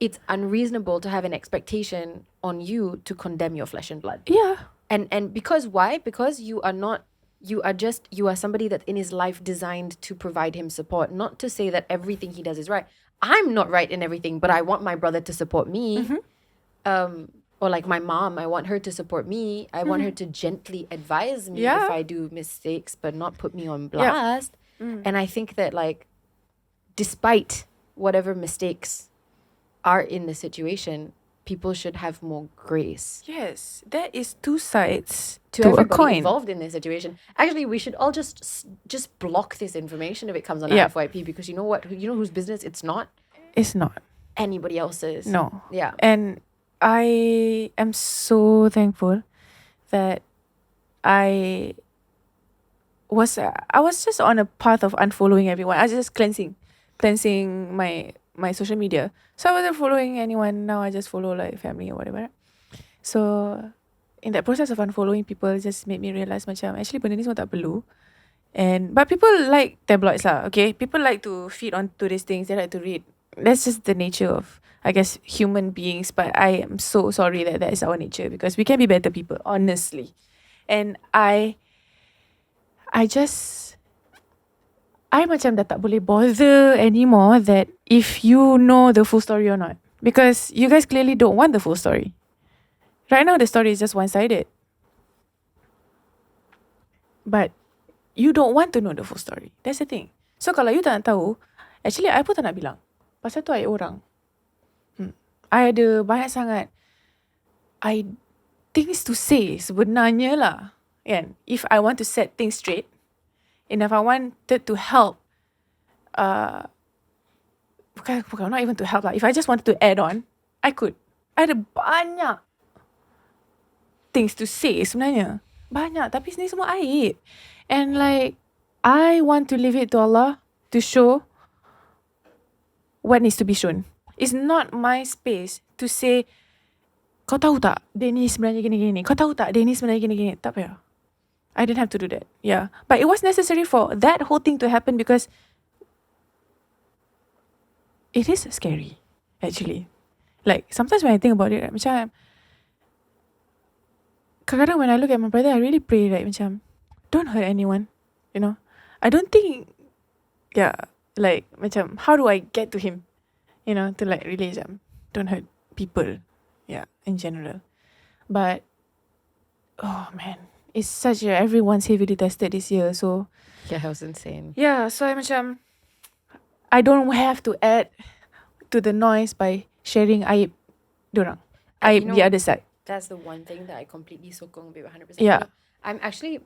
It's unreasonable to have an expectation on you to condemn your flesh and blood. Yeah. And because why? Because you are somebody that in his life designed to provide him support, not to say that everything he does is right. I'm not right in everything, but I want my brother to support me. Or like my mom, I want her to support me. I want her to gently advise me if I do mistakes, but not put me on blast. And I think that like, despite whatever mistakes are in the situation, people should have more grace. Yes, there is two sides to to a everybody coin. involved in this situation. Actually, we should all just block this information if it comes on our FYP, because you know what? You know whose business it's not? It's not Anybody else's. No. Yeah. And I am so thankful that I was just on a path of unfollowing everyone. I was just cleansing my social media. So I wasn't following anyone. Now I just follow like family or whatever. So in that process of unfollowing people, it just made me realise macam actually benda ni semua tak perlu. But people like tabloids lah, okay? People like to feed onto these things. They like to read. That's just the nature of, I guess, human beings. But I am so sorry that is our nature, because we can be better people, honestly. And I macam dah tak boleh bother anymore that if you know the full story or not. Because you guys clearly don't want the full story. Right now, the story is just one-sided. But you don't want to know the full story. That's the thing. So, kalau you tak nak tahu, actually, I pun tak nak bilang. Pasal tu, I orang. I ada banyak sangat things to say sebenarnya lah. Kan? If I want to set things straight, and if I wanted to help, bukan not even to help lah. If I just wanted to add on, I could. I ada banyak things to say sebenarnya. Banyak. Tapi ni semua aib. And like, I want to leave it to Allah to show what needs to be shown. It's not my space to say, kau tahu tak, dia ni sebenarnya gini-gini. Kau tahu tak, dia ni sebenarnya gini-gini. Tak payah. I didn't have to do that. Yeah. But it was necessary for that whole thing to happen, because it is scary, actually. Like, sometimes when I think about it, right, macam, kadang-kadang when I look at my brother, I really pray, like, macam, don't hurt anyone, you know. I don't think, like, macam, how do I get to him, you know, to like really, don't hurt people, in general. But, oh man, it's such a, everyone's heavily tested this year, so. Yeah, that was insane. Yeah, so I macam, I don't have to add to the noise by sharing aib dorang. Aib the other side. That's the one thing that I completely sokong with 100%. Yeah. You know, I'm actually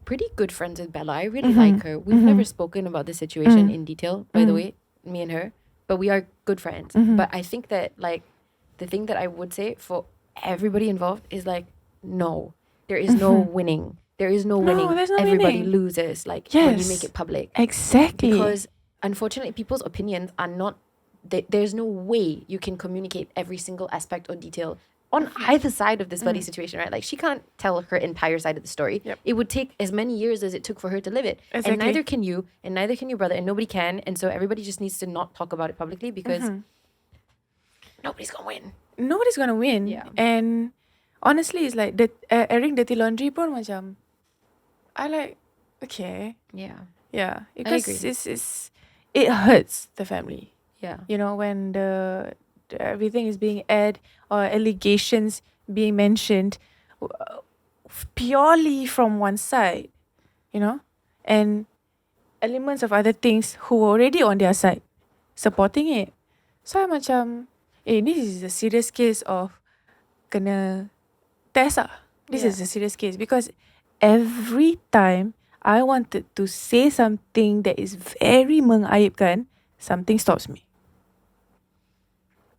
pretty good friends with Bella. I really like her. We've never spoken about this situation in detail, by the way, me and her, but we are good friends. But I think that like the thing that I would say for everybody involved is like, no, there is no winning. There is no winning. There's no Everybody winning. loses, like when you make it public. Exactly. Because unfortunately, people's opinions are not, there's no way you can communicate every single aspect or detail on either side of this bloody situation, right? Like, she can't tell her entire side of the story. Yep. It would take as many years as it took for her to live it. Exactly. And neither can you, and neither can your brother, and nobody can. And so everybody just needs to not talk about it publicly, because nobody's gonna win. Nobody's gonna win. Yeah. And honestly, it's like airing dirty laundry pun macam, I like, okay. Yeah. Yeah. Because agree. it hurts the family. Yeah. You know, when the everything is being aired or allegations being mentioned purely from one side, you know, and elements of other things who were already on their side supporting it. So I'm macam, this is a serious case of kena test lah. This is a serious case, because every time I wanted to say something that is very mengaibkan, something stops me.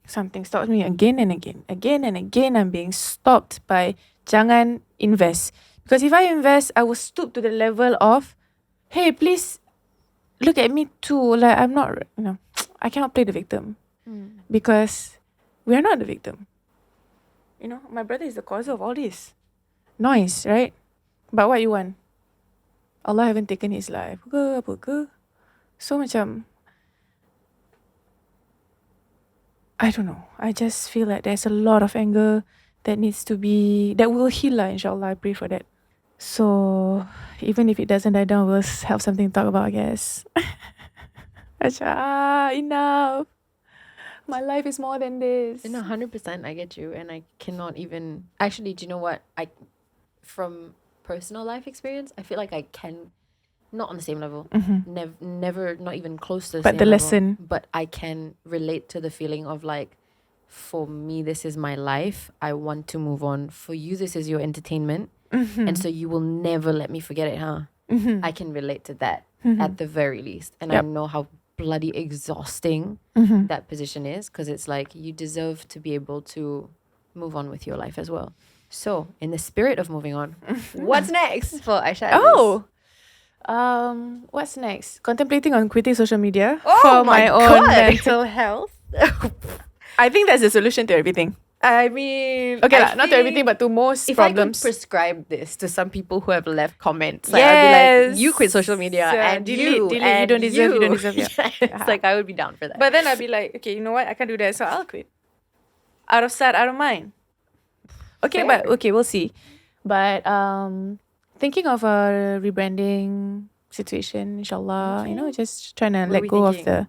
Something stops me again and again. Again and again, I'm being stopped by jangan invest. Because if I invest, I will stoop to the level of, hey, please look at me too. Like, I'm not, you know, I cannot play the victim. Because we are not the victim. You know, my brother is the cause of all this noise, right? But what you want? Allah haven't taken his life ke apa ke? So macam, I don't know. I just feel like there's a lot of anger that needs to be, that will heal lah, inshallah. I pray for that. So even if it doesn't die down, we'll have something to talk about, I guess. Aisyah, enough. My life is more than this. No, 100% I get you. And I cannot even... Actually, do you know what? From personal life experience, I feel like I can... Not on the same level. Never, not even close to the same But the level. lesson. But I can relate to the feeling of like, for me, this is my life. I want to move on. For you, this is your entertainment. And so you will never let me forget it, huh? I can relate to that at the very least. And I know how bloody exhausting that position is, because it's like you deserve to be able to move on with your life as well. So, in the spirit of moving on, what's next for Aisyah Aziz? What's next? Contemplating on quitting social media Oh for my my own God. mental health. I think that's the solution to everything. I mean, Okay, not to everything, but to most if problems. I could prescribe this to some people who have left comments, like, I'd be like, you quit social media and delete, and you don't deserve. Yeah. It's like, I would be down for that. But then I'd be like, okay, you know what? I can't do that, so I'll quit. Out of sight, out of mind. Okay, Fair. but okay, we'll see. But thinking of a rebranding situation, inshallah. You know, just trying to What are let we go thinking? of the.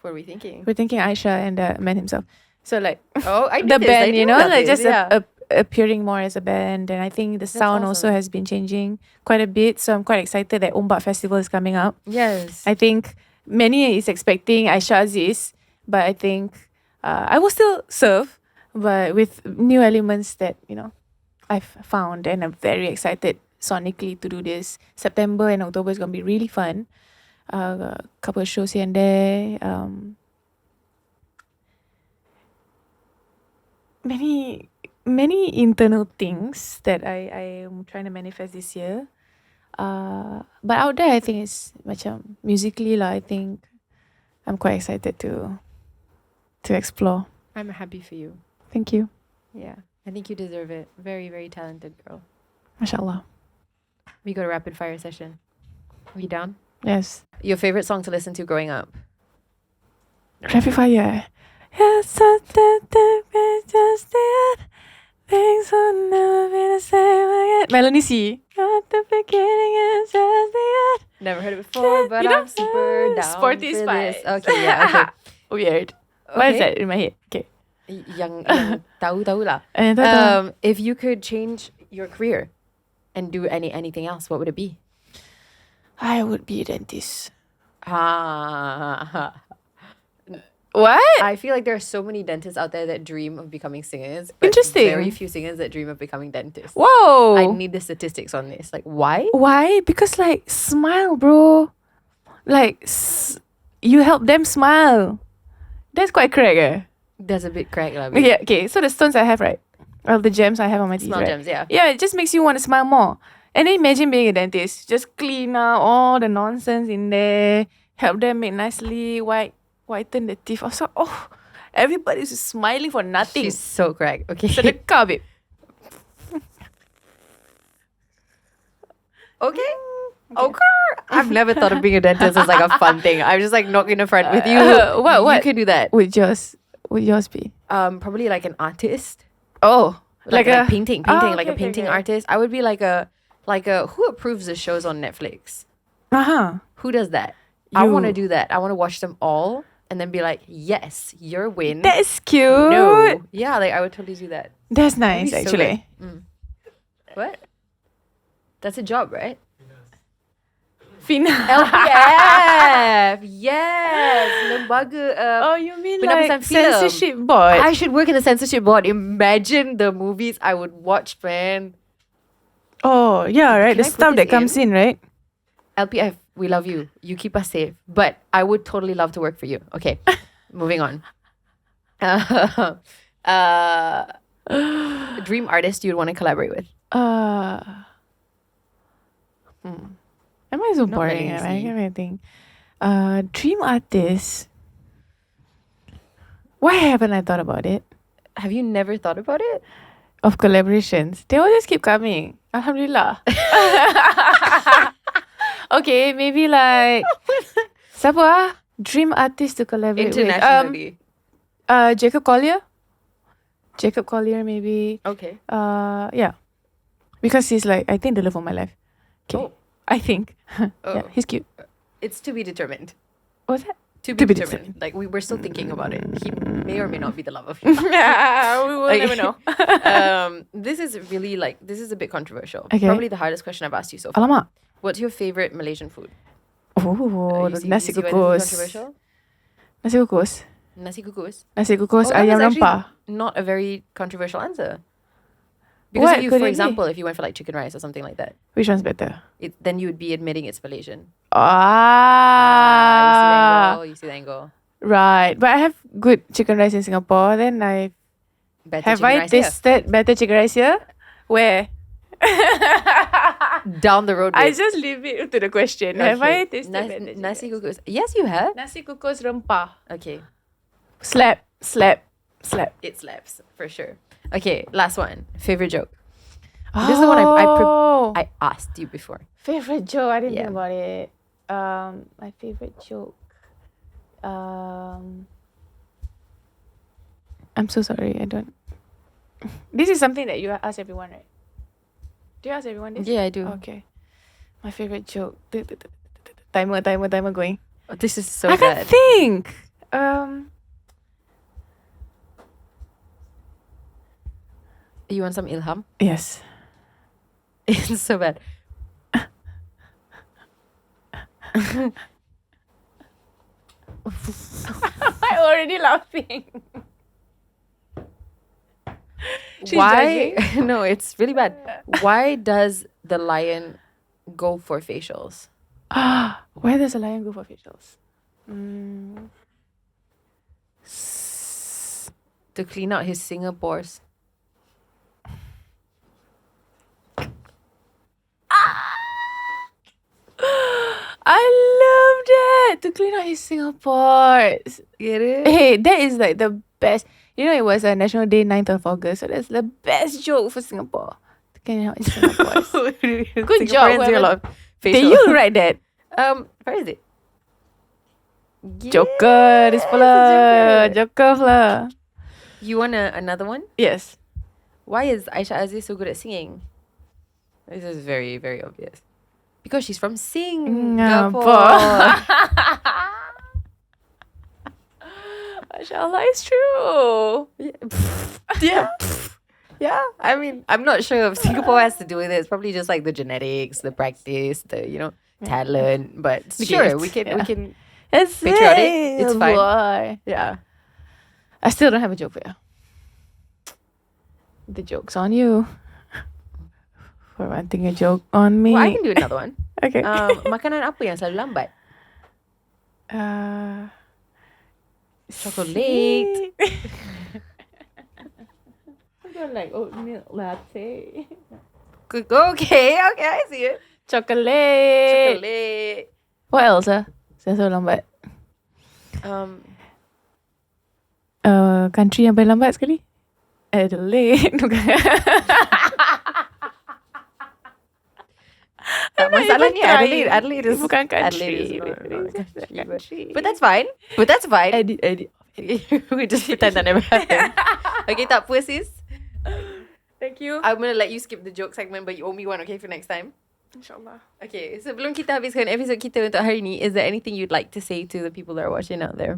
What are we thinking? We're thinking Aisyah and the man himself. So like Oh, I the did this. I band, knew you know, about like this, just appearing more as a band, and I think the sound also awesome. has been changing quite a bit. So I'm quite excited that 𝙁𝙃𝙃 Festival is coming up. Yes. I think many is expecting Aisyah Aziz, but I think I will still serve, but with new elements that, you know, I've found, and I'm very excited sonically to do this. September and October is going to be really fun. A couple of shows here and there. Many internal things that I am trying to manifest this year. But out there, I think it's macam musically lah. I think I'm quite excited to explore. I'm happy for you. Thank you. Yeah. I think you deserve it. Very, very talented girl. Mashallah. We got a rapid fire session. Are you down? Yes. Your favorite song to listen to growing up? Rapid fire. Yes, just it. Things will never be the same again. Melanie C. At the beginning is just the end. Never heard it before, but You know, I'm super down Sporty for Spice. this. Okay, yeah, okay. Weird. What is that in my head? Okay. Yang tahu lah. If you could change your career and do anything else, what would it be? I would be a dentist. What? What? I feel like there are so many dentists out there that dream of becoming singers. But Interesting. Very few singers that dream of becoming dentists. Whoa. I need the statistics on this. Like, why? Why? Because like, smile, bro. Like, you help them smile. That's quite correct, eh? That's a bit crack, lah. Yeah, okay. So the stones I have, right? Or the gems I have on my teeth, Small right? gems, yeah. Yeah, it just makes you want to smile more. And then imagine being a dentist. Just clean out all the nonsense in there. Help them make nicely whiten the teeth. Also, everybody's just smiling for nothing. She's so crack. Okay. Sedekah, babe. Okay. I've never thought of being a dentist as like a fun thing. I'm just like not gonna front with you. What? You could do that. Would yours be? Probably like an artist. Oh, Like painting, like a okay, painting okay. artist. I would be like a who approves the shows on Netflix? Who does that? I You. want to do that. I want to watch them all and then be like, yes, you're win. That's cute. No. Yeah, like I would totally do that. That's nice, That'd be so actually. good. What? That's a job, right? Fina. LPF. Yes. Lembaga. You mean Pendapasan like film. censorship board? I should work in the censorship board. Imagine the movies I would watch, man. Oh, yeah, right. Can The I put stuff this that comes in, right? LPF, we love you. You keep us safe. But I would totally love to work for you. Okay, moving on. Dream artist you'd want to collaborate with? Am I so Not boring? many, I see. can't really think. Dream artist. Why haven't I thought about it? Have you never thought about it? Of collaborations. They always keep coming. Alhamdulillah. Okay, maybe like siapa? Dream artist to collaborate Internationally. with. 𝙁𝙃𝙃𝙁𝙁. 𝙁𝙃𝙃𝙁 maybe. Okay. Yeah. Because he's like, I think the love of my life. Okay. Oh. I think. Oh. Yeah, he's cute. It's to be determined. What's that? To be determined. Like, we're still thinking about it. He may or may not be the love of your life. We will never know. This is really this is a bit controversial. Okay. Probably the hardest question I've asked you so far. Alamak. What's your favorite Malaysian food? Oh, You nasi see anything kukus. controversial? Nasi kukus. Nasi kukus. Nasi kukus that ayam was actually rempah. not a very controversial answer. Because What if you, could for it be? example, if you went for like chicken rice or something like that, Which one's better? then you would be admitting it's Malaysian. You see the angle. Right. But I have good chicken rice in Singapore. Then have Chicken I rice here. tasted better chicken rice here? Where? Down the road. I babe. just leave it to the question. Have I tasted better chicken nasi rice? kukus? Yes, you have. Nasi kukus rempah. Okay, Slap. it slaps for sure. Okay, last one. Favorite joke. This is the one I asked you before. Favorite joke. I didn't Yeah. think about it. My favorite joke. I'm so sorry. I don't. This is something that you ask everyone, right? Do you ask everyone this? Yeah, I do. Okay. My favorite joke. Timer going. Oh, this is so I bad. can't think. You want some ilham? Yes. It's so bad. I'm already laughing. She's Why? judging. No, it's really bad. Why does the lion go for facials? Where does a lion go for facials? To clean out his Singapores. I love that. To clean out his Singapore. Get it? Hey, that is like the best. You know, it was a National Day, 9th of August. So that's the best joke for Singapore. To clean out his Singapore. Good job. Singaporeans do a lot of Did facial. you write that? Where is it? Joker. This pula. Joker pula. You want another one? Yes. Why is Aisyah Aziz so good at singing? This is very, very obvious. Because she's from Singapore. Mashallah, it's true. Yeah. Yeah. I mean, I'm not sure if Singapore has to do with it. It's probably just like the genetics, the practice, the talent. But sure, gifts, we can It's patriotic. It's fine. Boy. Yeah. I still don't have a joke for you. The joke's on you. For wanting a joke on me. Well, I can do another one. Okay. Makanan apa yang selalu lambat? Chocolate. I got like oatmeal latte. Okay, I see it. Chocolate. Chocolate. What else? Saya so lambat. Country yang paling lambat sekali? Adelaide. Masalahnya Adelaide is bukan country. Adelaide is not a country, country. but that's fine. Edit. We just pretend that never happened. Okay, tak apa sis. Thank you. I'm gonna let you skip the joke segment, but you owe me one, okay, for next time. InsyaAllah. Okay, sebelum kita habiskan episod kita untuk hari ni, is there anything you'd like to say to the people that are watching out there?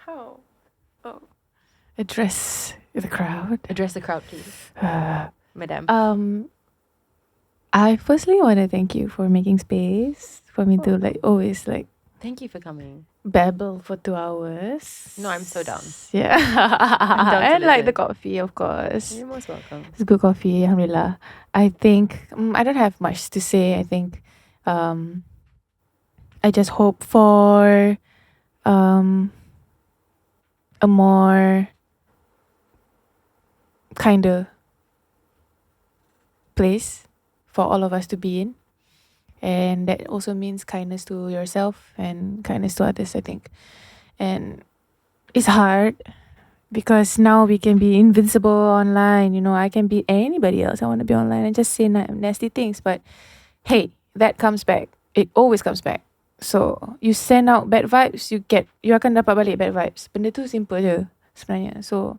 How? Address the crowd. Address the crowd, please. Madam. I firstly want to thank you for making space for me to always Thank you for coming. babble for 2 hours. No, I'm so down. Yeah. down to And the listen. coffee, of course. You're most welcome. It's good coffee, alhamdulillah. I think I don't have much to say. I think I just hope for a more kinder place for all of us to be in. And that also means kindness to yourself and kindness to others, I think. And it's hard because now we can be invincible online. You know, I can be anybody else. I want to be online and just say nasty things. But hey, that comes back. It always comes back. So you send out bad vibes, you akan dapat balik bad vibes. Benda tu simple je sebenarnya. So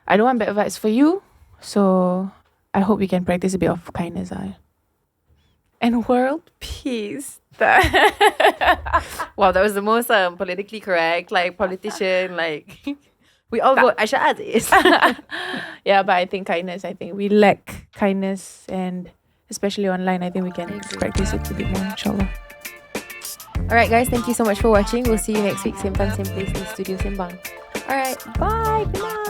I don't want bad vibes for you. So I hope we can practice a bit of kindness. and world peace. Wow, that was the most politically correct, like politician, like we all vote Aisyah Aziz. Yeah, but I think kindness. I think we lack kindness, and especially online, I think we can practice it a bit more, inshallah. Alright guys, thank you so much for watching. We'll see you next week, same time, same place in Studio Sembang. Alright, bye. Good night.